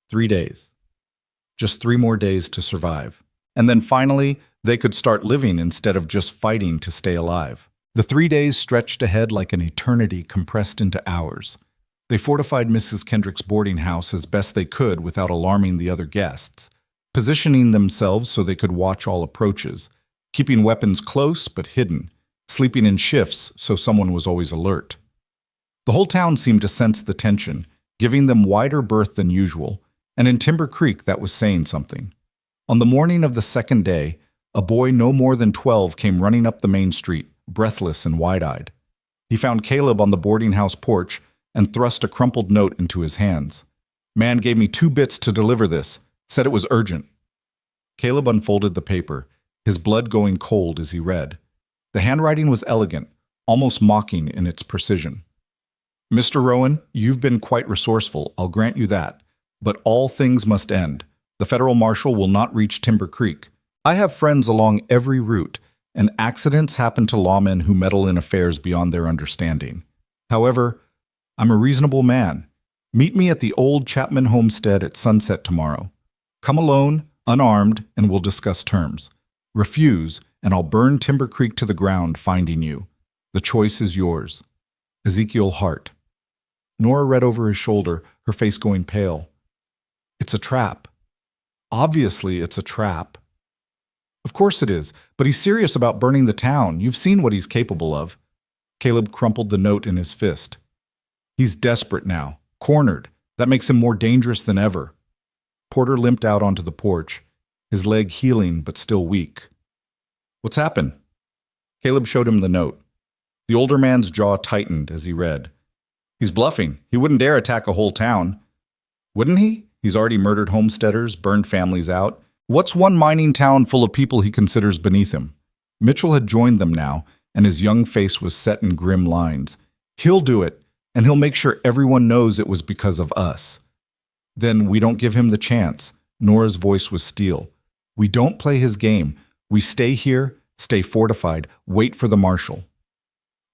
Speaker 2: 3 days. Just 3 more days to survive. And then finally, they could start living instead of just fighting to stay alive. The 3 days stretched ahead like an eternity compressed into hours. They fortified Mrs. Kendrick's boarding house as best they could without alarming the other guests, positioning themselves so they could watch all approaches, keeping weapons close but hidden, sleeping in shifts so someone was always alert. The whole town seemed to sense the tension, giving them wider berth than usual, and in Timber Creek that was saying something. On the morning of the second day, a boy no more than 12 came running up the main street, breathless and wide-eyed. He found Caleb on the boarding house porch and thrust a crumpled note into his hands. "Man gave me 2 bits to deliver this, said it was urgent." Caleb unfolded the paper, his blood going cold as he read. The handwriting was elegant, almost mocking in its precision. "Mr. Rowan, you've been quite resourceful, I'll grant you that. But all things must end. The federal marshal will not reach Timber Creek. I have friends along every route, and accidents happen to lawmen who meddle in affairs beyond their understanding. However, I'm a reasonable man. Meet me at the old Chapman homestead at sunset tomorrow. Come alone, unarmed, and we'll discuss terms. Refuse, and I'll burn Timber Creek to the ground finding you. The choice is yours. Ezekiel Hart." Nora read over his shoulder, her face going pale. "It's a trap. Obviously, it's a trap." "Of course it is, but he's serious about burning the town. You've seen what he's capable of." Caleb crumpled the note in his fist. "He's desperate now, cornered. That makes him more dangerous than ever." Porter limped out onto the porch, his leg healing but still weak. "What's happened?" Caleb showed him the note. The older man's jaw tightened as he read. "He's bluffing. He wouldn't dare attack a whole town." "Wouldn't he? He's already murdered homesteaders, burned families out. What's one mining town full of people he considers beneath him?" Mitchell had joined them now, and his young face was set in grim lines. "He'll do it, and he'll make sure everyone knows it was because of us." "Then we don't give him the chance." Nora's voice was steel. "We don't play his game. We stay here, stay fortified, wait for the marshal."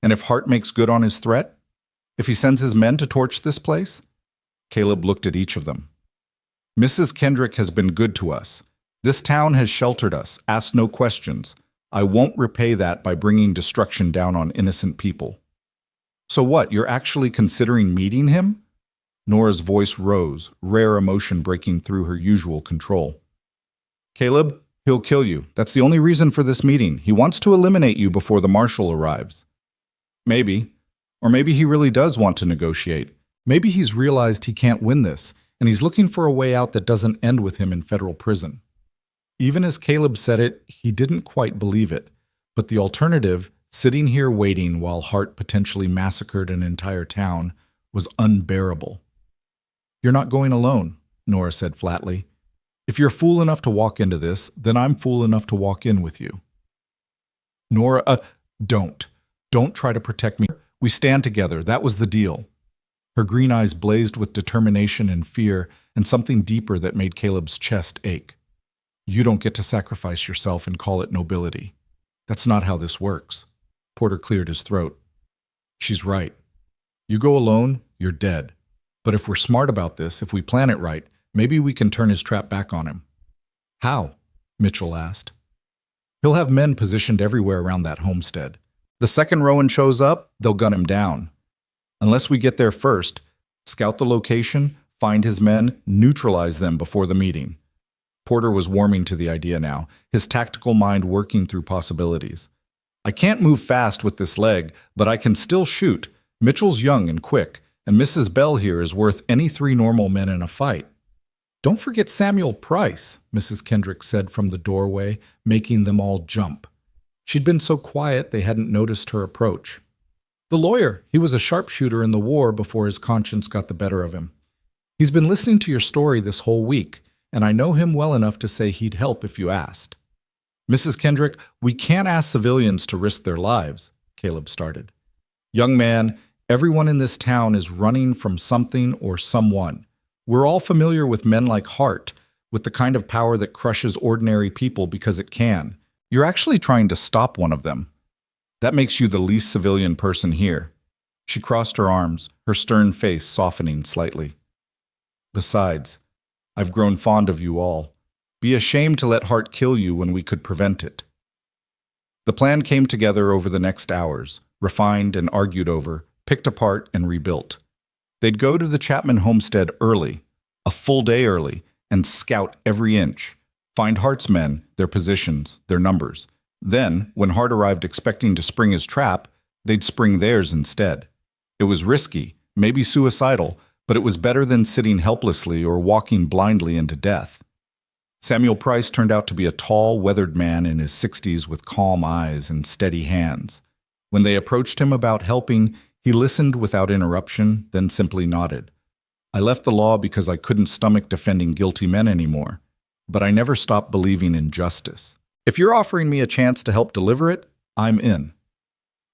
Speaker 2: "And if Hart makes good on his threat? If he sends his men to torch this place?" Caleb looked at each of them. "Mrs. Kendrick has been good to us. This town has sheltered us, asked no questions. I won't repay that by bringing destruction down on innocent people." "So what, you're actually considering meeting him?" Nora's voice rose, rare emotion breaking through her usual control. "Caleb, he'll kill you. That's the only reason for this meeting. He wants to eliminate you before the marshal arrives." "Maybe. Or maybe he really does want to negotiate. Maybe he's realized he can't win this, and he's looking for a way out that doesn't end with him in federal prison." Even as Caleb said it, he didn't quite believe it. But the alternative, sitting here waiting while Hart potentially massacred an entire town, was unbearable. You're not going alone, Nora said flatly. If you're fool enough to walk into this, then I'm fool enough to walk in with you. Nora, don't. Don't try to protect me. We stand together. That was the deal. Her green eyes blazed with determination and fear and something deeper that made Caleb's chest ache. You don't get to sacrifice yourself and call it nobility. That's not how this works. Porter cleared his throat. She's right. You go alone, you're dead. But if we're smart about this, if we plan it right, maybe we can turn his trap back on him. How? Mitchell asked. He'll have men positioned everywhere around that homestead. The second Rowan shows up, they'll gun him down. Unless we get there first, scout the location, find his men, neutralize them before the meeting. Porter was warming to the idea now, his tactical mind working through possibilities. I can't move fast with this leg, but I can still shoot. Mitchell's young and quick, and Mrs. Bell here is worth any 3 normal men in a fight. Don't forget Samuel Price, Mrs. Kendrick said from the doorway, making them all jump. She'd been so quiet they hadn't noticed her approach. The lawyer, he was a sharpshooter in the war before his conscience got the better of him. He's been listening to your story this whole week, and I know him well enough to say he'd help if you asked. Mrs. Kendrick, we can't ask civilians to risk their lives, Caleb started. Young man, everyone in this town is running from something or someone. We're all familiar with men like Hart, with the kind of power that crushes ordinary people because it can. You're actually trying to stop one of them. That makes you the least civilian person here. She crossed her arms, her stern face softening slightly. Besides, I've grown fond of you all. Be ashamed to let Hart kill you when we could prevent it. The plan came together over the next hours, refined and argued over, picked apart and rebuilt. They'd go to the Chapman homestead early, a full day early, and scout every inch, find Hart's men, their positions, their numbers. Then, when Hart arrived expecting to spring his trap, they'd spring theirs instead. It was risky, maybe suicidal, but it was better than sitting helplessly or walking blindly into death. Samuel Price turned out to be a tall, weathered man in his 60s with calm eyes and steady hands. When they approached him about helping, he listened without interruption, then simply nodded. I left the law because I couldn't stomach defending guilty men anymore, but I never stopped believing in justice. If you're offering me a chance to help deliver it, I'm in.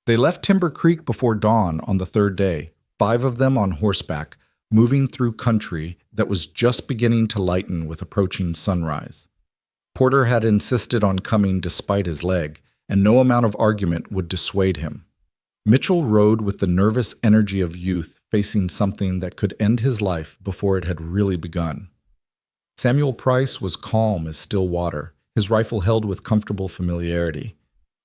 Speaker 2: They left Timber Creek before dawn on the 3rd day, 5 of them on horseback, moving through country that was just beginning to lighten with approaching sunrise. Porter had insisted on coming despite his leg, and no amount of argument would dissuade him. Mitchell rode with the nervous energy of youth facing something that could end his life before it had really begun. Samuel Price was calm as still water, his rifle held with comfortable familiarity.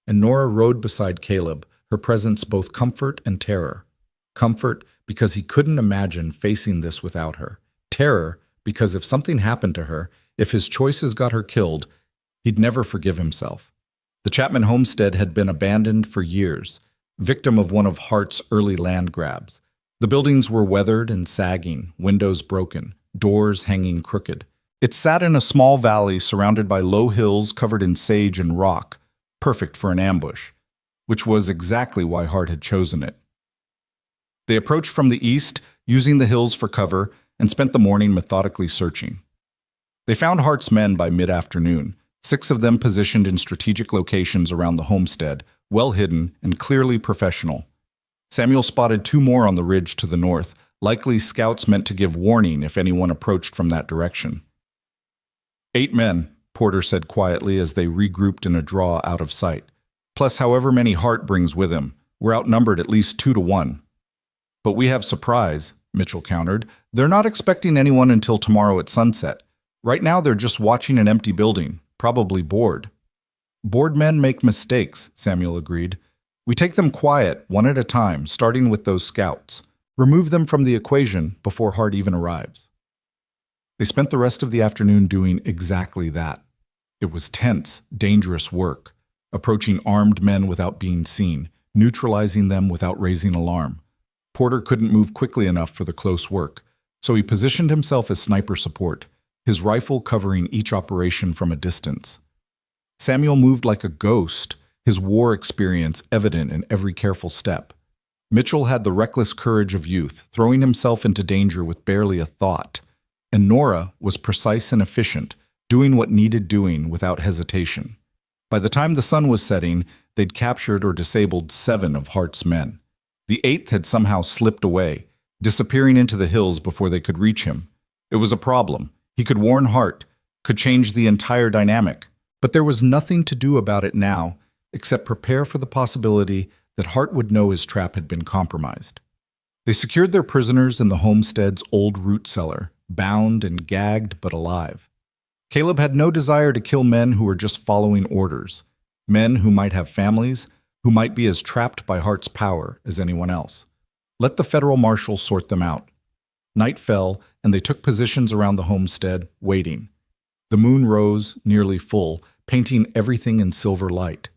Speaker 2: And Nora rode beside Caleb, her presence both comfort and terror. Comfort because he couldn't imagine facing this without her. Terror because if something happened to her, if his choices got her killed, he'd never forgive himself. The Chapman homestead had been abandoned for years, victim of one of Hart's early land grabs. The buildings were weathered and sagging, windows broken, doors hanging crooked. It sat in a small valley surrounded by low hills covered in sage and rock, perfect for an ambush, which was exactly why Hart had chosen it. They approached from the east, using the hills for cover, and spent the morning methodically searching. They found Hart's men by mid-afternoon, 6 of them positioned in strategic locations around the homestead, well hidden and clearly professional. Samuel spotted 2 more on the ridge to the north, likely scouts meant to give warning if anyone approached from that direction. 8 men, Porter said quietly as they regrouped in a draw out of sight. Plus however many Hart brings with him. We're outnumbered at least 2 to 1. But we have surprise, Mitchell countered. They're not expecting anyone until tomorrow at sunset. Right now they're just watching an empty building, probably bored. Bored men make mistakes, Samuel agreed. We take them quiet, one at a time, starting with those scouts. Remove them from the equation before Hart even arrives. They spent the rest of the afternoon doing exactly that. It was tense, dangerous work, approaching armed men without being seen, neutralizing them without raising alarm. Porter couldn't move quickly enough for the close work, so he positioned himself as sniper support, his rifle covering each operation from a distance. Samuel moved like a ghost, his war experience evident in every careful step. Mitchell had the reckless courage of youth, throwing himself into danger with barely a thought. And Nora was precise and efficient, doing what needed doing without hesitation. By the time the sun was setting, they'd captured or disabled 7 of Hart's men. The 8th had somehow slipped away, disappearing into the hills before they could reach him. It was a problem. He could warn Hart, could change the entire dynamic. But there was nothing to do about it now, except prepare for the possibility that Hart would know his trap had been compromised. They secured their prisoners in the homestead's old root cellar, bound and gagged but alive. Caleb had no desire to kill men who were just following orders, men who might have families, who might be as trapped by Hart's power as anyone else. Let the federal marshal sort them out. Night fell, and they took positions around the homestead, waiting. The moon rose, nearly full, painting everything in silver light.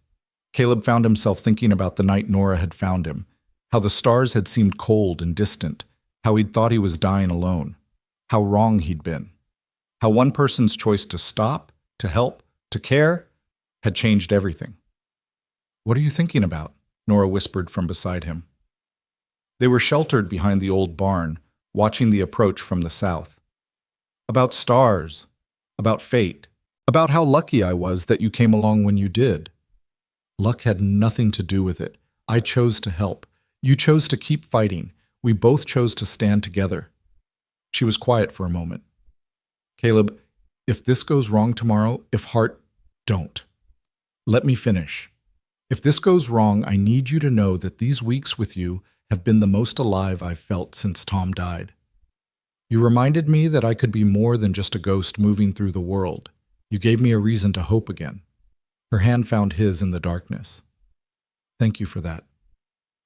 Speaker 2: Caleb found himself thinking about the night Nora had found him, how the stars had seemed cold and distant, how he'd thought he was dying alone, how wrong he'd been, how one person's choice to stop, to help, to care, had changed everything. "What are you thinking about?" Nora whispered from beside him. They were sheltered behind the old barn, watching the approach from the south. "About stars, about fate, about how lucky I was that you came along when you did." "Luck had nothing to do with it. I chose to help. You chose to keep fighting. We both chose to stand together." She was quiet for a moment. "Caleb, if this goes wrong tomorrow, if Hart, don't. Let me finish. If this goes wrong, I need you to know that these weeks with you have been the most alive I've felt since Tom died. You reminded me that I could be more than just a ghost moving through the world. You gave me a reason to hope again." Her hand found his in the darkness. "Thank you for that.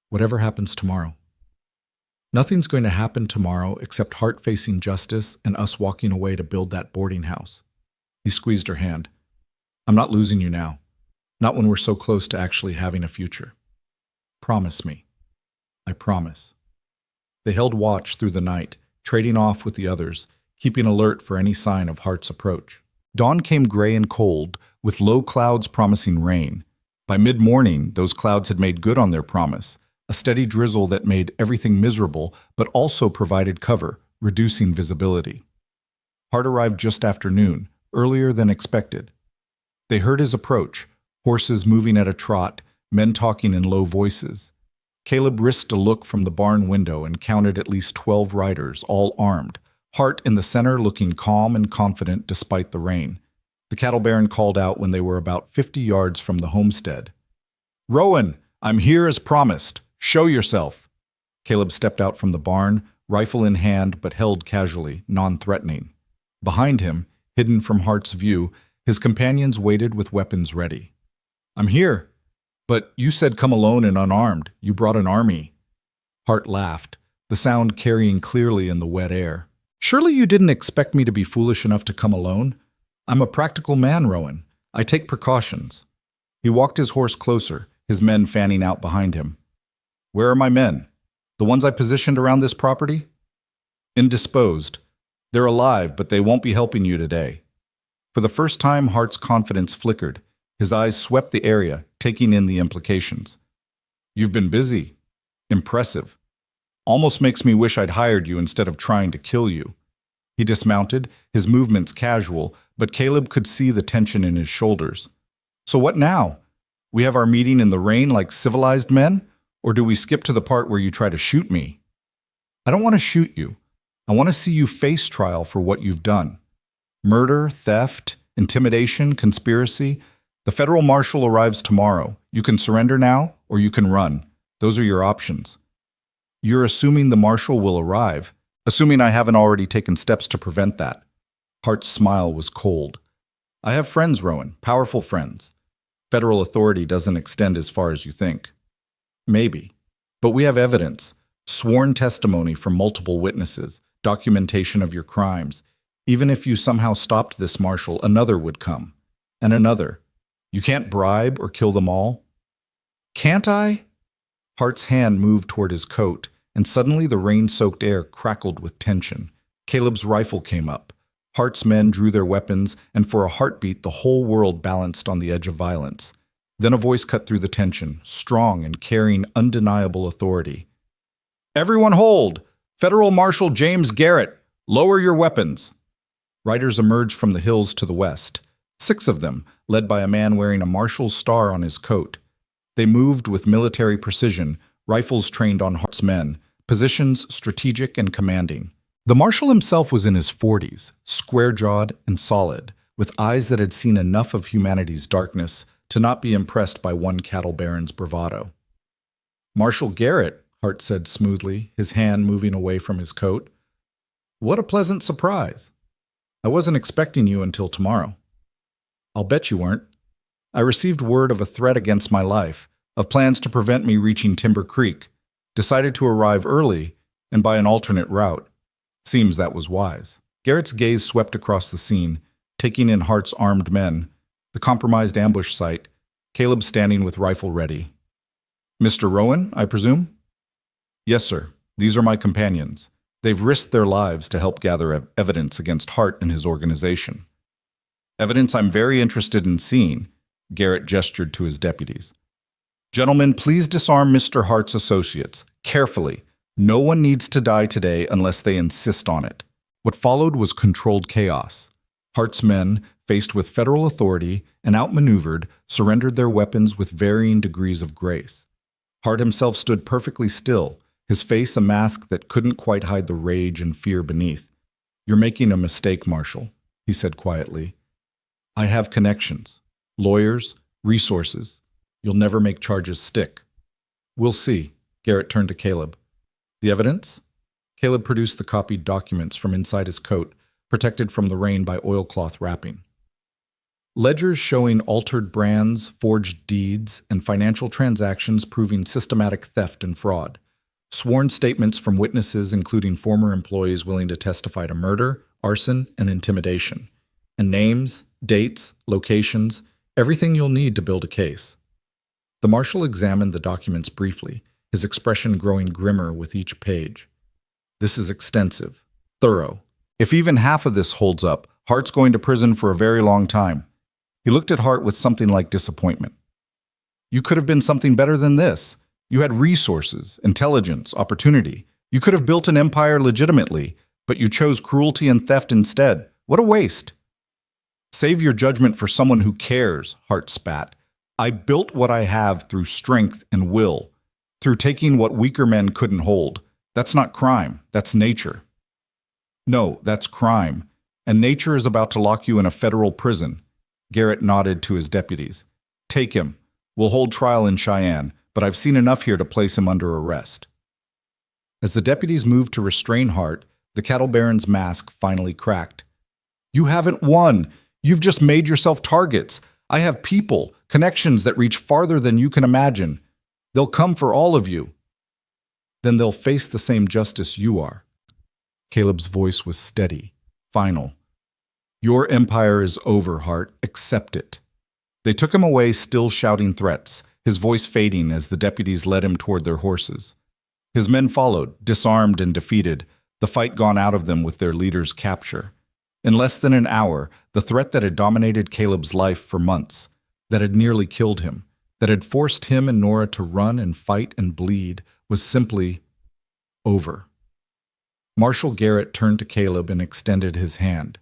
Speaker 2: Whatever happens tomorrow." "Nothing's going to happen tomorrow except Hart facing justice and us walking away to build that boarding house." He squeezed her hand. "I'm not losing you now. Not when we're so close to actually having a future. Promise me." "I promise." They held watch through the night, trading off with the others, keeping alert for any sign of Hart's approach. Dawn came gray and cold, with low clouds promising rain. By mid-morning, those clouds had made good on their promise, a steady drizzle that made everything miserable but also provided cover, reducing visibility. Hart arrived just after noon, earlier than expected. They heard his approach, horses moving at a trot, men talking in low voices. Caleb risked a look from the barn window and counted at least 12 riders, all armed, Hart in the center looking calm and confident despite the rain. The cattle baron called out when they were about 50 yards from the homestead. "Rowan, I'm here as promised. Show yourself." Caleb stepped out from the barn, rifle in hand but held casually, non-threatening. Behind him, hidden from Hart's view, his companions waited with weapons ready. "I'm here. But you said come alone and unarmed. You brought an army." Hart laughed, the sound carrying clearly in the wet air. "Surely you didn't expect me to be foolish enough to come alone? I'm a practical man, Rowan. I take precautions." He walked his horse closer, his men fanning out behind him. "Where are my men? The ones I positioned around this property?" "Indisposed. They're alive, but they won't be helping you today." For the first time, Hart's confidence flickered. His eyes swept the area, taking in the implications. "You've been busy. Impressive. Almost makes me wish I'd hired you instead of trying to kill you." He dismounted, his movements casual, but Caleb could see the tension in his shoulders. "So what now? We have our meeting in the rain like civilized men? Or do we skip to the part where you try to shoot me?" "I don't want to shoot you. I want to see you face trial for what you've done. Murder, theft, intimidation, conspiracy. The federal marshal arrives tomorrow. You can surrender now, or you can run. Those are your options." "You're assuming the marshal will arrive, assuming I haven't already taken steps to prevent that." Hart's smile was cold. "I have friends, Rowan, powerful friends. Federal authority doesn't extend as far as you think." "Maybe. But we have evidence, sworn testimony from multiple witnesses, documentation of your crimes. Even if you somehow stopped this marshal, another would come. And another. You can't bribe or kill them all." "Can't I?" Hart's hand moved toward his coat, and suddenly the rain-soaked air crackled with tension. Caleb's rifle came up. Hart's men drew their weapons, and for a heartbeat the whole world balanced on the edge of violence. Then a voice cut through the tension, strong and carrying undeniable authority.
Speaker 1: Everyone hold! Federal Marshal James Garrett, lower your weapons! Riders emerged from the hills to the west, 6 of them, led by a man wearing a marshal's star on his coat. They moved with military precision, rifles trained on Hart's men, positions strategic and commanding. The marshal himself was in his 40s, square-jawed and solid, with eyes that had seen enough of humanity's darkness to not be impressed by one cattle baron's bravado. Marshal Garrett, Hart said smoothly, his hand moving away from his coat. What a pleasant surprise. I wasn't expecting you until tomorrow. I'll bet you weren't. I received word of a threat against my life, of plans to prevent me reaching Timber Creek, decided to arrive early and by an alternate route. Seems that was wise. Garrett's gaze swept across the scene, taking in Hart's armed men, the compromised ambush site, Caleb standing with rifle ready. Mr. Rowan, I presume? Yes, sir. These are my companions. They've risked their lives to help gather evidence against Hart and his organization. Evidence I'm very interested in seeing, Garrett gestured to his deputies. Gentlemen, please disarm Mr. Hart's associates, carefully. No one needs to die today unless they insist on it. What followed was controlled chaos. Hart's men, faced with federal authority and outmaneuvered, surrendered their weapons with varying degrees of grace. Hart himself stood perfectly still, his face a mask that couldn't quite hide the rage and fear beneath. You're making a mistake, Marshal, he said quietly. I have connections, lawyers, resources. You'll never make charges stick. We'll see. Garrett turned to Caleb. The evidence? Caleb produced the copied documents from inside his coat, protected from the rain by oilcloth wrapping. Ledgers showing altered brands, forged deeds, and financial transactions proving systematic theft and fraud. Sworn statements from witnesses including former employees willing to testify to murder, arson, and intimidation. And names, dates, locations, everything you'll need to build a case. The marshal examined the documents briefly, his expression growing grimmer with each page. This is extensive, thorough. If even half of this holds up, Hart's going to prison for a very long time. He looked at Hart with something like disappointment. You could have been something better than this. You had resources, intelligence, opportunity. You could have built an empire legitimately, but you chose cruelty and theft instead. What a waste. Save your judgment for someone who cares, Hart spat. I built what I have through strength and will, through taking what weaker men couldn't hold. That's not crime, that's nature. No, that's crime, and nature is about to lock you in a federal prison. Garrett nodded to his deputies. Take him. We'll hold trial in Cheyenne, but I've seen enough here to place him under arrest. As the deputies moved to restrain Hart, the cattle baron's mask finally cracked. You haven't won. You've just made yourself targets. I have people, connections that reach farther than you can imagine. They'll come for all of you. Then they'll face the same justice you are. Caleb's voice was steady, final. Your empire is over, Hart. Accept it. They took him away, still shouting threats, his voice fading as the deputies led him toward their horses. His men followed, disarmed and defeated, the fight gone out of them with their leader's capture. In less than an hour, the threat that had dominated Caleb's life for months, that had nearly killed him, that had forced him and Nora to run and fight and bleed, was simply over. Marshal Garrett turned to Caleb and extended his hand.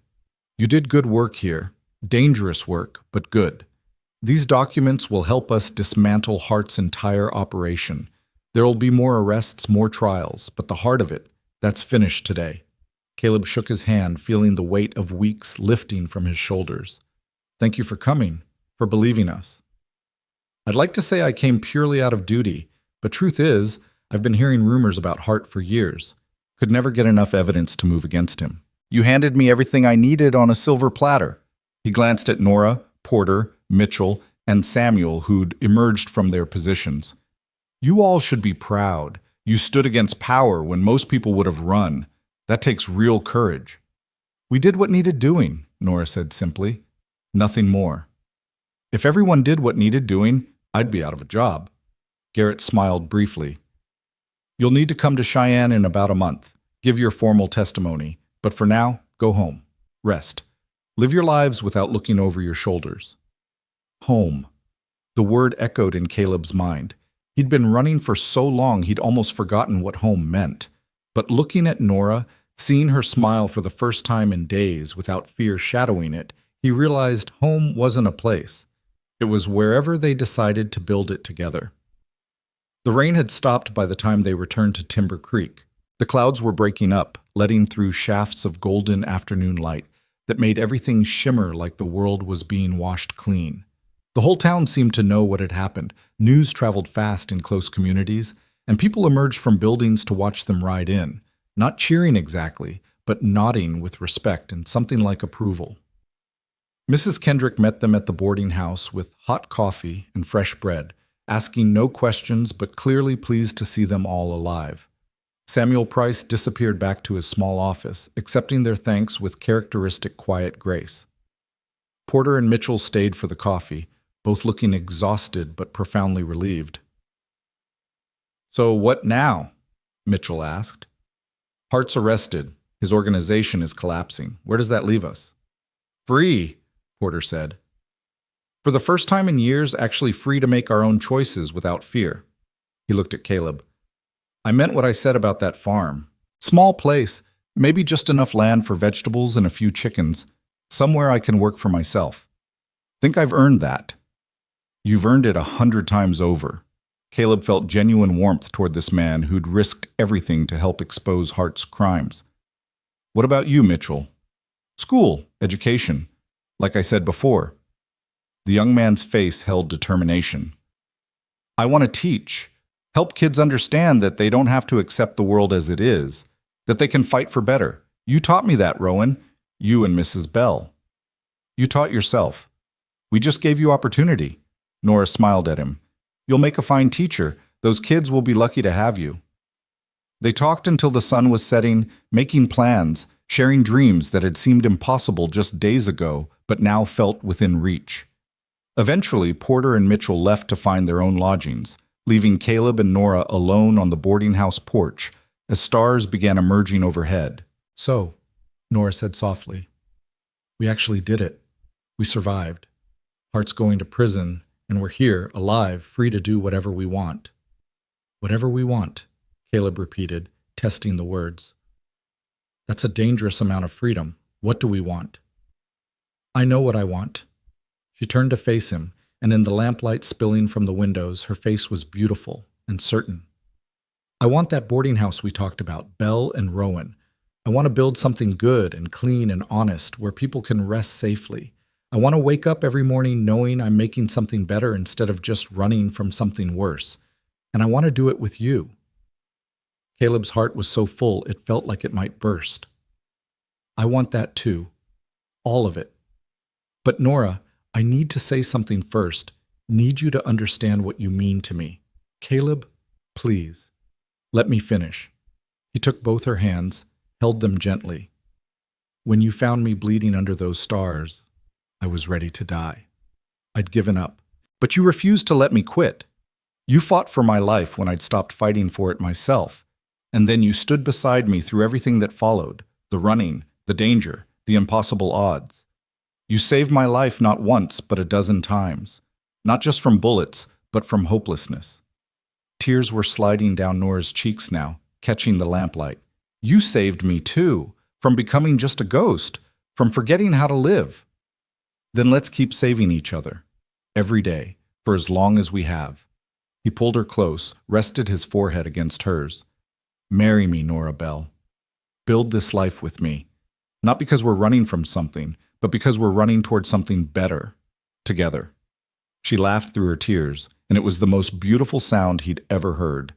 Speaker 1: You did good work here, dangerous work, but good. These documents will help us dismantle Hart's entire operation. There will be more arrests, more trials, but the heart of it, that's finished today. Caleb shook his hand, feeling the weight of weeks lifting from his shoulders. Thank you for coming, for believing us. I'd like to say I came purely out of duty, but truth is, I've been hearing rumors about Hart for years. Could never get enough evidence to move against him. You handed me everything I needed on a silver platter. He glanced at Nora, Porter, Mitchell, and Samuel, who'd emerged from their positions. You all should be proud. You stood against power when most people would have run. That takes real courage. We did what needed doing, Nora said simply. Nothing more. If everyone did what needed doing, I'd be out of a job. Garrett smiled briefly. You'll need to come to Cheyenne in about a month. Give your formal testimony. But for now, go home. Rest. Live your lives without looking over your shoulders. Home. The word echoed in Caleb's mind. He
Speaker 2: He'd been running for so long he'd almost forgotten what home meant. But looking at Nora, seeing her smile for the first time in days without fear shadowing it, he realized home wasn't a place. It was wherever they decided to build it together. The rain had stopped by the time they returned to Timber Creek. The clouds were breaking up, letting through shafts of golden afternoon light that made everything shimmer like the world was being washed clean. The whole town seemed to know what had happened. News traveled fast in close communities, and people emerged from buildings to watch them ride in, not cheering exactly, but nodding with respect and something like approval. Mrs. Kendrick met them at the boarding house with hot coffee and fresh bread, asking no questions but clearly pleased to see them all alive. Samuel Price disappeared back to his small office, accepting their thanks with characteristic quiet grace. Porter and Mitchell stayed for the coffee, both looking exhausted but profoundly relieved. "So what now?" Mitchell asked. "Hart's arrested. His organization is collapsing. Where does that leave us?" "Free," Porter said. "For the first time in years, actually free to make our own choices without fear." He looked at Caleb. "I meant what I said about that farm. Small place, maybe just enough land for vegetables and a few chickens. Somewhere I can work for myself. Think I've earned that." "You've earned it 100 times over." Caleb felt genuine warmth toward this man who'd risked everything to help expose Hart's crimes. "What about you, Mitchell?" "School, education. Like I said before." The young man's face held determination. "I want to teach. Help kids understand that they don't have to accept the world as it is, that they can fight for better. You taught me that, Rowan. You and Mrs. Bell. You taught yourself. We just gave you opportunity." Nora smiled at him. "You'll make a fine teacher. Those kids will be lucky to have you." They talked until the sun was setting, making plans, sharing dreams that had seemed impossible just days ago, but now felt within reach. Eventually, Porter and Mitchell left to find their own lodgings, leaving Caleb and Nora alone on the boarding house porch as stars began emerging overhead. "So," Nora said softly, "we actually did it. We survived. Hart's going to prison, and we're here, alive, free to do whatever we want." "Whatever we want," Caleb repeated, testing the words. "That's a dangerous amount of freedom. What do we want?" "I know what I want." She turned to face him, and in the lamplight spilling from the windows, her face was beautiful and certain. "I want that boarding house we talked about, Bell and Rowan. I want to build something good and clean and honest where people can rest safely. I want to wake up every morning knowing I'm making something better instead of just running from something worse. And I want to do it with you." Caleb's heart was so full it felt like it might burst. "I want that too. All of it. But Nora, I need to say something first. Need you to understand what you mean to me. Caleb, please. Let me finish." He took both her hands, held them gently. "When you found me bleeding under those stars, I was ready to die. I'd given up. But you refused to let me quit. You fought for my life when I'd stopped fighting for it myself. And then you stood beside me through everything that followed, the running, the danger, the impossible odds. You saved my life not once, but a dozen times. Not just from bullets, but from hopelessness." Tears were sliding down Nora's cheeks now, catching the lamplight. "You saved me too, from becoming just a ghost, from forgetting how to live. Then let's keep saving each other, every day, for as long as we have." He pulled her close, rested his forehead against hers. "Marry me, Nora Bell. Build this life with me. Not because we're running from something, but because we're running toward something better, together." She laughed through her tears, and it was the most beautiful sound he'd ever heard.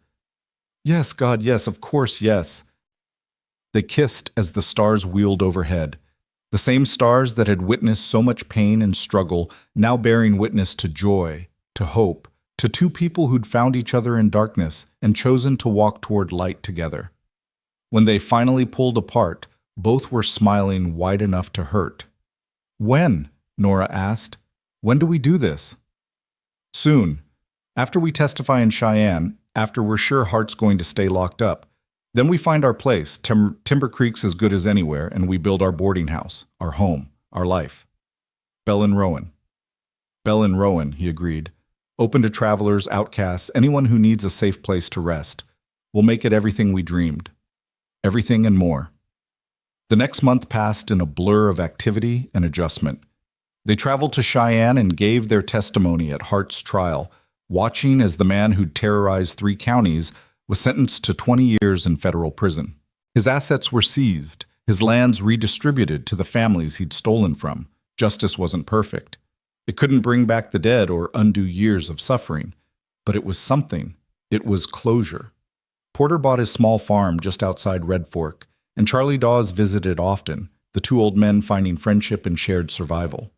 Speaker 2: "Yes, God, yes, of course, yes." They kissed as the stars wheeled overhead. The same stars that had witnessed so much pain and struggle, now bearing witness to joy, to hope, to two people who'd found each other in darkness and chosen to walk toward light together. When they finally pulled apart, both were smiling wide enough to hurt. "When?" Nora asked. "When do we do this?" "Soon. After we testify in Cheyenne, after we're sure Hart's going to stay locked up. Then we find our place. Timber Creek's as good as anywhere, and we build our boarding house, our home, our life." "Bell and Rowan." "Bell and Rowan," he agreed.
Speaker 1: Open to travelers, outcasts, anyone who needs a safe place to rest. We'll make it everything we dreamed. Everything and more. The next month passed in a blur of activity and adjustment. They traveled to Cheyenne and gave their testimony at Hart's trial, watching as the man who'd terrorized 3 counties was sentenced to 20 years in federal prison. His assets were seized, his lands redistributed to the families he'd stolen from. Justice wasn't perfect. It couldn't bring back the dead or undo years of suffering, but it was something. It was closure. Porter bought his small farm just outside Red Fork, and Charlie Dawes visited often, the 2 old men finding friendship and shared survival.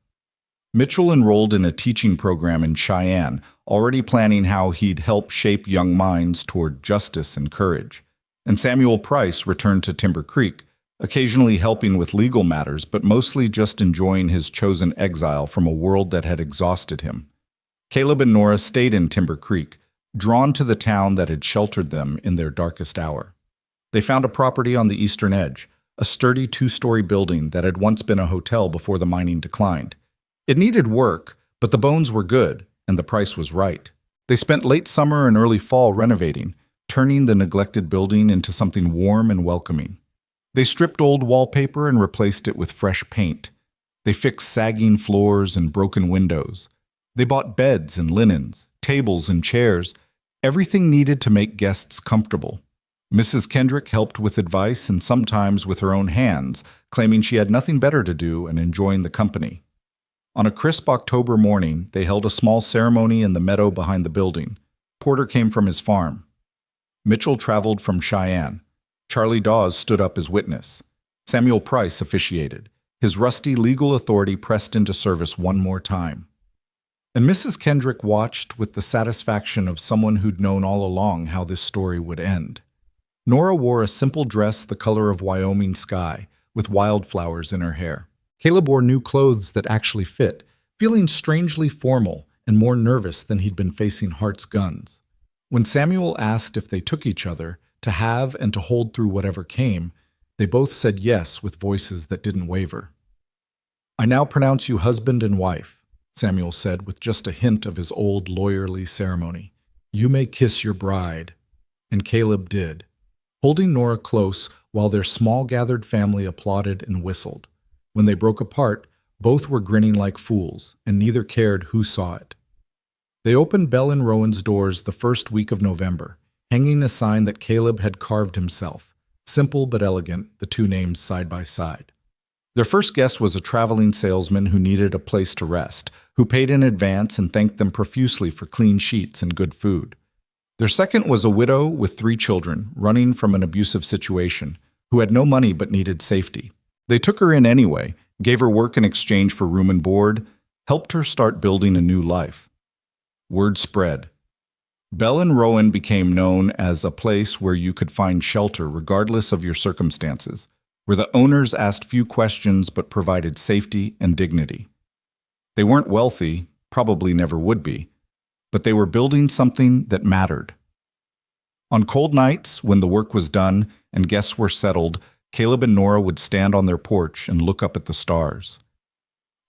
Speaker 1: Mitchell enrolled in a teaching program in Cheyenne, already planning how he'd help shape young minds toward justice and courage. And Samuel Price returned to Timber Creek, occasionally helping with legal matters, but mostly just enjoying his chosen exile from a world that had exhausted him. Caleb and Nora stayed in Timber Creek, drawn to the town that had sheltered them in their darkest hour. They found a property on the eastern edge, a sturdy 2-story building that had once been a hotel before the mining declined. It needed work, but the bones were good, and the price was right. They spent late summer and early fall renovating, turning the neglected building into something warm and welcoming. They stripped old wallpaper and replaced it with fresh paint. They fixed sagging floors and broken windows. They bought beds and linens, tables and chairs, everything needed to make guests comfortable. Mrs. Kendrick helped with advice and sometimes with her own hands, claiming she had nothing better to do and enjoying the company. On a crisp October morning, they held a small ceremony in the meadow behind the building. Porter came from his farm. Mitchell traveled from Cheyenne. Charlie Dawes stood up as witness. Samuel Price officiated. His rusty legal authority pressed into service one more time. And Mrs. Kendrick watched with the satisfaction of someone who'd known all along how this story would end. Nora wore a simple dress the color of Wyoming sky, with wildflowers in her hair. Caleb wore new clothes that actually fit, feeling strangely formal and more nervous than he'd been facing Hart's guns. When Samuel asked if they took each other, to have and to hold through whatever came, they both said yes with voices that didn't waver. "I now pronounce you husband and wife," Samuel said with just a hint of his old lawyerly ceremony. "You may kiss your bride." And Caleb did, holding Nora close while their small gathered family applauded and whistled. When they broke apart, both were grinning like fools, and neither cared who saw it. They opened Bell and Rowan's doors the first week of November, hanging a sign that Caleb had carved himself, simple but elegant, the 2 names side by side. Their first guest was a traveling salesman who needed a place to rest, who paid in advance and thanked them profusely for clean sheets and good food. Their second was a widow with 3 children, running from an abusive situation, who had no money but needed safety. They took her in anyway, gave her work in exchange for room and board, helped her start building a new life. Word spread. Bell and Rowan became known as a place where you could find shelter regardless of your circumstances, where the owners asked few questions but provided safety and dignity. They weren't wealthy, probably never would be, but they were building something that mattered. On cold nights, when the work was done and guests were settled, Caleb and Nora would stand on their porch and look up at the stars.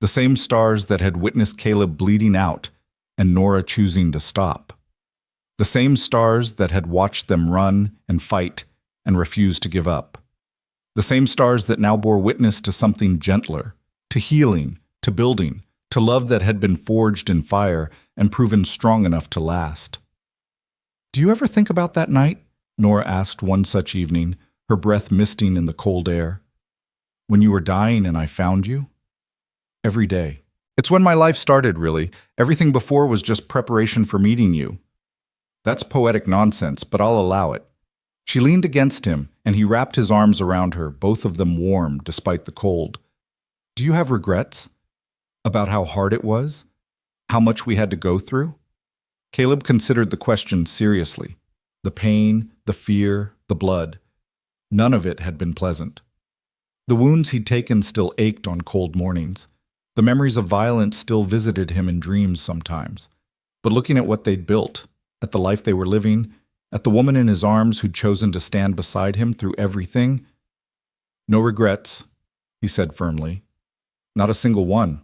Speaker 1: The same stars that had witnessed Caleb bleeding out and Nora choosing to stop. The same stars that had watched them run and fight and refuse to give up. The same stars that now bore witness to something gentler, to healing, to building, to love that had been forged in fire and proven strong enough to last. "Do you ever think about that night?" Nora asked one such evening, her breath misting in the cold air. "When you were dying and I found you?" "Every day. It's when my life started, really. Everything before was just preparation for meeting you." "That's poetic nonsense, but I'll allow it." She leaned against him, and he wrapped his arms around her, both of them warm despite the cold. "Do you have regrets? About how hard it was? How much we had to go through?" Caleb considered the question seriously. The pain, the fear, the blood. None of it had been pleasant. The wounds he'd taken still ached on cold mornings. The memories of violence still visited him in dreams sometimes. But looking at what they'd built, at the life they were living, at the woman in his arms who'd chosen to stand beside him through everything, "No regrets," he said firmly. "Not a single one.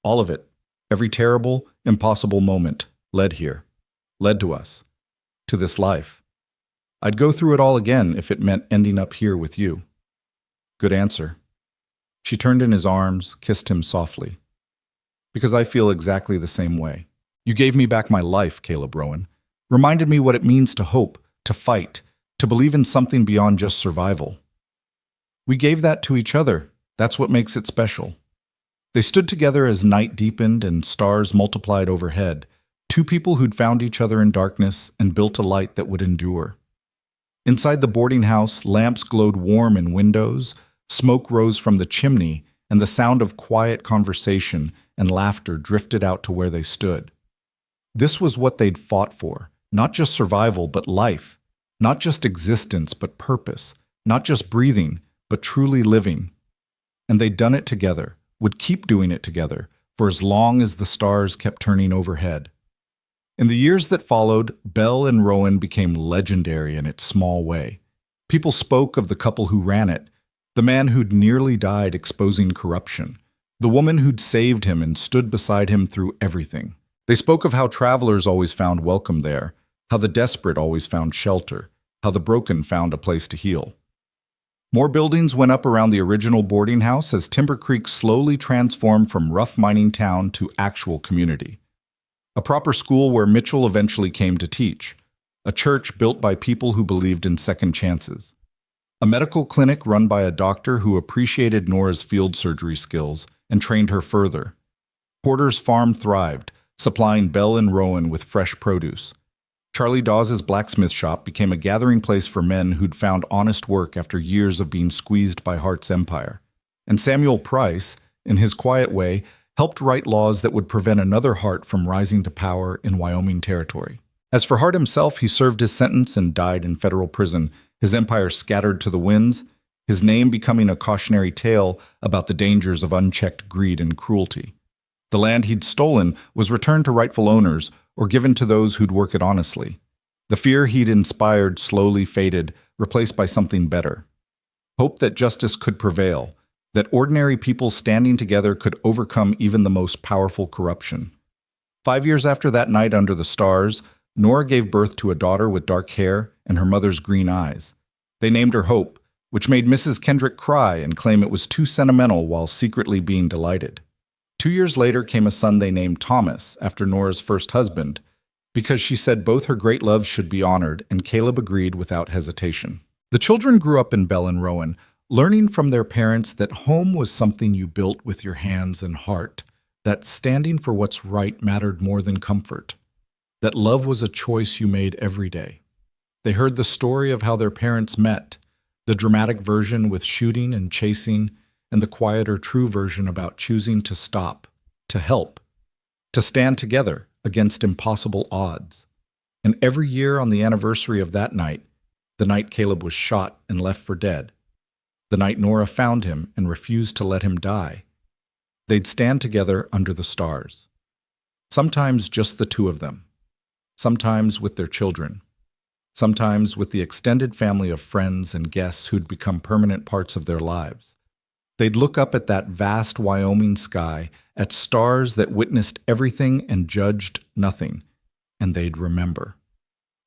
Speaker 1: All of it. Every terrible, impossible moment.
Speaker 2: led here, led to us, to this life. I'd go through it all again if it meant ending up here with you. Good answer. She turned in his arms, kissed him softly. Because I feel exactly the same way. You gave me back my life, Caleb Rowan. Reminded me what it means to hope, to fight, to believe in something beyond just survival. We gave that to each other. That's what makes it special. They stood together as night deepened and stars multiplied overhead, two people who'd found each other in darkness and built a light that would endure. Inside the boarding house, lamps glowed warm in windows, smoke rose from the chimney, and the sound of quiet conversation and laughter drifted out to where they stood. This was what they'd fought for, not just survival, but life, not just existence, but purpose, not just breathing, but truly living. And they'd done it together, would keep doing it together, for as long as the stars kept turning overhead. In the years that followed, Bell and Rowan became legendary in its small way. People spoke of the couple who ran it, the man who'd nearly died exposing corruption, the woman who'd saved him and stood beside him through everything. They spoke of how travelers always found welcome there, how the desperate always found shelter, how the broken found a place to heal. More buildings went up around the original boarding house as Timber Creek slowly transformed from rough mining town to actual community. A proper school where Mitchell eventually came to teach, a church built by people who believed in second chances, a medical clinic run by a doctor who appreciated Nora's field surgery skills and trained her further. Porter's farm thrived, supplying Bell and Rowan with fresh produce. Charlie Dawes's blacksmith shop became a gathering place for men who'd found honest work after years of being squeezed by Hart's empire. And Samuel Price, in his quiet way, helped write laws that would prevent another Hart from rising to power in Wyoming territory. As for Hart himself, he served his sentence and died in federal prison, his empire scattered to the winds, his name becoming a cautionary tale about the dangers of unchecked greed and cruelty. The land he'd stolen was returned to rightful owners or given to those who'd work it honestly. The fear he'd inspired slowly faded, replaced by something better. Hope that justice could prevail, that ordinary people standing together could overcome even the most powerful corruption. 5 years after that night under the stars, Nora gave birth to a daughter with dark hair and her mother's green eyes. They named her Hope, which made Mrs. Kendrick cry and claim it was too sentimental while secretly being delighted. 2 years later came a son they named Thomas, after Nora's first husband, because she said both her great loves should be honored, and Caleb agreed without hesitation. The children grew up in Bell and Rowan, learning from their parents that home was something you built with your hands and heart, that standing for what's right mattered more than comfort, that love was a choice you made every day. They heard the story of how their parents met, the dramatic version with shooting and chasing, and the quieter, true version about choosing to stop, to help, to stand together against impossible odds. And every year on the anniversary of that night, the night Caleb was shot and left for dead, the night Nora found him and refused to let him die, they'd stand together under the stars. Sometimes just the two of them. Sometimes with their children. Sometimes with the extended family of friends and guests who'd become permanent parts of their lives. They'd look up at that vast Wyoming sky, at stars that witnessed everything and judged nothing, and they'd remember.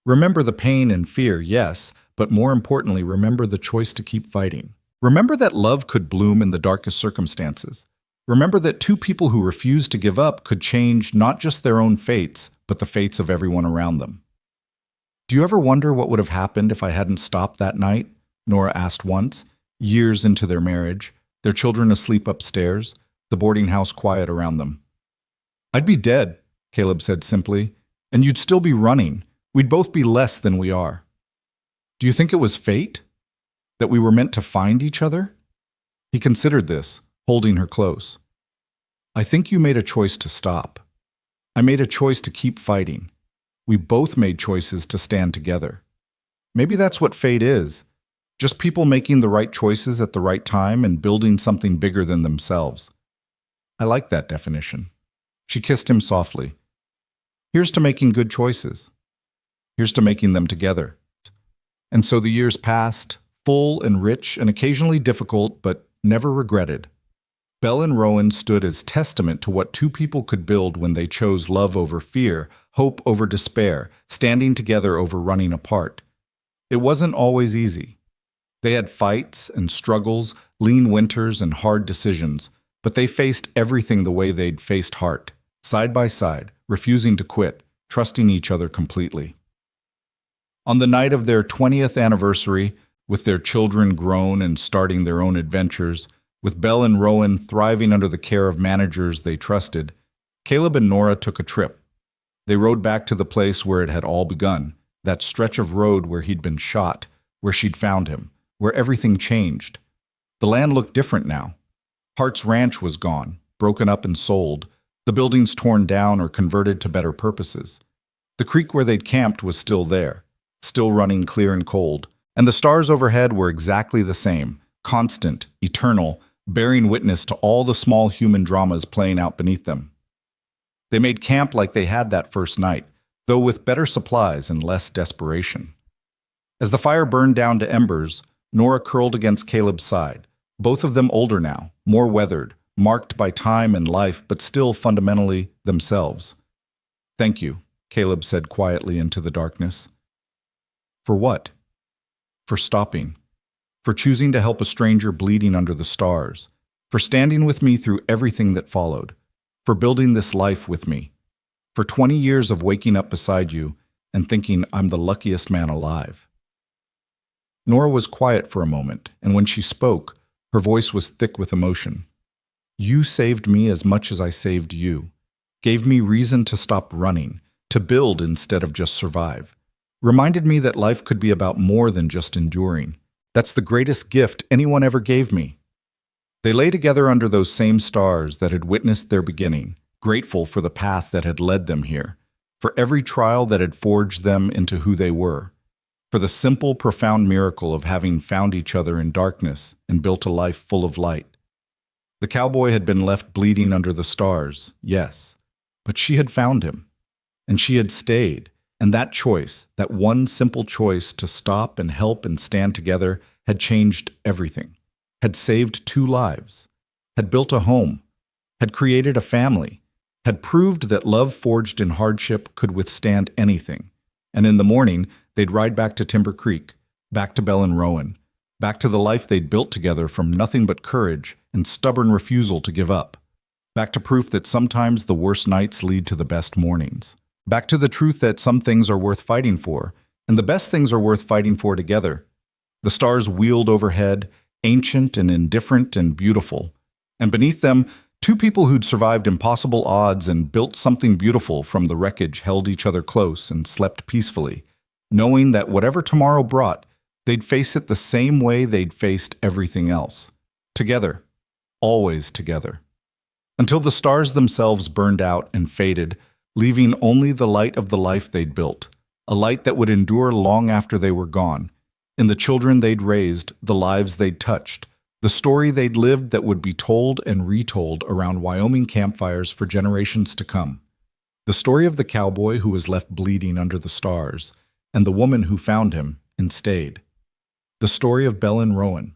Speaker 2: Remember the pain and fear, yes, but more importantly, remember the choice to keep fighting. Remember that love could bloom in the darkest circumstances. Remember that two people who refused to give up could change not just their own fates, but the fates of everyone around them. Do you ever wonder what would have happened if I hadn't stopped that night? Nora asked once, years into their marriage, their children asleep upstairs, the boarding house quiet around them. I'd be dead, Caleb said simply, and you'd still be running. We'd both be less than we are. Do you think it was fate? That we were meant to find each other? He considered this, holding her close. I think you made a choice to stop. I made a choice to keep fighting. We both made choices to stand together. Maybe that's what fate is. Just people making the right choices at the right time and building something bigger than themselves. I like that definition. She kissed him softly. Here's to making good choices. Here's to making them together. And so the years passed, full and rich and occasionally difficult, but never regretted.
Speaker 1: Bell and Rowan stood as testament to what two people could build when they chose love over fear, hope over despair, standing together over running apart. It wasn't always easy. They had fights and struggles, lean winters and hard decisions, but they faced everything the way they'd faced heart, side by side, refusing to quit, trusting each other completely. On the night of their 20th anniversary, with their children grown and starting their own adventures, with Bell and Rowan thriving under the care of managers they trusted, Caleb and Nora took a trip. They rode back to the place where it had all begun, that stretch of road where he'd been shot, where she'd found him, where everything changed. The land looked different now. Hart's ranch was gone, broken up and sold, the buildings torn down or converted to better purposes. The creek where they'd camped was still there, still running clear and cold, and the stars overhead were exactly the same, constant, eternal, bearing witness to all the small human dramas playing out beneath them. They made camp like they had that first night, though with better supplies and less desperation. As the fire burned down to embers, Nora curled against Caleb's side, both of them older now, more weathered, marked by time and life, but still fundamentally themselves. "Thank you," Caleb said quietly into the darkness. "For what?" "For stopping. For choosing to help a stranger bleeding under the stars, for standing with me through everything that followed, for building this life with me, for 20 years of waking up beside you and thinking I'm the luckiest man alive." Nora was quiet for a moment, and when she spoke, her voice was thick with emotion. "You saved me as much as I saved you, gave me reason to stop running, to build instead of just survive, reminded me that life could be about more than just enduring. That's the greatest gift anyone ever gave me." They lay together under those same stars that had witnessed their beginning, grateful for the path that had led them here, for every trial that had forged them into who they were, for the simple, profound miracle of having found each other in darkness and built a life full of light. The cowboy had been left bleeding under the stars, yes, but she had found him, and she had stayed. And that choice, that one simple choice to stop and help and stand together, had changed everything, had saved 2 lives, had built a home, had created a family, had proved that love forged in hardship could withstand anything. And in the morning, they'd ride back to Timber Creek, back to Bell and Rowan, back to the life they'd built together from nothing but courage and stubborn refusal to give up, back to proof that sometimes the worst nights lead to the best mornings. Back to the truth that some things are worth fighting for, and the best things are worth fighting for together. The stars wheeled overhead, ancient and indifferent and beautiful, and beneath them, 2 people who'd survived impossible odds and built something beautiful from the wreckage held each other close and slept peacefully, knowing that whatever tomorrow brought, they'd face it the same way they'd faced everything else. Together, always together. Until the stars themselves burned out and faded, leaving only the light of the life they'd built, a light that would endure long after they were gone, in the children they'd raised, the lives they'd touched, the story they'd lived that would be told and retold around Wyoming campfires for generations to come. The story of the cowboy who was left bleeding under the stars, and the woman who found him and stayed. The story of Bell and Rowan.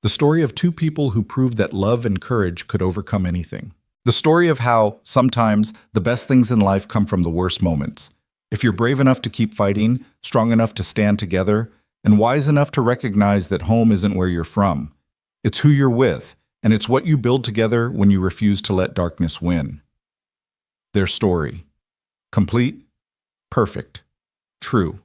Speaker 1: The story of 2 people who proved that love and courage could overcome anything. The story of how, sometimes, the best things in life come from the worst moments. If you're brave enough to keep fighting, strong enough to stand together, and wise enough to recognize that home isn't where you're from. It's who you're with, and it's what you build together when you refuse to let darkness win. Their story. Complete, perfect, true.